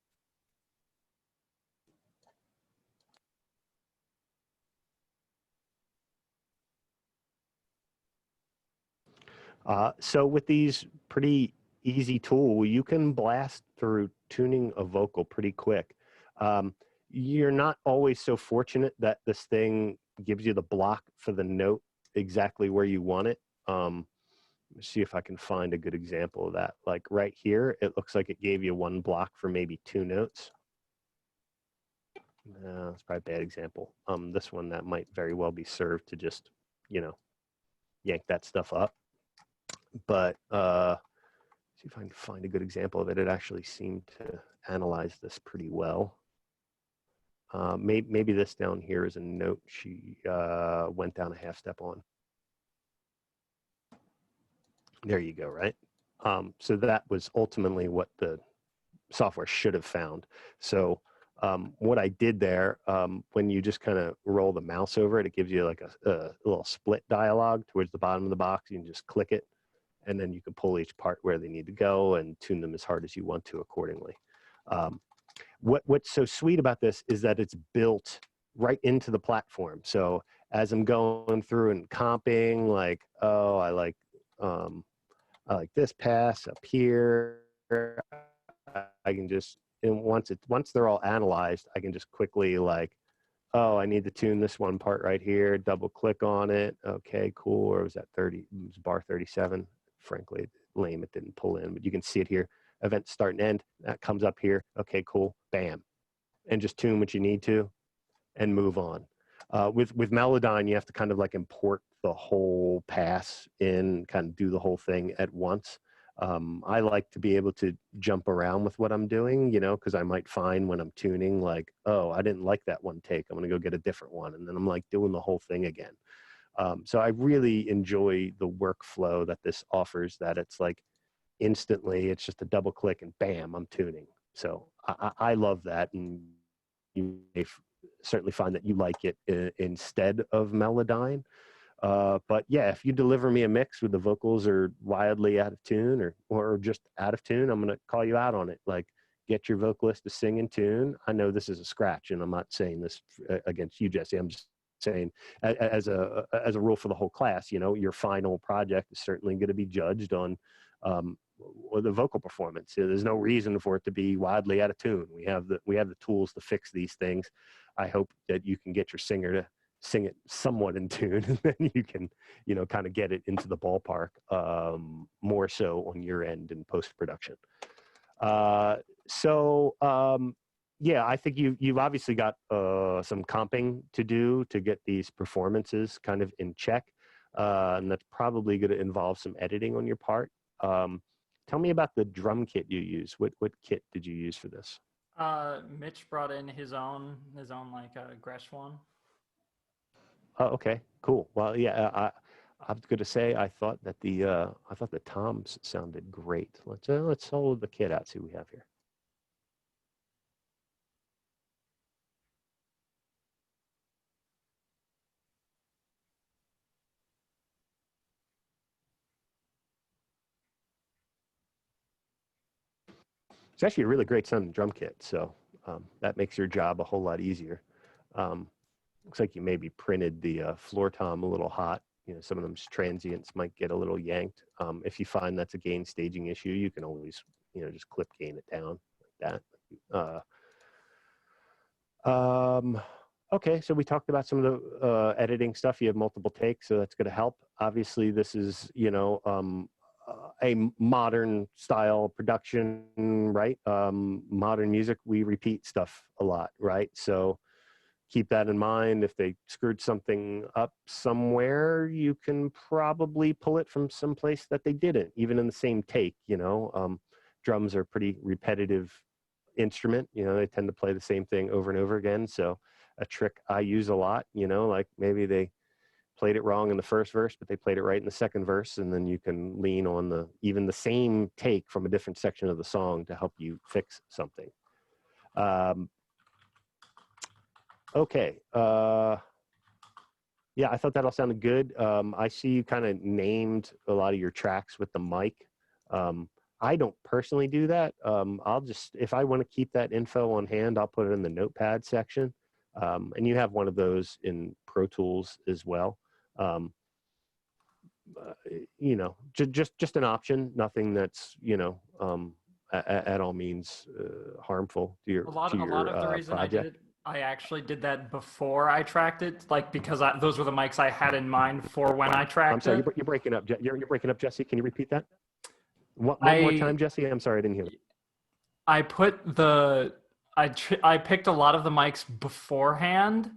So with these pretty easy tool, you can blast through tuning a vocal pretty quick. You're not always so fortunate that this thing gives you the block for the note exactly where you want it. Let's see if I can find a good example of that. Like right here, it looks like it gave you one block for maybe 2 notes. That's probably a bad example. This one, that might very well be served to just, you know, yank that stuff up. But see if I can find a good example of it. It actually seemed to analyze this pretty well. Maybe this down here is a note she went down a half step on. There you go, right? So that was ultimately what the software should have found. So what I did there, when you just kind of roll the mouse over it, it gives you like a little split dialog towards the bottom of the box. You can just click it, and then you can pull each part where they need to go and tune them as hard as you want to accordingly. What's so sweet about this is that it's built right into the platform. So as I'm going through and comping, like, oh, I like this pass up here. I can just, and once they're all analyzed, I can just quickly like, oh, I need to tune this one part right here. Double click on it. Okay, cool. Or was that 30? It was bar 37. Frankly, lame. It didn't pull in, but you can see it here. Event start and end. That comes up here. Okay, cool. Bam, and just tune what you need to, and move on. With Melodyne, you have to kind of like import the whole pass in, kind of do the whole thing at once. I like to be able to jump around with what I'm doing, you know, because I might find when I'm tuning, like, oh, I didn't like that one take. I'm going to go get a different one. And then I'm like doing the whole thing again. So I really enjoy the workflow that this offers, that it's like instantly, it's just a double click and bam, I'm tuning. So I love that. And you may certainly find that you like it instead of Melodyne. But yeah, if you deliver me a mix with the vocals are wildly out of tune or just out of tune, I'm going to call you out on it. Like, get your vocalist to sing in tune. I know this is a scratch, and I'm not saying this against you, Jesse. I'm just saying as a rule for the whole class, you know, your final project is certainly going to be judged on the vocal performance. There's no reason for it to be wildly out of tune. We have the tools to fix these things. I hope that you can get your singer to sing it somewhat in tune, and then you can, you know, kind of get it into the ballpark more so on your end in post-production. Yeah, I think you've obviously got some comping to do to get these performances kind of in check, and that's probably going to involve some editing on your part. Tell me about the drum kit you use. What kit did you use for this? Mitch brought in his own like Gresh one. Oh, okay, cool. Well, yeah, I was going to say I thought the toms sounded great. Let's hold the kit out. See what we have here. It's actually a really great sounding drum kit, so that makes your job a whole lot easier. Looks like you maybe printed the floor tom a little hot. You know, some of them transients might get a little yanked. If you find that's a gain staging issue, you can always, just clip gain it down like that. Okay, so we talked about some of the editing stuff. You have multiple takes, so that's going to help. Obviously, this is, a modern style production, right? Modern music, we repeat stuff a lot, right? So keep that in mind. If they screwed something up somewhere, you can probably pull it from someplace that they didn't, even in the same take. Drums are pretty repetitive instrument. They tend to play the same thing over and over again. So a trick I use a lot, like maybe they played it wrong in the first verse, but they played it right in the second verse, and then you can lean on even the same take from a different section of the song to help you fix something. Okay. Yeah, I thought that all sounded good. I see you kind of named a lot of your tracks with the mic. I don't personally do that. If I want to keep that info on hand, I'll put it in the notepad section. And you have one of those in Pro Tools as well. Just an option, nothing that's, at all means harmful to your A lot of the reason project. I actually did that before I tracked it, like because those were the mics I had in mind for when I tracked I'm sorry, it. you're breaking up. You're breaking up, Jesse. Can you repeat that? One more time, Jesse. I'm sorry, I didn't hear that. I picked a lot of the mics beforehand,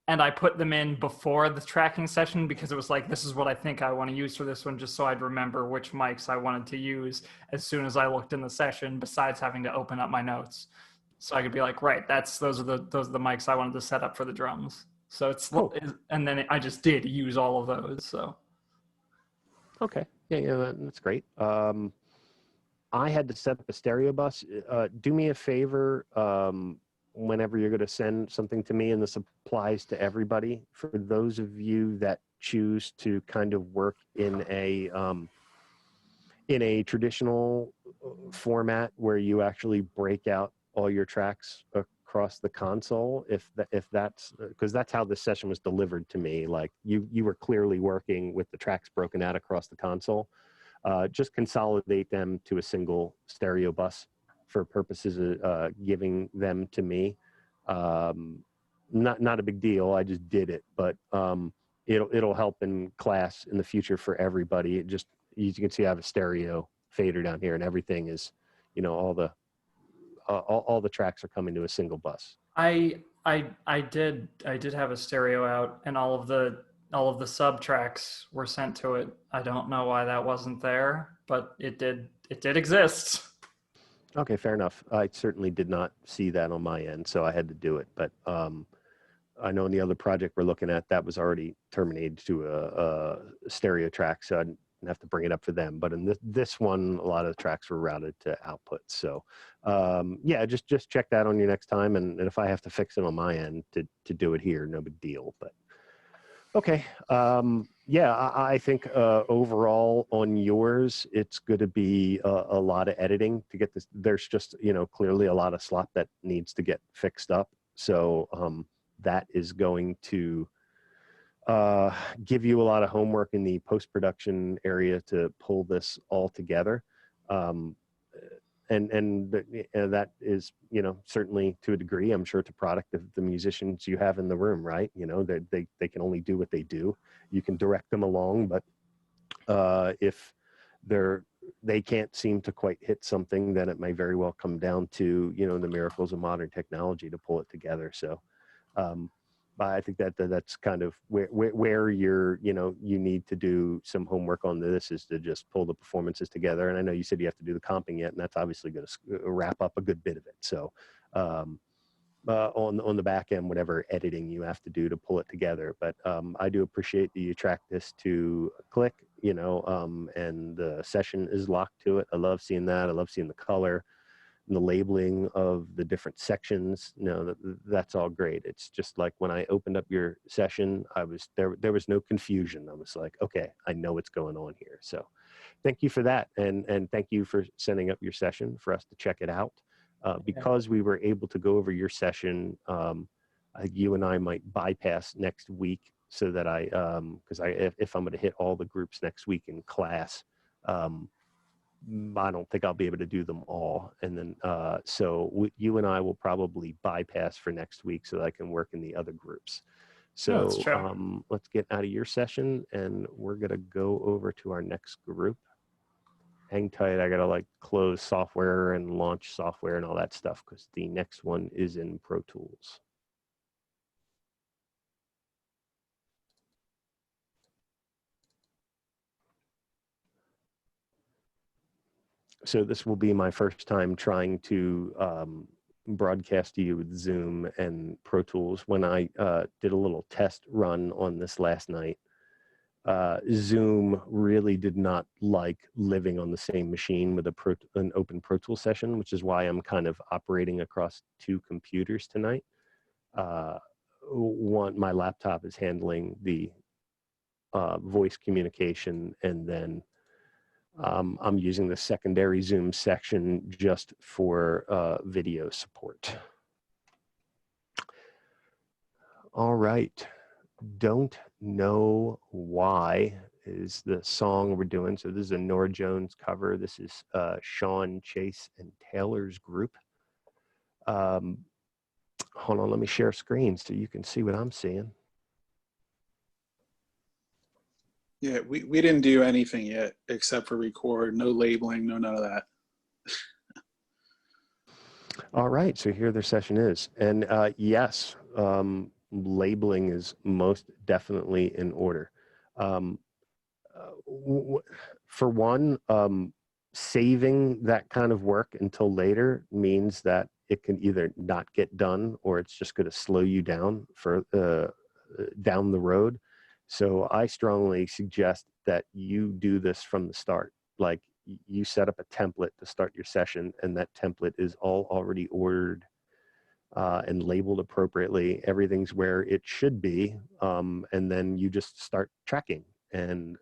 and I put them in before the tracking session because it was like, this is what I think I want to use for this one, just so I'd remember which mics I wanted to use as soon as I looked in the session, besides having to open up my notes. So I could be like, right, those are the mics I wanted to set up for the drums. So it's cool. And then I just did use all of those. So okay, yeah, that's great. I had to set up a stereo bus. Do me a favor, whenever you're going to send something to me, and this applies to everybody. For those of you that choose to kind of work in a traditional format where you actually break out all your tracks across the console, if that's because that's how this session was delivered to me. Like you were clearly working with the tracks broken out across the console. Just consolidate them to a single stereo bus for purposes of giving them to me. Not a big deal. I just did it, but it'll help in class in the future for everybody. It just, as you can see, I have a stereo fader down here, and everything is, all the tracks are coming to a single bus. I did have a stereo out, and all of the sub tracks were sent to it. I don't know why that wasn't there, but it did exist. Okay, fair enough. I certainly did not see that on my end, so I had to do it. But I know in the other project we're looking at, that was already terminated to a stereo track, so I didn't have to bring it up for them. But in this one, a lot of the tracks were routed to output. So yeah, just check that on your next time, and if I have to fix it on my end to do it here, no big deal. But okay, yeah, I think overall on yours, it's going to be a lot of editing to get this. There's just, clearly a lot of slop that needs to get fixed up. So that is going to give you a lot of homework in the post-production area to pull this all together. And that is, certainly to a degree, I'm sure it's a product of the musicians you have in the room, right? They can only do what they do. You can direct them along, but if they can't seem to quite hit something, then it may very well come down to, the miracles of modern technology to pull it together. So I think that's kind of where you're, you need to do some homework on this, is to just pull the performances together. And I know you said you have to do the comping yet, and that's obviously going to wrap up a good bit of it. So on the back end, whatever editing you have to do to pull it together. But I do appreciate that you track this to Click, and the session is locked to it. I love seeing that. I love seeing the color and the labeling of the different sections. That's all great. It's just like when I opened up your session, there was no confusion. I was like, okay, I know what's going on here. So thank you for that. And thank you for setting up your session for us to check it out. Because we were able to go over your session, you and I might bypass next week so that because if I'm going to hit all the groups next week in class, I don't think I'll be able to do them all. And then, you and I will probably bypass for next week so that I can work in the other groups. So let's get out of your session and we're going to go over to our next group. Hang tight. I got to close software and launch software and all that stuff because the next one is in Pro Tools. So this will be my first time trying to broadcast to you with Zoom and Pro Tools. When I did a little test run on this last night, Zoom really did not like living on the same machine with an open Pro Tools session, which is why I'm kind of operating across two computers tonight. My laptop is handling the voice communication, and then I'm using the secondary Zoom section just for video support. All right. Don't Know Why is the song we're doing. So this is a Norah Jones cover. This is Sean, Chase, and Taylor's group. Hold on, let me share screen so you can see what I'm seeing. Yeah, we didn't do anything yet except for record. No labeling, no none of that. All right, so here their session is. And yes, labeling is most definitely in order. For one, saving that kind of work until later means that it can either not get done or it's just going to slow you down for down the road. So I strongly suggest that you do this from the start. Like you set up a template to start your session, and that template is all already ordered and labeled appropriately. Everything's where it should be, and then you just start tracking, and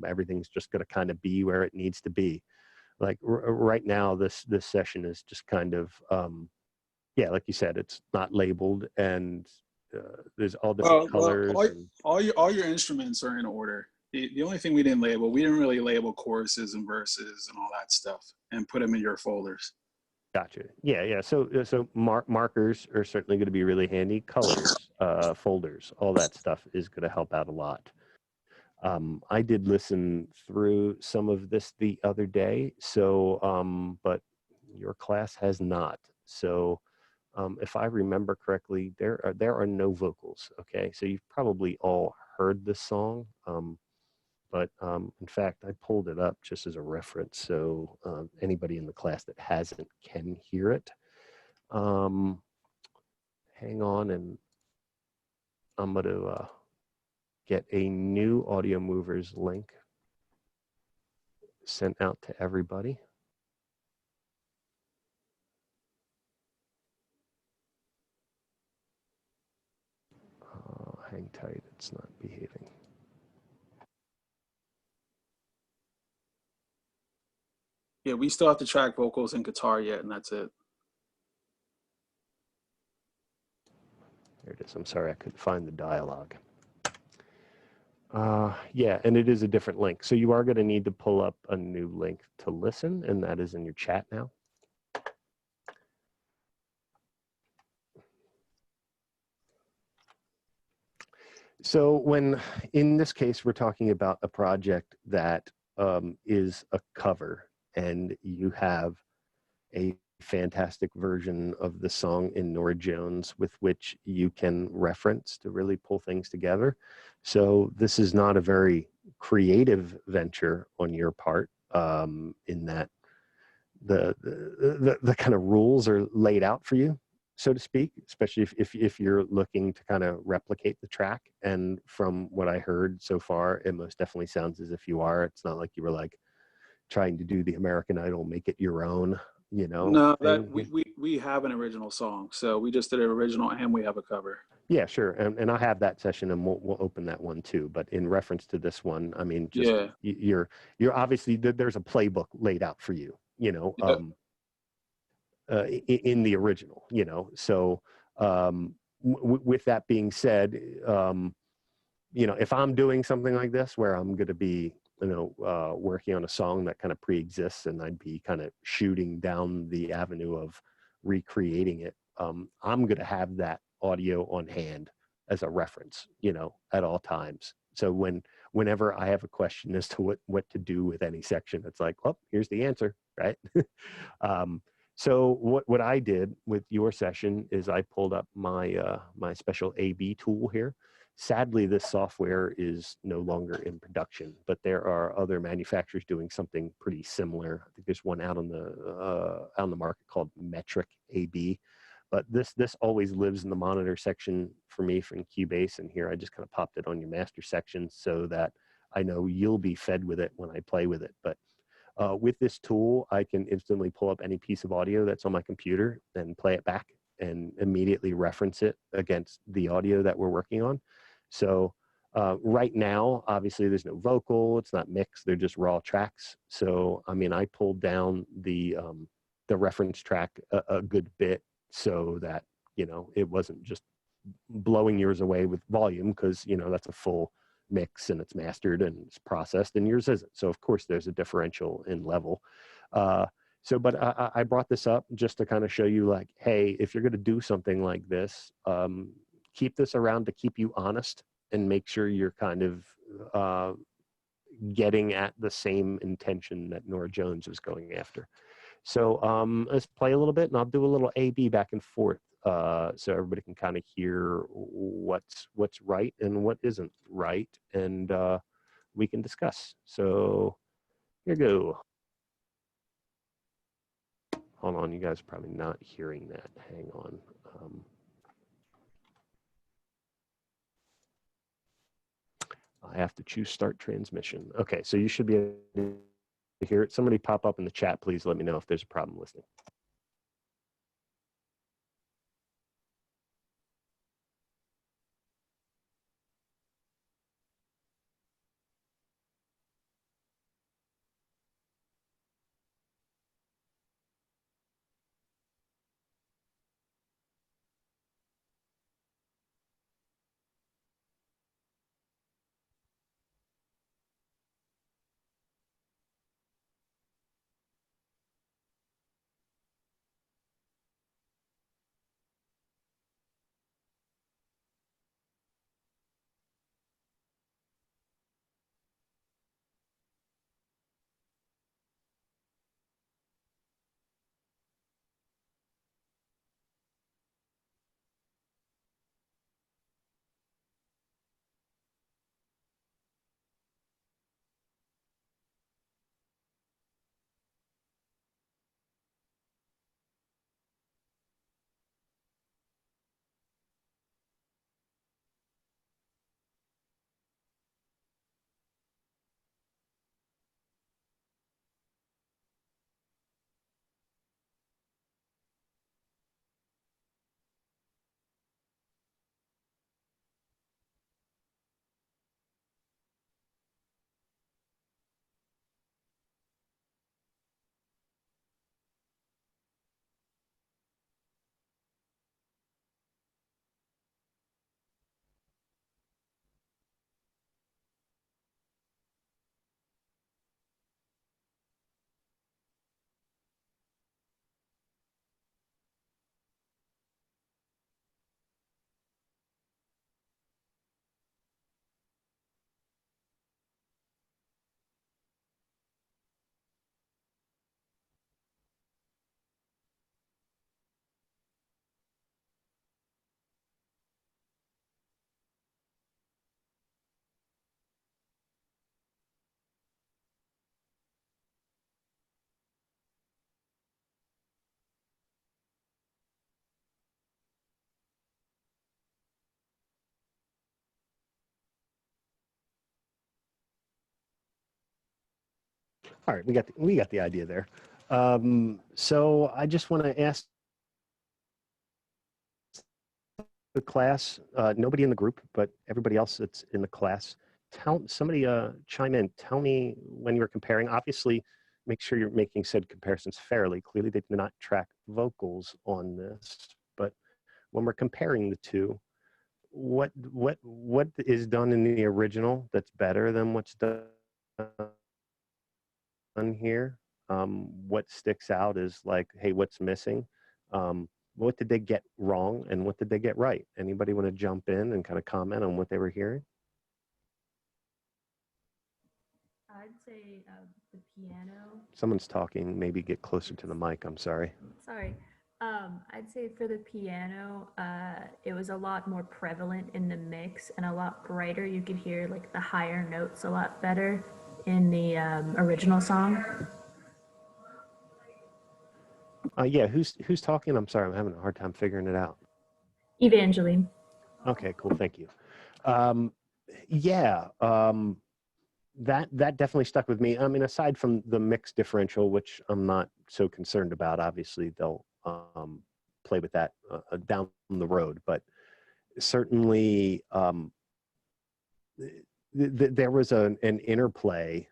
everything's just going to kind of be where it needs to be. Like right now, this session is just kind of, yeah, like you said, it's not labeled, and there's all different colors. All your instruments are in order. The only thing we didn't label, we didn't really label choruses and verses and all that stuff and put them in your folders. Gotcha. Yeah. So markers are certainly going to be really handy. Colors, folders, all that stuff is going to help out a lot. I did listen through some of this the other day, so but your class has not. So if I remember correctly, there are no vocals. Okay, so you've probably all heard this song. But in fact, I pulled it up just as a reference, so anybody in the class that hasn't can hear it. Hang on, and I'm going to get a new Audio Movers link sent out to everybody. Hang tight, it's not behaving. Yeah, we still have to track vocals and guitar yet, and that's it. There it is. I'm sorry, I couldn't find the dialogue. Yeah, and it is a different link. So you are going to need to pull up a new link to listen, and that is in your chat now. So when, in this case, we're talking about a project that is a cover, and you have a fantastic version of the song in Norah Jones with which you can reference to really pull things together. So this is not a very creative venture on your part, in that the kind of rules are laid out for you. so to speak, especially if you're looking to kind of replicate the track. And from what I heard so far, it most definitely sounds as if you are. It's not like you were like trying to do the American Idol, make it your own, No, that thing. we have an original song, so we just did an original and we have a cover. Yeah, sure. And I'll have that session and we'll open that one too. But in reference to this one, I mean, just Yeah. you're obviously there's a playbook laid out for you, Yep. in the original, So with that being said, if I'm doing something like this where I'm going to be, working on a song that kind of pre-exists and I'd be kind of shooting down the avenue of recreating it, I'm going to have that audio on hand as a reference, at all times. So whenever I have a question as to what to do with any section, it's like, well, here's the answer, right? So what I did with your session is I pulled up my special A/B tool here. Sadly, this software is no longer in production, but there are other manufacturers doing something pretty similar. I think there's one out on the market called Metric AB. But this always lives in the monitor section for me from Cubase, and here I just kind of popped it on your master section so that I know you'll be fed with it when I play with it. But with this tool, I can instantly pull up any piece of audio that's on my computer and play it back and immediately reference it against the audio that we're working on. So right now, obviously, there's no vocal. It's not mixed. They're just raw tracks. So, I mean, I pulled down the reference track a good bit so that, it wasn't just blowing yours away with volume because, that's a full mix and it's mastered and it's processed and yours isn't. So of course there's a differential in level. But I brought this up just to kind of show you like, hey, if you're going to do something like this, keep this around to keep you honest and make sure you're kind of getting at the same intention that Nora Jones was going after. So let's play a little bit and I'll do a little A/B back and forth so everybody can kind of hear what's right and what isn't right, and we can discuss. So here we go. Hold on, you guys are probably not hearing that. Hang on. I have to choose start transmission. Okay, so you should be able to hear it. Somebody pop up in the chat, please let me know if there's a problem listening. All right, we got the idea there. So I just want to ask the class, nobody in the group, but everybody else that's in the class, somebody chime in. Tell me when you're comparing. Obviously, make sure you're making said comparisons fairly. Clearly, they do not track vocals on this, but when we're comparing the two, what is done in the original that's better than what's done here? What sticks out is like, hey, what's missing? What did they get wrong and what did they get right? Anybody want to jump in and kind of comment on what they were hearing? I'd say the piano. Someone's talking. Maybe get closer to the mic. I'm sorry. Sorry. I'd say for the piano, it was a lot more prevalent in the mix and a lot brighter. You could hear like the higher notes a lot better in the original song. Yeah, who's talking? I'm sorry. I'm having a hard time figuring it out. Evangeline. Okay, cool. Thank you. Yeah, that definitely stuck with me. I mean, aside from the mix differential, which I'm not so concerned about, obviously they'll play with that down the road, but certainly there was an interplay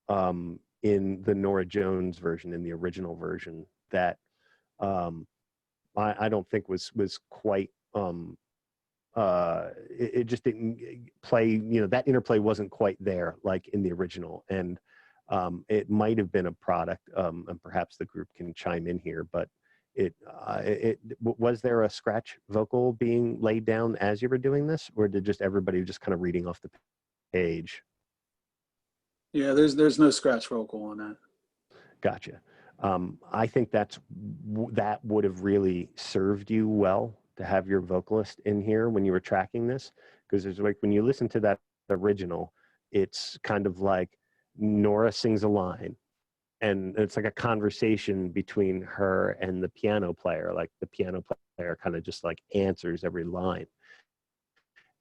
in the Norah Jones version, in the original version, that I don't think was quite it just didn't play, you know, that interplay wasn't quite there like in the original. And it might have been a product, and perhaps the group can chime in here, but was there a scratch vocal being laid down as you were doing this, or did just everybody just kind of reading off the page? Yeah, there's no scratch vocal on that. Gotcha. I think that would have really served you well to have your vocalist in here when you were tracking this, because there's like, when you listen to that original, it's kind of like Norah sings a line and it's like a conversation between her and the piano player. Like the piano player kind of just like answers every line,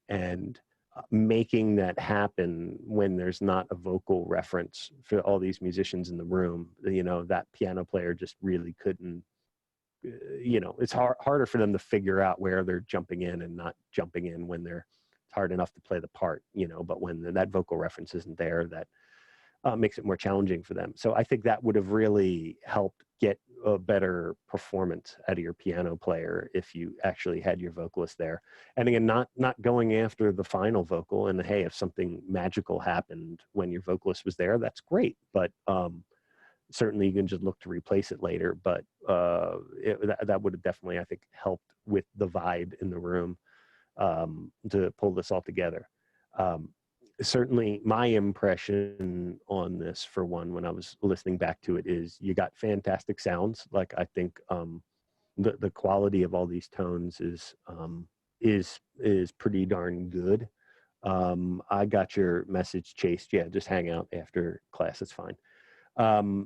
and making that happen when there's not a vocal reference for all these musicians in the room, you know, that piano player just really couldn't, you know, it's harder for them to figure out where they're jumping in and not jumping in when they're, it's hard enough to play the part, you know, but when that vocal reference isn't there, that makes it more challenging for them. So I think that would have really helped get a better performance out of your piano player if you actually had your vocalist there. And again, not going after the final vocal, and hey, if something magical happened when your vocalist was there, that's great. But certainly you can just look to replace it later. But that would have definitely, I think, helped with the vibe in the room to pull this all together. Certainly my impression on this, for one, when I was listening back to it, is you got fantastic sounds. Like, I think the quality of all these tones is pretty darn good. I got your message, Chase. Yeah, just hang out after class. It's fine. Yeah,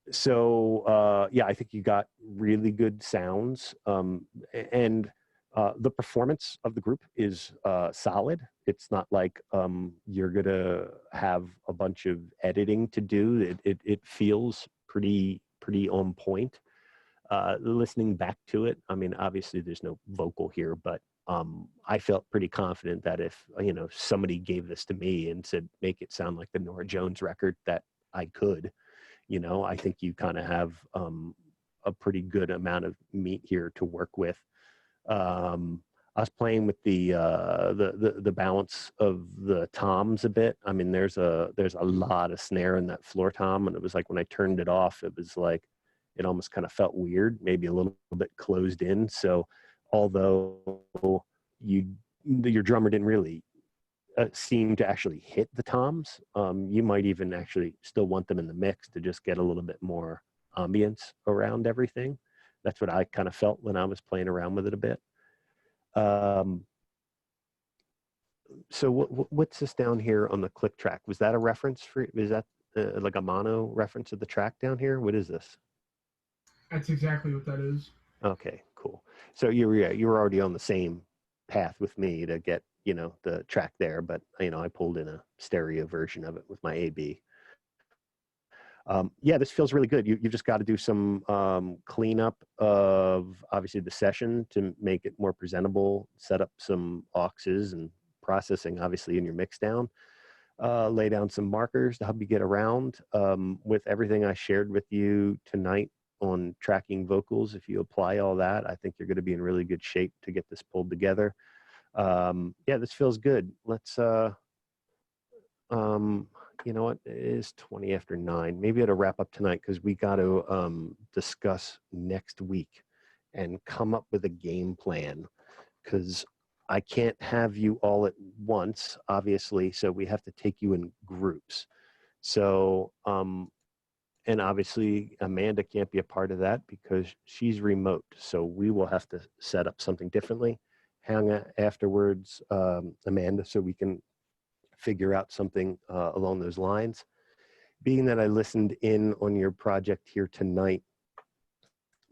I think you got really good sounds, and the performance of the group is solid. It's not like you're gonna have a bunch of editing to do. It feels pretty on point. Listening back to it, I mean, obviously there's no vocal here, but I felt pretty confident that if, you know, somebody gave this to me and said, make it sound like the Norah Jones record, that I could. You know, I think you kind of have a pretty good amount of meat here to work with. I was playing with the balance of the toms a bit. I mean, there's a lot of snare in that floor tom, and it was like when I turned it off, it was like it almost kind of felt weird, maybe a little bit closed in. So although your drummer didn't really seem to actually hit the toms, you might even actually still want them in the mix to just get a little bit more ambience around everything. That's what I kind of felt when I was playing around with it a bit. So what's this down here on the click track? Was that a reference for, is that like a mono reference of the track down here? What is this? That's exactly what that is. Okay, cool. So you were already on the same path with me to get, you know, the track there, but, you know, I pulled in a stereo version of it with my AB. Yeah, this feels really good. You just got to do some cleanup of obviously the session to make it more presentable, set up some auxes and processing obviously in your mix down, lay down some markers to help you get around. With everything I shared with you tonight on tracking vocals, if you apply all that, I think you're going to be in really good shape to get this pulled together. Yeah, this feels good. Let's you know what, it is 20 after 9. Maybe I ought to wrap up tonight because we got to discuss next week and come up with a game plan, because I can't have you all at once, obviously, so we have to take you in groups. So and obviously Amanda can't be a part of that because she's remote, so we will have to set up something differently. Hang out afterwards, Amanda, so we can figure out something along those lines. Being that I listened in on your project here tonight,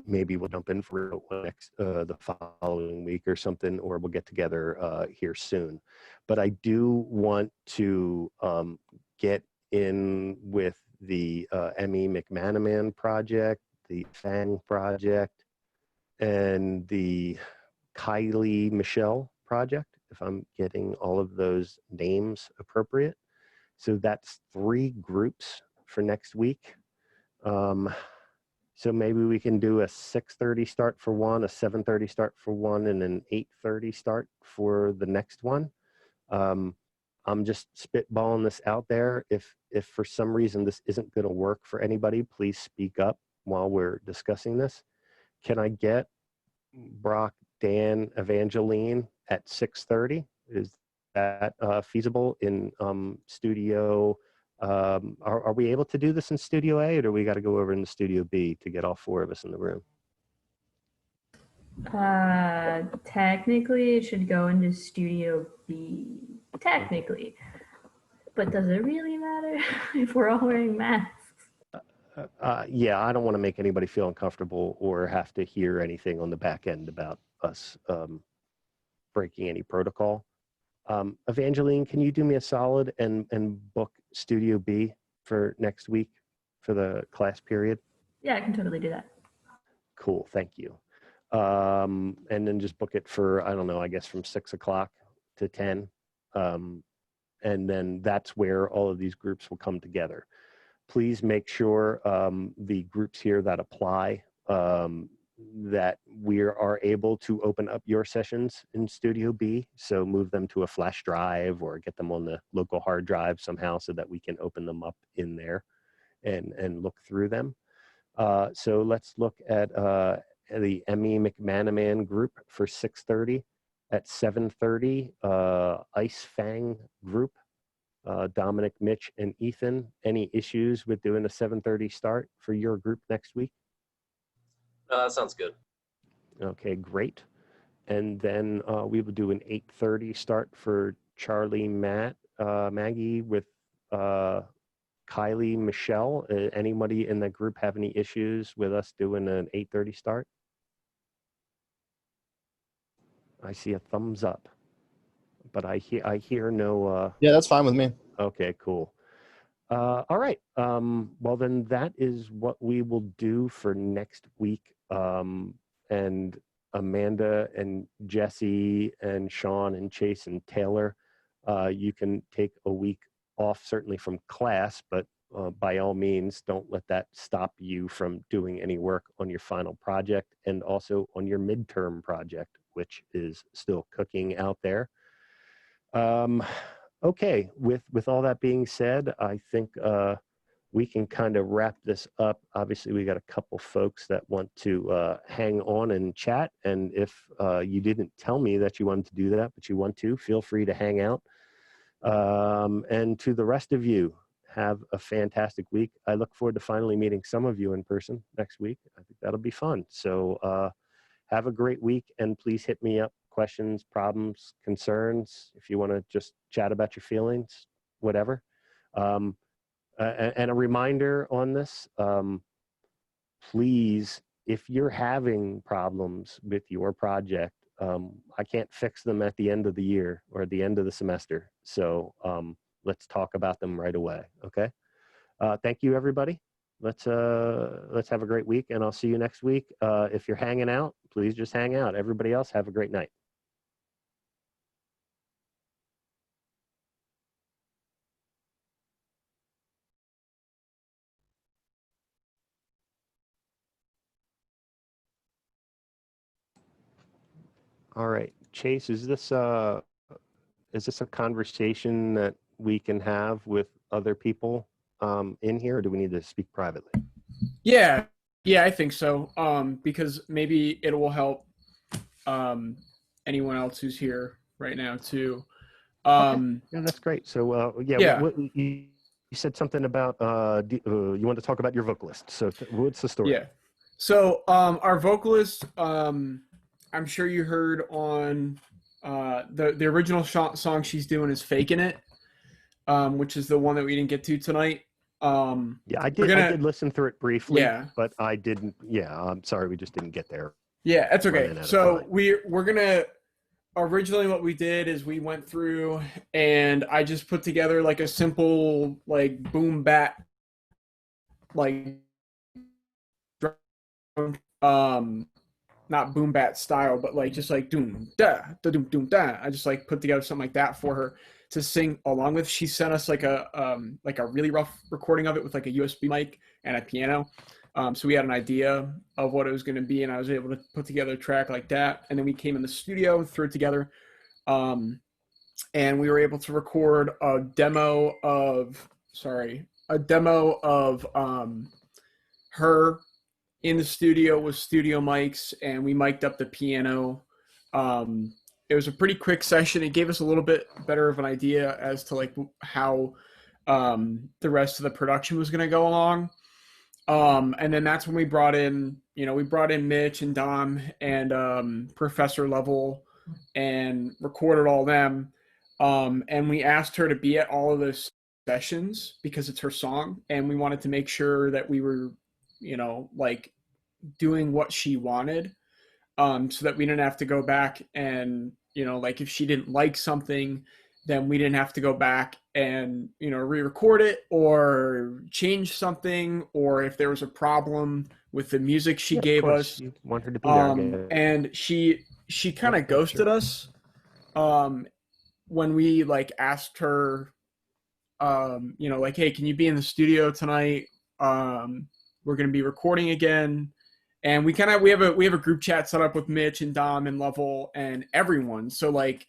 maybe we'll jump in for next the following week or something, or we'll get together here soon. But I do want to get in with the Emmy McManaman project, the Fang project, and the Kylie Michelle project, if I'm getting all of those names appropriate. So that's 3 groups for next week. So maybe we can do a 6:30 start for one, a 7:30 start for one, and an 8:30 start for the next one. I'm just spitballing this out there. If for some reason this isn't going to work for anybody, please speak up while we're discussing this. Can I get Brock, Dan, Evangeline at 6:30? Is that feasible in studio? Are we able to do this in Studio A, or do we got to go over in Studio B to get all 4 of us in the room? Technically, it should go into Studio B. Technically. But does it really matter if we're all wearing masks? Yeah, I don't want to make anybody feel uncomfortable or have to hear anything on the back end about us breaking any protocol. Evangeline, can you do me a solid and book Studio B for next week for the class period? Yeah, I can totally do that. Cool, thank you. And then just book it for, I don't know, I guess from 6 o'clock to 10. And then that's where all of these groups will come together. Please make sure the groups here that apply, that we are able to open up your sessions in Studio B. So move them to a flash drive or get them on the local hard drive somehow so that we can open them up in there and look through them. So let's look at the Emmy McManaman group for 6:30. At 7:30, Ice Fang group, Dominic, Mitch, and Ethan. Any issues with doing a 7:30 start for your group next week? No, that sounds good. Okay, great. And then we will do an 8:30 start for Charlie, Matt, Maggie with Kylie, Michelle. Anybody in that group have any issues with us doing an 8:30 start? I see a thumbs up, but I hear no. Yeah, that's fine with me. Okay, cool. All right. Well, then that is what we will do for next week. And Amanda and Jesse and Sean and Chase and Taylor, you can take a week off, certainly from class, but by all means, don't let that stop you from doing any work on your final project and also on your midterm project, which is still cooking out there. Okay, with all that being said, I think we can kind of wrap this up. Obviously, we got a couple folks that want to hang on and chat. And if you didn't tell me that you wanted to do that, but you want to, feel free to hang out. And to the rest of you, have a fantastic week. I look forward to finally meeting some of you in person next week. I think that'll be fun. So have a great week, and please hit me up. Questions, problems, concerns, if you want to just chat about your feelings, whatever. And a reminder on this, please, if you're having problems with your project, I can't fix them at the end of the year or at the end of the semester. So let's talk about them right away, okay? Thank you, everybody. let's have a great week, and I'll see you next week. If you're hanging out, please just hang out. Everybody else, have a great night. All right, Chase, is this a conversation that we can have with other people in here, or do we need to speak privately? Yeah, I think so. Because maybe it will help anyone else who's here right now too. Okay. Yeah, that's great. So Yeah. what, you said something about you want to talk about your vocalist. So what's the story? Yeah. So our vocalist, I'm sure you heard on the original song she's doing is "Faking It," which is the one that we didn't get to tonight. Yeah, I did listen through it briefly. Yeah. But I didn't. Yeah, I'm sorry, we just didn't get there. Yeah, that's okay. Running out of So time. we're gonna originally what we did is we went through and I just put together like a simple like boom bat like not boom bat style, but like just like doom da da doom doom da. I just like put together something like that for her to sing along with. She sent us like a really rough recording of it with like a USB mic and a piano. So we had an idea of what it was going to be, and I was able to put together a track like that. And then we came in the studio and threw it together, and we were able to record a demo of her in the studio with studio mics, and we mic'd up the piano. It was a pretty quick session. It gave us a little bit better of an idea as to like how the rest of the production was going to go along. And then that's when we brought in Mitch and Dom and Professor Level and recorded all them. And we asked her to be at all of those sessions because it's her song, and we wanted to make sure that we were, like doing what she wanted, so that we didn't have to go back and, like if she didn't like something, then we didn't have to go back and, re-record it or change something, or if there was a problem with the music she gave us. You want her to be there again. And she kind of ghosted us when we like asked her, like, hey, can you be in the studio tonight? We're going to be recording again. And we have a group chat set up with Mitch and Dom and Level and everyone. So like,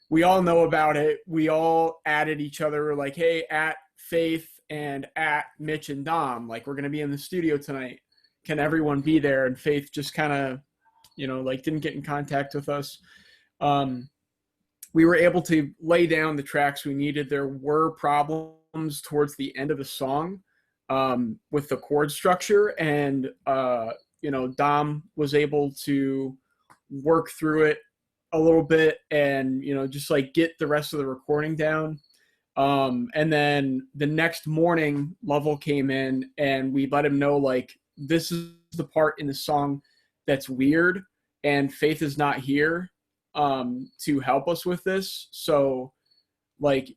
we all know about it. We all added each other like, hey, at Faith and at Mitch and Dom, like we're going to be in the studio tonight. Can everyone be there? And Faith just kind of, like didn't get in contact with us. We were able to lay down the tracks we needed. There were problems towards the end of the song with the chord structure, and Dom was able to work through it a little bit and just like get the rest of the recording down. And then the next morning Level came in and we let him know like, this is the part in the song that's weird and Faith is not here to help us with this. So like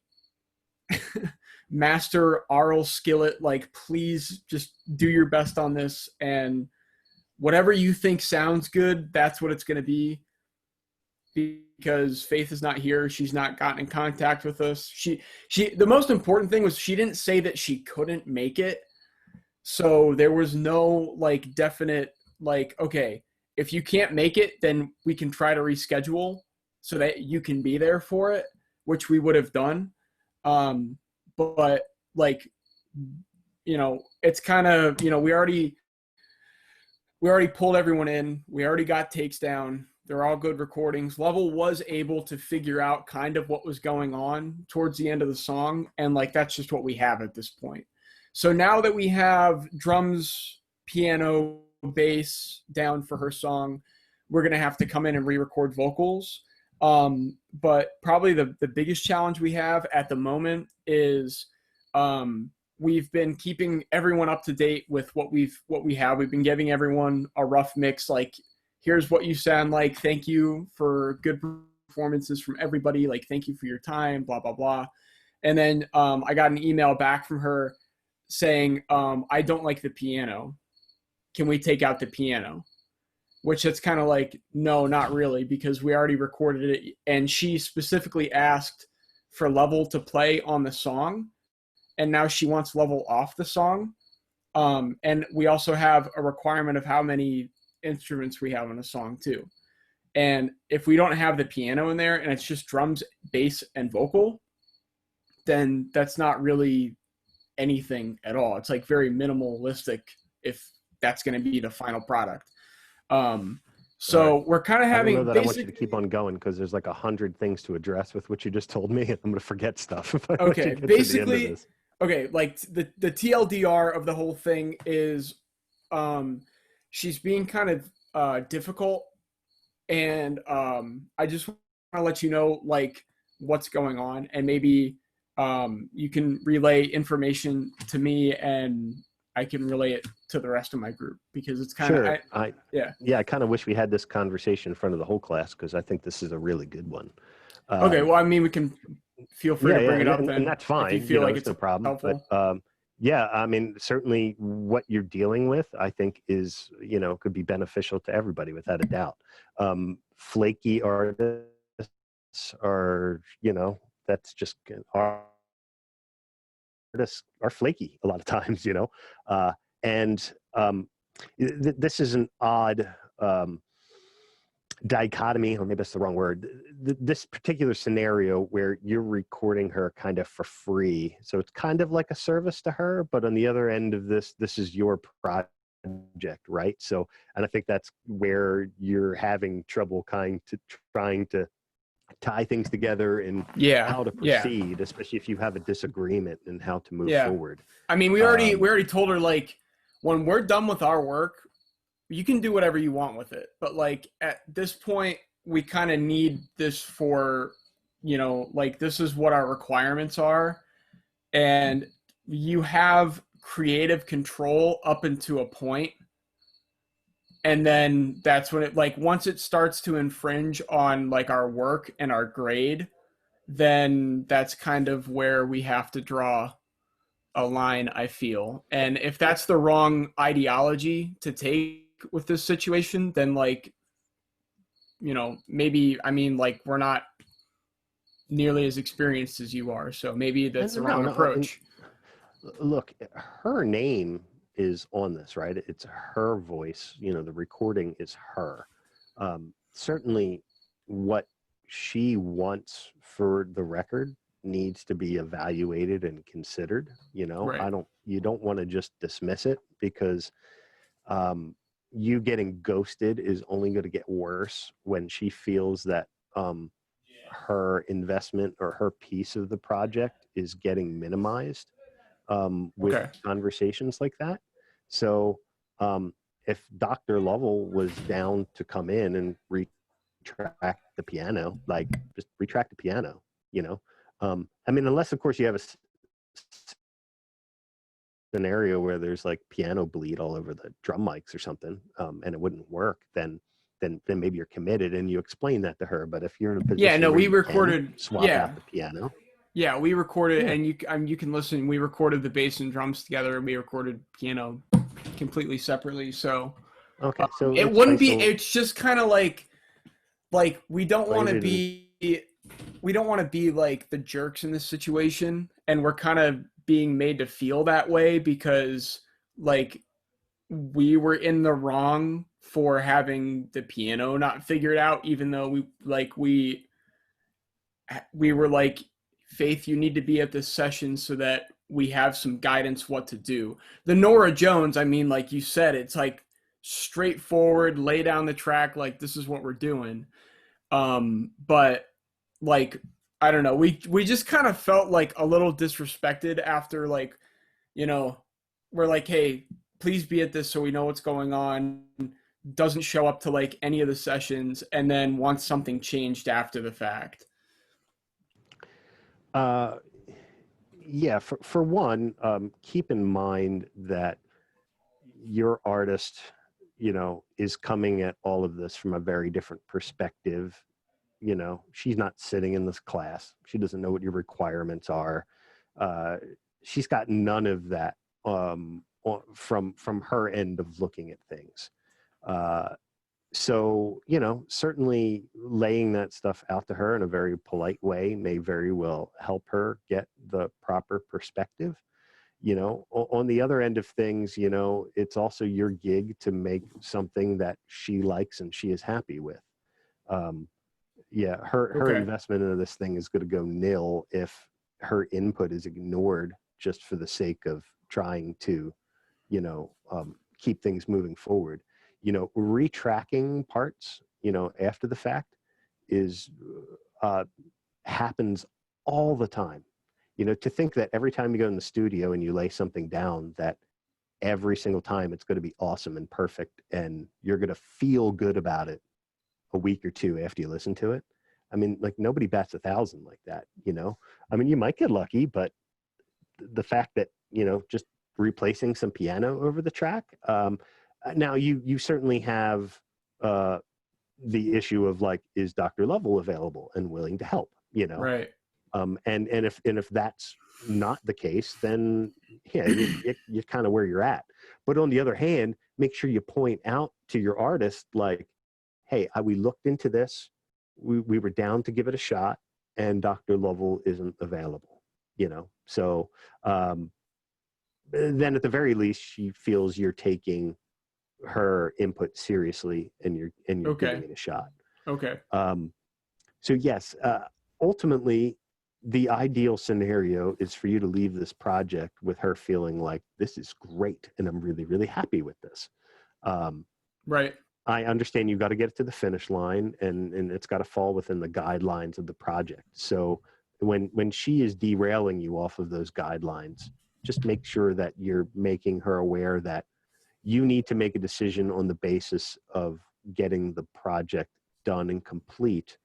Master Arl Skillet, like please just do your best on this, and whatever you think sounds good, that's what it's going to be, because Faith is not here. She's not gotten in contact with us. The most important thing was she didn't say that she couldn't make it. So there was no like definite, like, okay, if you can't make it, then we can try to reschedule so that you can be there for it, which we would have done. But like, it's kind of, we already pulled everyone in. We already got takes down. They're all good recordings. Level was able to figure out kind of what was going on towards the end of the song. And like, that's just what we have at this point. So now that we have drums, piano, bass down for her song, we're going to have to come in and re-record vocals. But probably the biggest challenge we have at the moment is we've been keeping everyone up to date with what we have. We've been giving everyone a rough mix, like, here's what you sound like. Thank you for good performances from everybody. Like, thank you for your time, blah, blah, blah. And then I got an email back from her saying, I don't like the piano. Can we take out the piano? Which it's kind of like, no, not really, because we already recorded it. And she specifically asked for Level to play on the song. And now she wants Level off the song. And we also have a requirement of how many instruments we have in a song too. And if we don't have the piano in there and it's just drums, bass, and vocal, then that's not really anything at all. It's like very minimalistic if that's going to be the final product. So we're kind of having. I don't know that I want you to keep on going because there's like 100 things to address with what you just told me, and I'm going to forget stuff. Okay, basically, okay, like the TLDR of the whole thing is, she's being kind of difficult, and I just want to let you know like what's going on, and maybe you can relay information to me and I can relay it to the rest of my group because it's kind of, I kind of wish we had this conversation in front of the whole class because I think this is a really good one. Okay. Well, I mean, we can feel free to bring it up and that's fine. If you feel like it's no problem. Helpful. But yeah, I mean, certainly what you're dealing with, I think is, could be beneficial to everybody without a doubt. Flaky artists are, that's just artists are flaky a lot of times, this is an odd dichotomy, or maybe that's the wrong word. This particular scenario where you're recording her kind of for free, so it's kind of like a service to her, but on the other end of this is your project, right? So, and I think that's where you're having trouble trying to tie things together and how to proceed, especially if you have a disagreement and how to move forward. I mean, we already told her, like, when we're done with our work, you can do whatever you want with it. But like at this point, we kind of need this for, like this is what our requirements are. And you have creative control up into a point. And then that's when it, like, once it starts to infringe on like our work and our grade, then that's kind of where we have to draw a line, I feel. And if that's the wrong ideology to take with this situation, then like, maybe, I mean, like we're not nearly as experienced as you are. So maybe that's the wrong approach. Look, her name is on this, right? It's her voice, the recording is her. Certainly what she wants for the record needs to be evaluated and considered, Right. You don't want to just dismiss it because you getting ghosted is only going to get worse when she feels that her investment or her piece of the project is getting minimized with conversations like that. So if Dr. Lovell was down to come in and retract the piano, like just retract the piano, I mean, unless of course you have a scenario where there's like piano bleed all over the drum mics or something, and it wouldn't work, then maybe you're committed and you explain that to her. But if you're in a position we recorded swap out the piano. Yeah, we recorded, and you can listen. We recorded the bass and drums together, and we recorded piano completely separately. So so it wouldn't be. It's just kind of like we don't want to be. We don't want to be like the jerks in this situation, and we're kind of being made to feel that way because like we were in the wrong for having the piano not figured out, even though we were like, Faith, you need to be at this session so that we have some guidance what to do. The Nora Jones, I mean, like you said, it's like straightforward, lay down the track, like this is what we're doing. But like, I don't know, we just kind of felt like a little disrespected after, like, we're like, hey, please be at this so we know what's going on. Doesn't show up to like any of the sessions and then wants something changed after the fact. Yeah, for one, keep in mind that your artist, is coming at all of this from a very different perspective. She's not sitting in this class. She doesn't know what your requirements are. She's got none of that from her end of looking at things. So, certainly laying that stuff out to her in a very polite way may very well help her get the proper perspective. On the other end of things, it's also your gig to make something that she likes and she is happy with. Her Okay. investment into this thing is going to go nil if her input is ignored just for the sake of trying to, keep things moving forward. Retracking parts, after the fact is happens all the time. To think that every time you go in the studio and you lay something down, that every single time it's going to be awesome and perfect and you're going to feel good about it a week or two after you listen to it. I mean, like, nobody bats 1,000 like that, I mean, you might get lucky, but the fact that, just replacing some piano over the track. Now you certainly have the issue of, like, is Dr. Lovell available and willing to help, Right. and if that's not the case, then yeah, you're kind of where you're at. But on the other hand, make sure you point out to your artist, like, hey, we looked into this, we were down to give it a shot, and Dr. Lovell isn't available, so then at the very least she feels you're taking her input seriously and you're Okay. giving it a shot. Okay. So yes, ultimately, the ideal scenario is for you to leave this project with her feeling like, this is great and I'm really, really happy with this. Right. I understand you've got to get it to the finish line, and it's got to fall within the guidelines of the project. So when she is derailing you off of those guidelines, just make sure that you're making her aware that you need to make a decision on the basis of getting the project done and complete.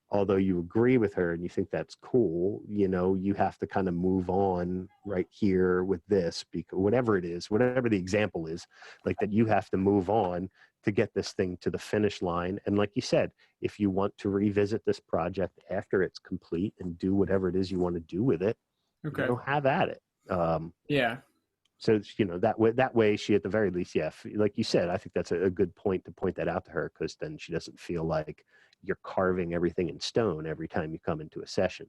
Although you agree with her and you think that's cool, you have to kind of move on right here with this, because whatever it is, whatever the example is, like, that you have to move on to get this thing to the finish line. And like you said, if you want to revisit this project after it's complete and do whatever it is you want to do with it, Okay. have at it. Yeah. So, that way she, at the very least, like you said, I think that's a good point to point that out to her, because then she doesn't feel like you're carving everything in stone every time you come into a session.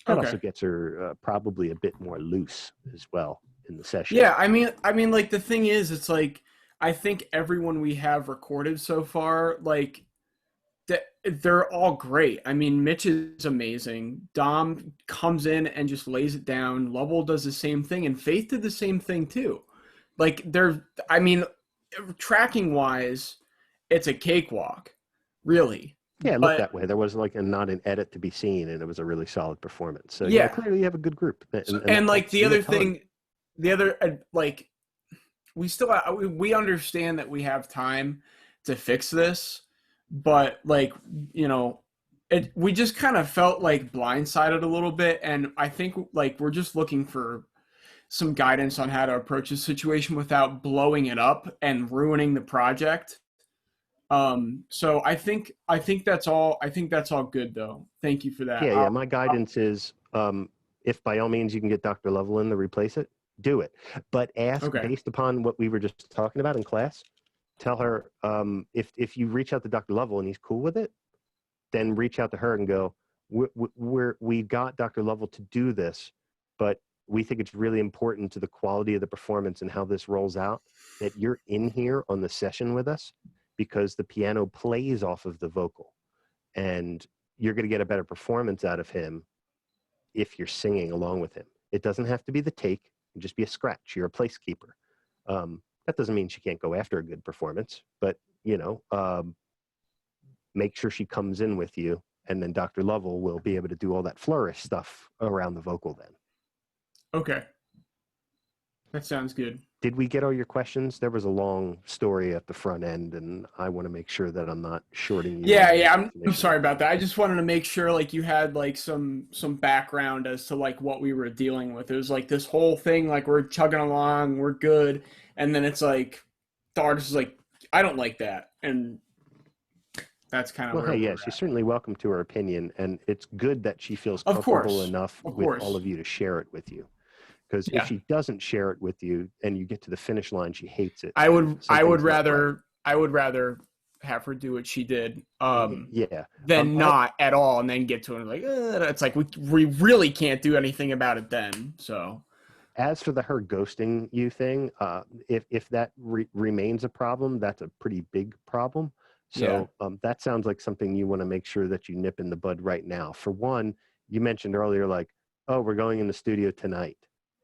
That Okay. also gets her probably a bit more loose as well in the session. Yeah, I mean, like, the thing is, it's like, I think everyone we have recorded so far, like, they're all great. I mean, Mitch is amazing. Dom comes in and just lays it down. Lovell does the same thing, and Faith did the same thing too. Like, tracking wise, it's a cakewalk, really. Yeah, it But looked that way. There was not an edit to be seen, and it was a really solid performance. So yeah, clearly you have a good group. and like, helps the you a other ton. thing, like, we still we understand that we have time to fix this, but, like, we just kind of felt like blindsided a little bit, and I think, like, we're just looking for some guidance on how to approach the situation without blowing it up and ruining the project. So I think that's all. I think that's all good, though. Thank you for that. Yeah. My guidance is, if by all means you can get Dr. Lovell in to replace it, do it. But ask, Okay. based upon what we were just talking about in class, tell her, if you reach out to Dr. Lovell and he's cool with it, then reach out to her and go, we got Dr. Lovell to do this, but we think it's really important to the quality of the performance and how this rolls out that you're in here on the session with us, because the piano plays off of the vocal, and you're going to get a better performance out of him if you're singing along with him. It doesn't have to be the take, it can just be a scratch. You're a placekeeper. That doesn't mean she can't go after a good performance, but make sure she comes in with you, and then Dr. Lovell will be able to do all that flourish stuff around the vocal then. Okay. That sounds good. Did we get all your questions? There was a long story at the front end, and I want to make sure that I'm not shorting you. Yeah. I'm sorry about that. I just wanted to make sure, like, you had, like, some background as to, like, what we were dealing with. It was like this whole thing, like, we're chugging along, we're good, and then it's like the artist is like, I don't like that, and that's kind of Well, where hey, we're yeah, at. she's certainly welcome to her opinion, and it's good that she feels Of comfortable course. enough Of with course. all of you to share it with you. Because Yeah. if she doesn't share it with you and you get to the finish line, she hates it. I would Something's not right. rather have her do what she did Yeah. than not at all, and then get to it like it's like we really can't do anything about it then. So As for the her ghosting you thing, if that remains a problem, that's a pretty big problem. So that sounds like something you want to make sure that you nip in the bud right now. For one, you mentioned earlier, like, oh, we're going in the studio tonight.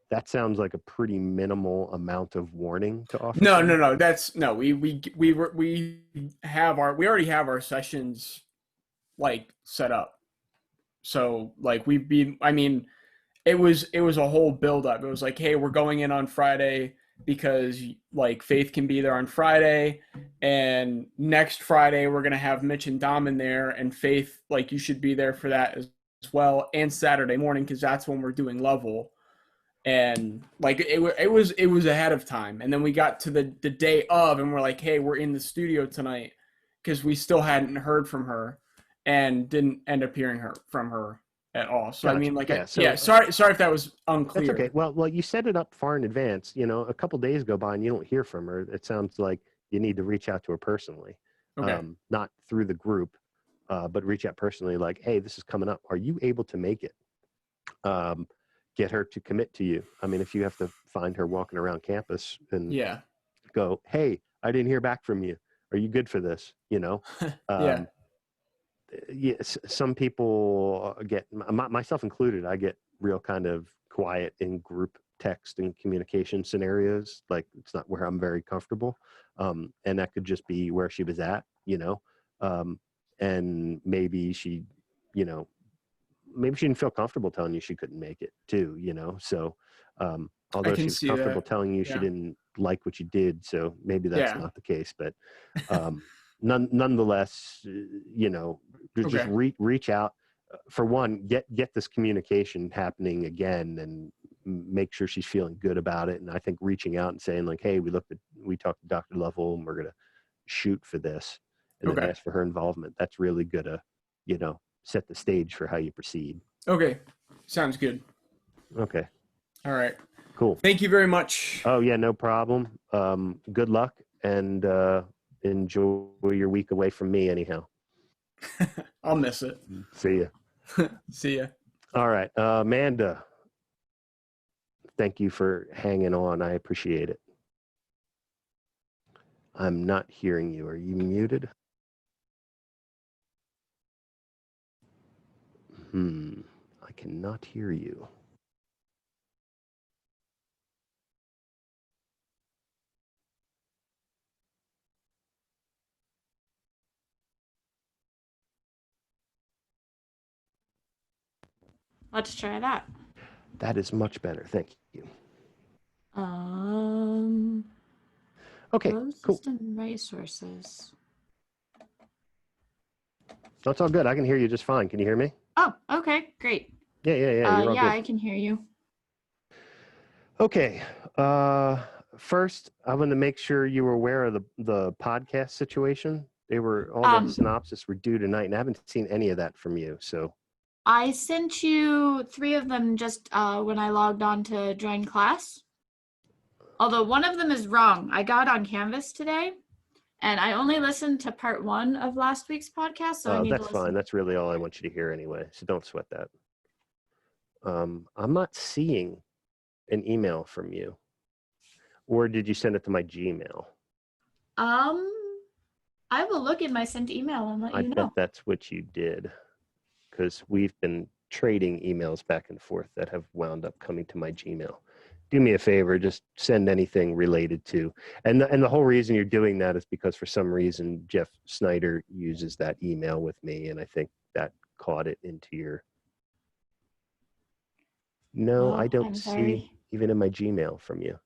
That sounds like a pretty minimal amount of warning to offer. No. That's no. We already have our sessions like set up. So like I mean, it was a whole build up. It was like, hey, we're going in on Friday because like Faith can be there on Friday, and next Friday we're gonna have Mitch and Dom in there, and Faith, like, you should be there for that as well, and Saturday morning because that's when we're doing level. And like it was ahead of time, and then we got to the day of, and we're like, hey, we're in the studio tonight because we still hadn't heard from her, and didn't end up hearing from her at all. So Gotcha. I mean, like, Sorry if that was unclear. That's okay. Well, you set it up far in advance. You know, a couple days go by and you don't hear from her. It sounds like you need to reach out to her personally, Okay. Not through the group, but reach out personally. Like, hey, this is coming up. Are you able to make it? Get her to commit to you. I mean, if you have to find her walking around campus and go, hey, I didn't hear back from you. Are you good for this? You know. Yes, some people get, myself included, I get real kind of quiet in group text and communication scenarios. Like, it's not where I'm very comfortable. And that could just be where she was at, you know. And maybe she, you know, maybe she didn't feel comfortable telling you she couldn't make it too, you know. So although she was comfortable telling you she didn't like what you did, so maybe that's not the case. But nonetheless, you know, just reach out. For one, get this communication happening again, and make sure she's feeling good about it. And I think reaching out and saying like, hey, we talked to Dr. Lovell, and we're gonna shoot for this, and then ask for her involvement. That's really gonna, you know, set the stage for how you proceed. Okay, sounds good. Okay. All right. Cool. Thank you very much. Oh yeah, no problem. Good luck, and enjoy your week away from me anyhow. I'll miss it. See ya. See ya. All right. Amanda, thank you for hanging on. I appreciate it. I'm not hearing you. Are you muted? I cannot hear you. Let's try that. That is much better. Thank you. Okay, cool. System resources. That's all good. I can hear you just fine. Can you hear me? Oh, okay, great. Yeah. You're all good. I can hear you. Okay. First, I want to make sure you were aware of the podcast situation. They were all the synopsis were due tonight, and I haven't seen any of that from you. So I sent you 3 of them just when I logged on to join class. Although one of them is wrong. I got on Canvas today, and I only listened to part 1 of last week's podcast. So I need that's fine. That's really all I want you to hear anyway. So don't sweat that. I'm not seeing an email from you. Or did you send it to my Gmail? I will look at my sent email and let you know. I bet that's what you did, because we've been trading emails back and forth that have wound up coming to my Gmail. Do me a favor, just send anything related to, and the whole reason you're doing that is because for some reason Jeff Snyder uses that email with me, and I think that caught it into your. No, I don't see even in my Gmail from you.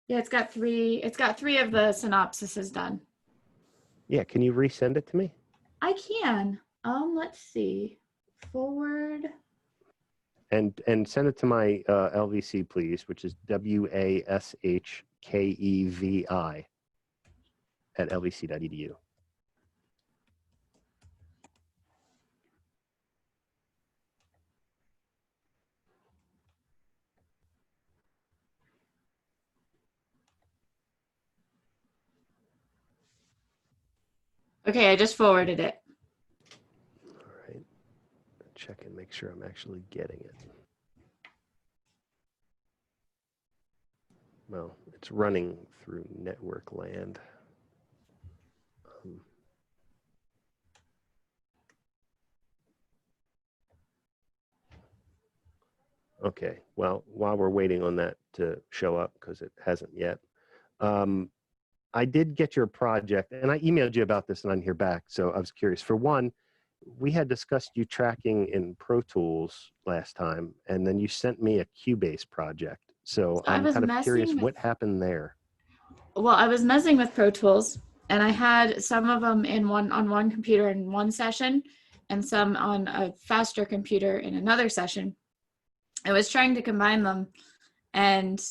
Yeah, it's got 3 of the synopsises done. Yeah, can you resend it to me? I can. Let's see. Forward. And send it to my LVC, please, which is WASHKEVI at lvc.edu. Okay, I just forwarded it. All right. Check and make sure I'm actually getting it. Well, it's running through network land. Okay, well, while we're waiting on that to show up, because it hasn't yet, I did get your project, and I emailed you about this and I didn't hear back, so I was curious. For one, we had discussed you tracking in Pro Tools last time, and then you sent me a Cubase project. So I I'm was kind of curious messing with, what happened there. well, I was messing with Pro Tools, and I had some of them on one computer in one session, and some on a faster computer in another session. I was trying to combine them, and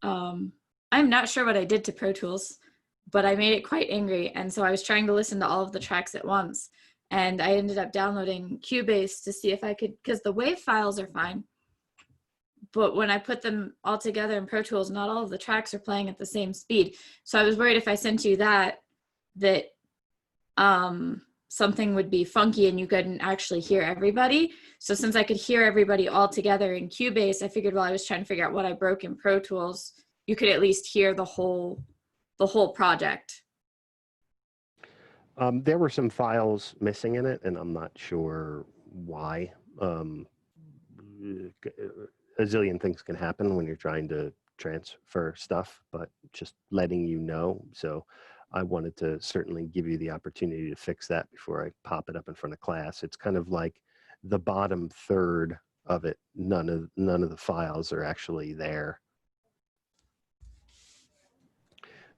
I'm not sure what I did to Pro Tools, but I made it quite angry, and so I was trying to listen to all of the tracks at once, and I ended up downloading Cubase to see if I could, because the WAV files are fine, but when I put them all together in Pro Tools, not all of the tracks are playing at the same speed. So I was worried if I sent you that something would be funky and you couldn't actually hear everybody. So since I could hear everybody all together in Cubase, I figured while I was trying to figure out what I broke in Pro Tools, you could at least hear the whole project. There were some files missing in it, and I'm not sure why. A zillion things can happen when you're trying to transfer stuff, but just letting you know. So I wanted to certainly give you the opportunity to fix that before I pop it up in front of class. It's kind of like the bottom third of it. None of the files are actually there.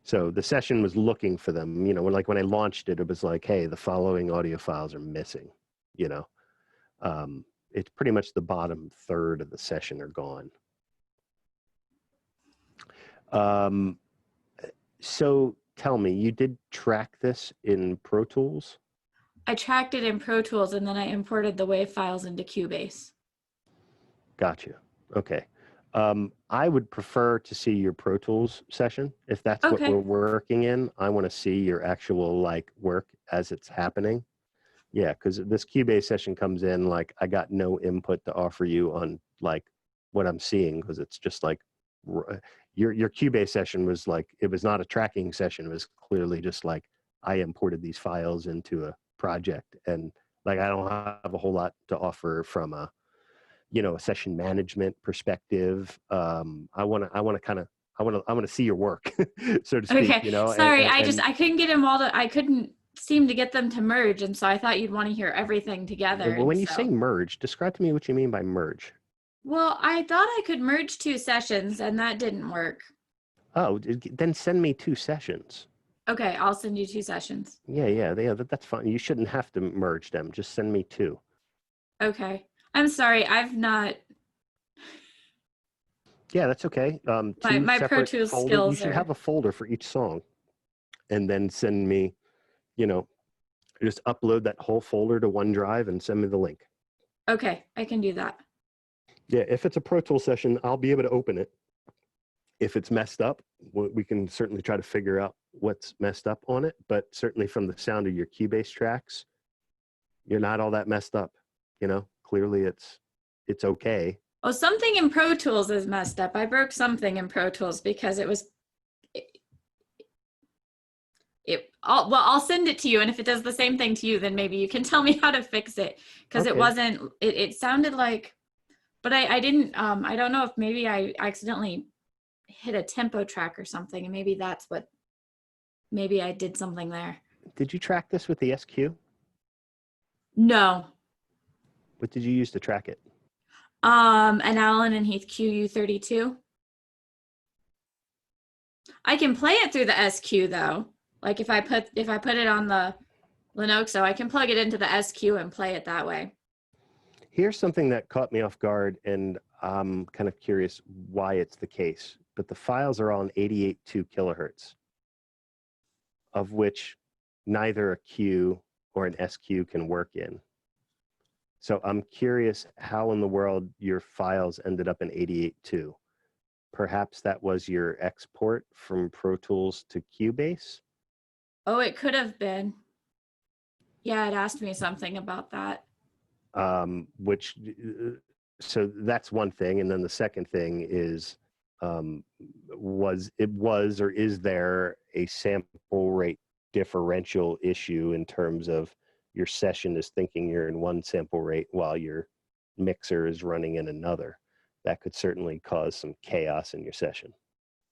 So the session was looking for them, you know, like when I launched it, it was like, hey, the following audio files are missing, you know. It's pretty much the bottom third of the session are gone. So tell me, you did track this in Pro Tools? I tracked it in Pro Tools and then I imported the WAV files into Cubase. Gotcha. Okay. I would prefer to see your Pro Tools session. If that's what we're working in, I want to see your actual like work as it's happening. Yeah, because this Cubase session comes in like I got no input to offer you on like what I'm seeing, because it's just like your Cubase session was like, it was not a tracking session. It was clearly just like I imported these files into a project, and like I don't have a whole lot to offer from a, you know, a session management perspective. I want to see your work, so to speak. Okay, You know, sorry, I couldn't get them all to, I couldn't seem to get them to merge, and so I thought you'd want to hear everything together. Well, when you say merge, describe to me what you mean by merge. Well, I thought I could merge two sessions, and that didn't work. Oh, then send me two sessions. Okay, I'll send you two sessions. Yeah, that's fine. You shouldn't have to merge them. Just send me two. Okay, I'm sorry, I've not. Yeah, that's okay. My Pro Tools skills You should have a folder for each song, and then send me, you know, just upload that whole folder to OneDrive and send me the link. Okay, I can do that. Yeah, if it's a Pro Tools session, I'll be able to open it. If it's messed up, we can certainly try to figure out what's messed up on it. But certainly from the sound of your Cubase tracks, you're not all that messed up. You know, clearly it's okay. Oh, something in Pro Tools is messed up. I broke something in Pro Tools because it was. I'll send it to you, and if it does the same thing to you, then maybe you can tell me how to fix it, because it wasn't. It sounded like, but I didn't. I don't know if maybe I accidentally hit a tempo track or something, and maybe that's what. Maybe I did something there. Did you track this with the SQ? No. What did you use to track it? An Allen and Heath QU32. I can play it through the SQ though. Like if I put it on the Linoxo, I can plug it into the SQ and play it that way. Here's something that caught me off guard, and I'm kind of curious why it's the case. But the files are all on 88.2 kilohertz, of which neither a Q or an SQ can work in. So I'm curious how in the world your files ended up in 88.2. Perhaps that was your export from Pro Tools to Cubase? Oh, it could have been. Yeah, it asked me something about that. Which so that's one thing, and then the second thing is was or is there a sample rate differential issue in terms of your session is thinking you're in one sample rate while your mixer is running in another? That could certainly cause some chaos in your session.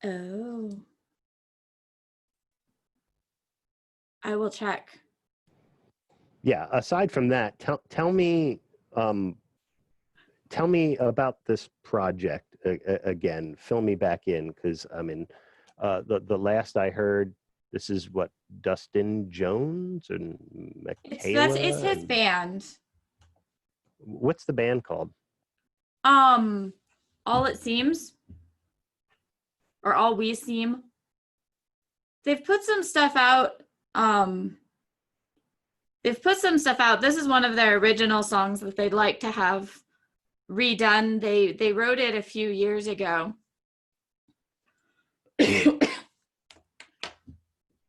Oh. I will check. Yeah, aside from that, tell me about this project again. Fill me back in, because I mean, the last I heard, this is what, Dustin Jones and It's Michaela. his and band. what's the band called? All It Seems, or All We Seem. They've put some stuff out. This is one of their original songs that they'd like to have redone. They wrote it a few years ago.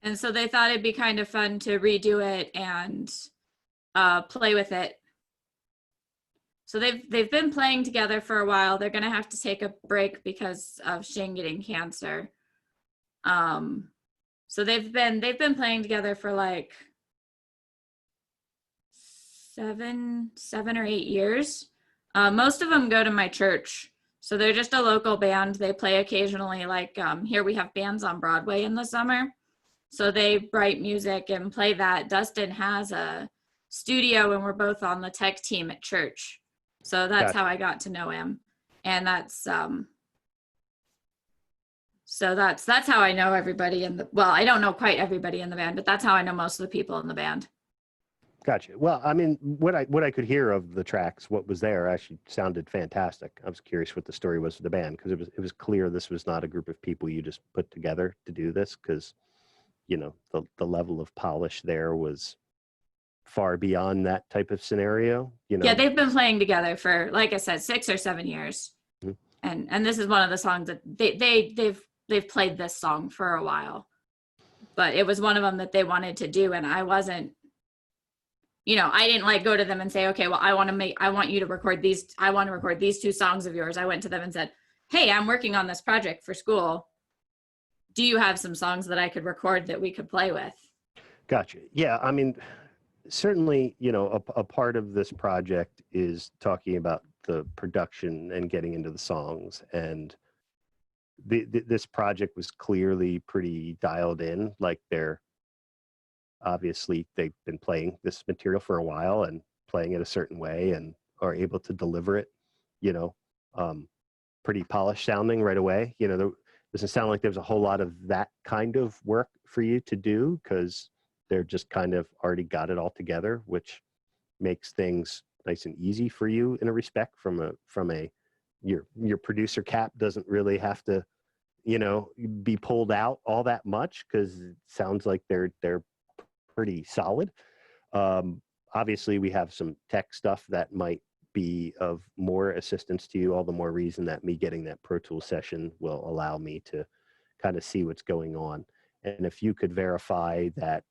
And so they thought it'd be kind of fun to redo it and play with it. So they've been playing together for a while. They're gonna have to take a break because of Shane getting cancer. So they've been playing together for like 7 or 8 years. Most of them go to my church. So they're just a local band. They play occasionally, like here we have bands on Broadway in the summer. So they write music and play that. Dustin has a studio and we're both on the tech team at church. So that's Gotcha. how I got to know him. And that's so that's how I know everybody in the, well, I don't know quite everybody in the band, but that's how I know most of the people in the band. Gotcha. Well, I mean, what I could hear of the tracks, what was there, actually sounded fantastic. I was curious what the story was for the band, because it was clear this was not a group of people you just put together to do this, because you know the level of polish there was far beyond that type of scenario. You know. Yeah, they've been playing together for, like I said, 6 or 7 years. Mm-hmm. And this is one of the songs that they've played this song for a while, but it was one of them that they wanted to do, and I wasn't, you know, I didn't like go to them and say, okay, well, I want you to record these, I want to record these 2 songs of yours. I went to them and said, hey, I'm working on this project for school. Do you have some songs that I could record that we could play with? Gotcha. Yeah, I mean, certainly, you know, a part of this project is talking about the production and getting into the songs, and this project was clearly pretty dialed in. Like, obviously they've been playing this material for a while and playing it a certain way and are able to deliver it, you know, pretty polished sounding right away. You know, there doesn't sound like there's a whole lot of that kind of work for you to do, because they're just kind of already got it all together, which makes things nice and easy for you in a respect. Your producer cap doesn't really have to, you know, be pulled out all that much, because it sounds like they're pretty solid. Obviously, we have some tech stuff that might be of more assistance to you, all the more reason that me getting that Pro Tools session will allow me to kind of see what's going on. And if you could verify that,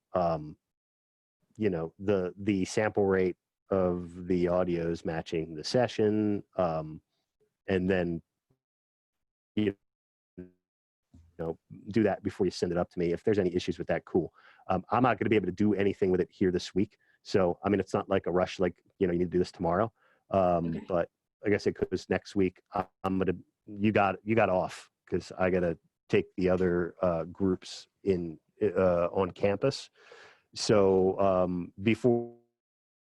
you know, the sample rate of the audio is matching the session, and then, you know, do that before you send it up to me. If there's any issues with that, cool. I'm not going to be able to do anything with it here this week. So, I mean, it's not like a rush, like, you know, you need to do this tomorrow. Okay. But like I said, because next week you got off, because I got to take the other groups in on campus. So before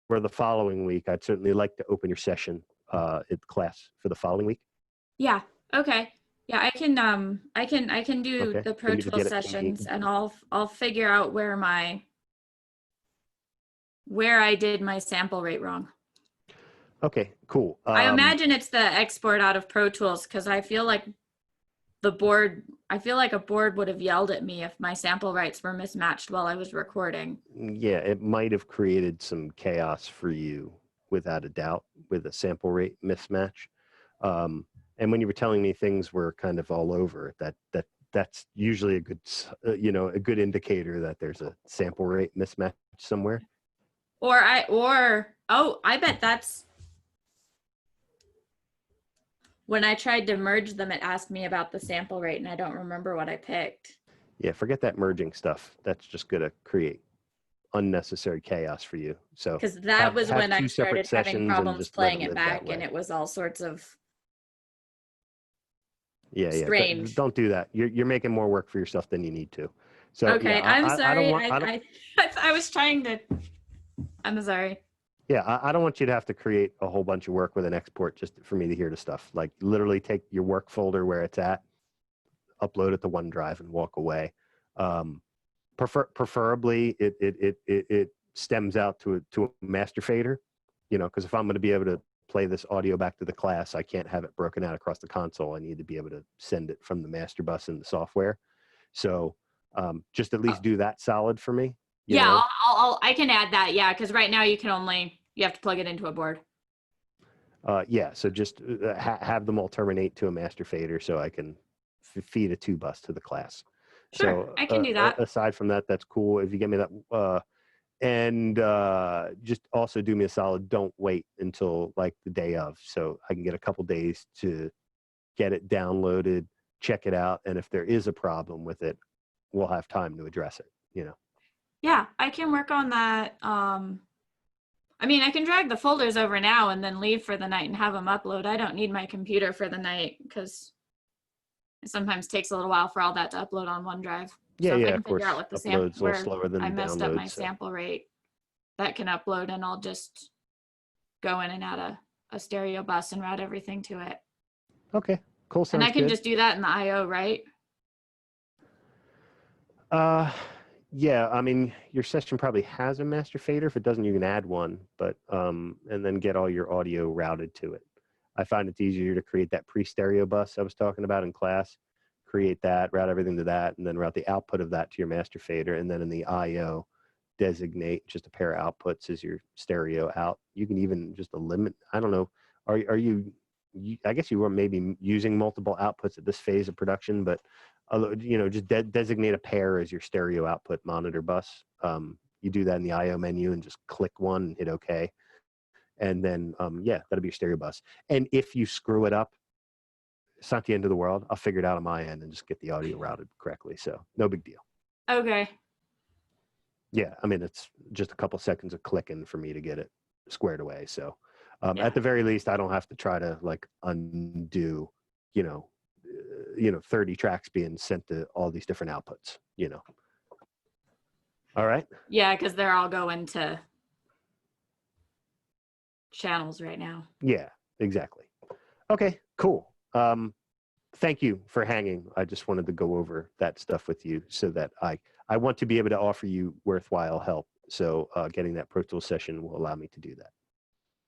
the following week, I'd certainly like to open your session at class for the following week. Yeah. Okay. Yeah, I can do Okay. the Pro You need to Tools get it to me. sessions, and I'll figure out where I did my sample rate wrong. Okay, cool. I imagine it's the export out of Pro Tools, because I feel like a board would have yelled at me if my sample rates were mismatched while I was recording. Yeah, it might have created some chaos for you, without a doubt, with a sample rate mismatch. And when you were telling me things were kind of all over, that's usually a good, you know, a good indicator that there's a sample rate mismatch somewhere. I bet that's when I tried to merge them, it asked me about the sample rate and I don't remember what I picked. Yeah, forget that merging stuff. That's just going to create unnecessary chaos for you. So Because that was have when I two separate started having sessions and problems just let playing it it live that back, and way. it was all sorts of Yeah. strange. Don't do that. You're making more work for yourself than you need to. So Okay, yeah, I'm I don't sorry. want. I was trying to. I'm sorry. Yeah, I don't want you to have to create a whole bunch of work with an export just for me to hear the stuff. Like literally take your work folder where it's at, upload it to OneDrive, and walk away. Preferably, it stems out to a master fader, because if I'm going to be able to play this audio back to the class, I can't have it broken out across the console. I need to be able to send it from the master bus in the software. So just at least do that solid for me. Yeah, I can add that. Yeah, because right now you have to plug it into a board. Yeah, so just have them all terminate to a master fader so I can feed a 2 bus to the class. Sure, So I can do that. Aside from that, that's cool. If you get me that, and just also do me a solid. Don't wait until like the day of, so I can get a couple days to get it downloaded, check it out, and if there is a problem with it, we'll have time to address it. Yeah, I can work on that. I mean, I can drag the folders over now and then leave for the night and have them upload. I don't need my computer for the night because it sometimes takes a little while for all that to upload on OneDrive. Yeah, So if I yeah, can of course. figure out what the Upload's a little where slower than I the messed up download. my So. sample rate, that can upload and I'll just go in and add a stereo bus and route everything to it. Okay, cool. Sounds And I can good. just do that in the IO, right? Yeah, I mean, your session probably has a master fader. If it doesn't, you can add one, but and then get all your audio routed to it. I find it's easier to create that pre-stereo bus I was talking about in class. Create that, route everything to that, and then route the output of that to your master fader. And then in the IO, designate just a pair of outputs as your stereo out. You can even just limit. I don't know. Are you? I guess you were maybe using multiple outputs at this phase of production, but just designate a pair as your stereo output monitor bus. You do that in the IO menu and just click one and hit OK. And then, that'll be your stereo bus. And if you screw it up, it's not the end of the world. I'll figure it out on my end and just get the audio routed correctly. So no big deal. Okay. Yeah, I mean, it's just a couple seconds of clicking for me to get it squared away. So Yeah. at the very least, I don't have to try to like undo, 30 tracks being sent to all these different outputs, All right. Yeah, because they're all going to channels right now. Yeah, exactly. Okay, cool. Thank you for hanging. I just wanted to go over that stuff with you so that I want to be able to offer you worthwhile help. So getting that Pro Tools session will allow me to do that.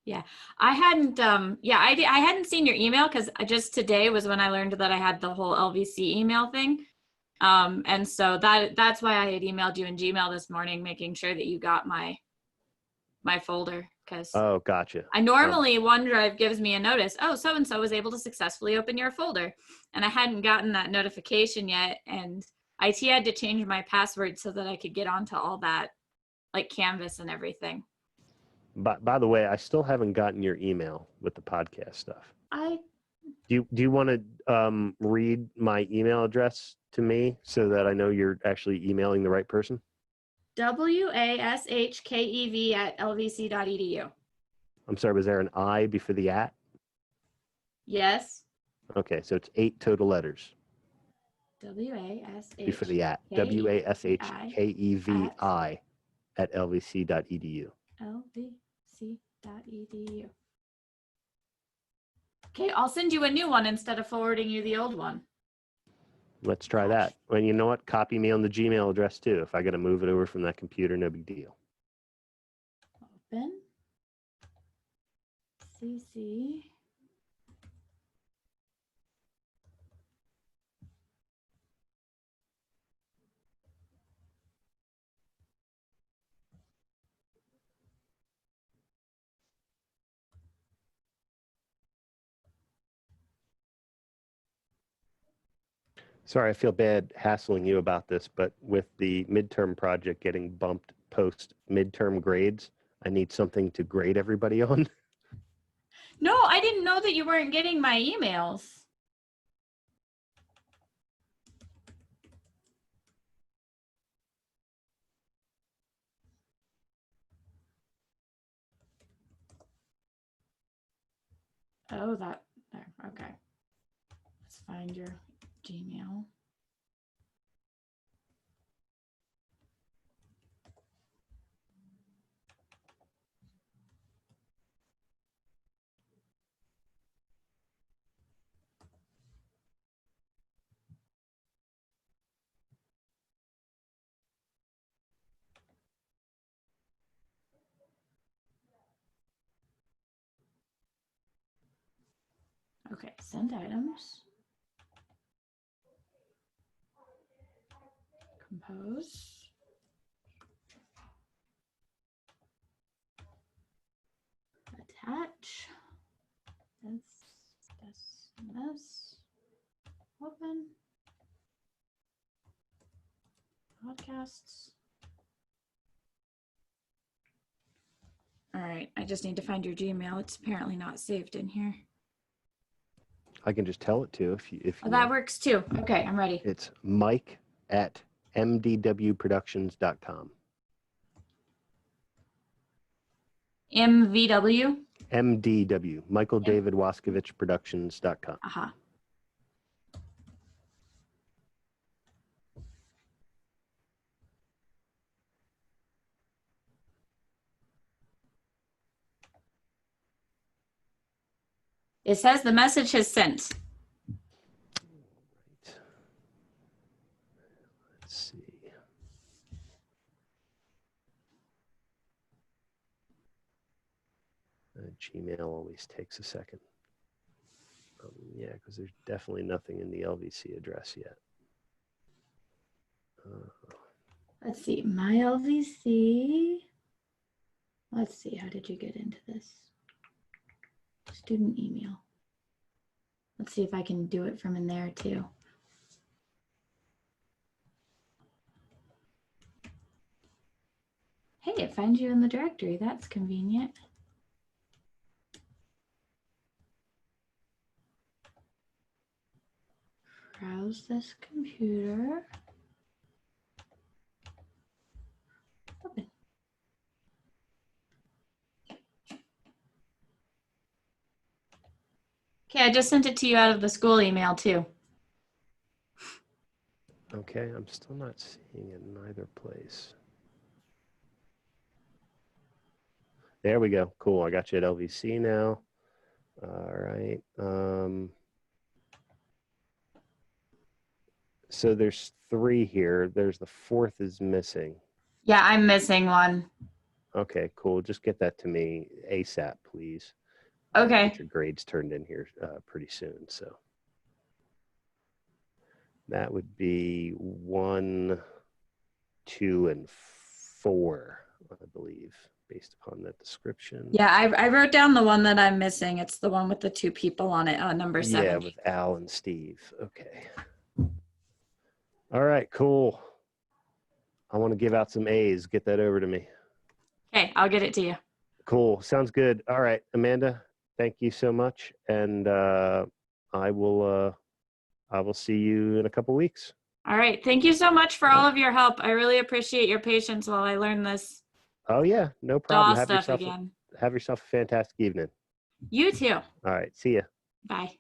Yeah, I hadn't. I hadn't seen your email because just today was when I learned that I had the whole LVC email thing, and so that's why I had emailed you in Gmail this morning, making sure that you got my folder because. Oh, gotcha. I normally OneDrive gives me a notice. Oh, so and so was able to successfully open your folder, and I hadn't gotten that notification yet, and IT had to change my password so that I could get onto all that, like Canvas and everything. By the way, I still haven't gotten your email with the podcast stuff. I Do you want to read my email address to me so that I know you're actually emailing the right person? washkev@lvc.edu. I'm sorry, was there an I before the at? Yes. Okay, so it's 8 total letters WASH. before the at. WASHKEVI at lvc.edu. lvc.edu. Okay, I'll send you a new one instead of forwarding you the old one. Let's try that. Well, you know what? Copy me on the Gmail address too. If I got to move it over from that computer, no big deal. Open. CC. Sorry, I feel bad hassling you about this, but with the midterm project getting bumped post midterm grades, I need something to grade everybody on. No, I didn't know that you weren't getting my emails. Oh, that there. Okay. Let's find your Gmail. Okay, send items. Compose. Attach. This. Open. Podcasts. All right, I just need to find your Gmail. It's apparently not saved in here. I can just tell it to if you Oh, that works too. Okay, I'm ready. It's mike@mdwproductions.com. MVW. MDW, Michael David Waskovich Productions.com. Aha. It says the message has sent. Right. Let's see. Gmail always takes a second. Yeah, because there's definitely nothing in the LVC address yet. Let's see, my LVC. Let's see, how did you get into this? Student email. Let's see if I can do it from in there too. Hey, it finds you in the directory. That's convenient. Browse this computer. Open. Okay, I just sent it to you out of the school email too. Okay, I'm still not seeing it in either place. There we go. Cool. I got you at LVC now. All right. So there's 3 here. There's the 4th is missing. Yeah, I'm missing one. Okay, cool. Just get that to me ASAP, please. Okay. Get your grades turned in here pretty soon. So that would be 1, 2, and 4, I believe, based upon that description. Yeah, I wrote down the one that I'm missing. It's the one with the 2 people on it, number 7. Yeah, with Al and Steve. Okay. All right, cool. I want to give out some A's. Get that over to me. Okay, I'll get it to you. Cool. Sounds good. All right, Amanda, thank you so much. And I will see you in a couple weeks. All right. Thank you so much for all of your help. I really appreciate your patience while I learn this Oh yeah, no DAW problem. stuff again. Have yourself a fantastic evening. You too. All right, see ya. Bye.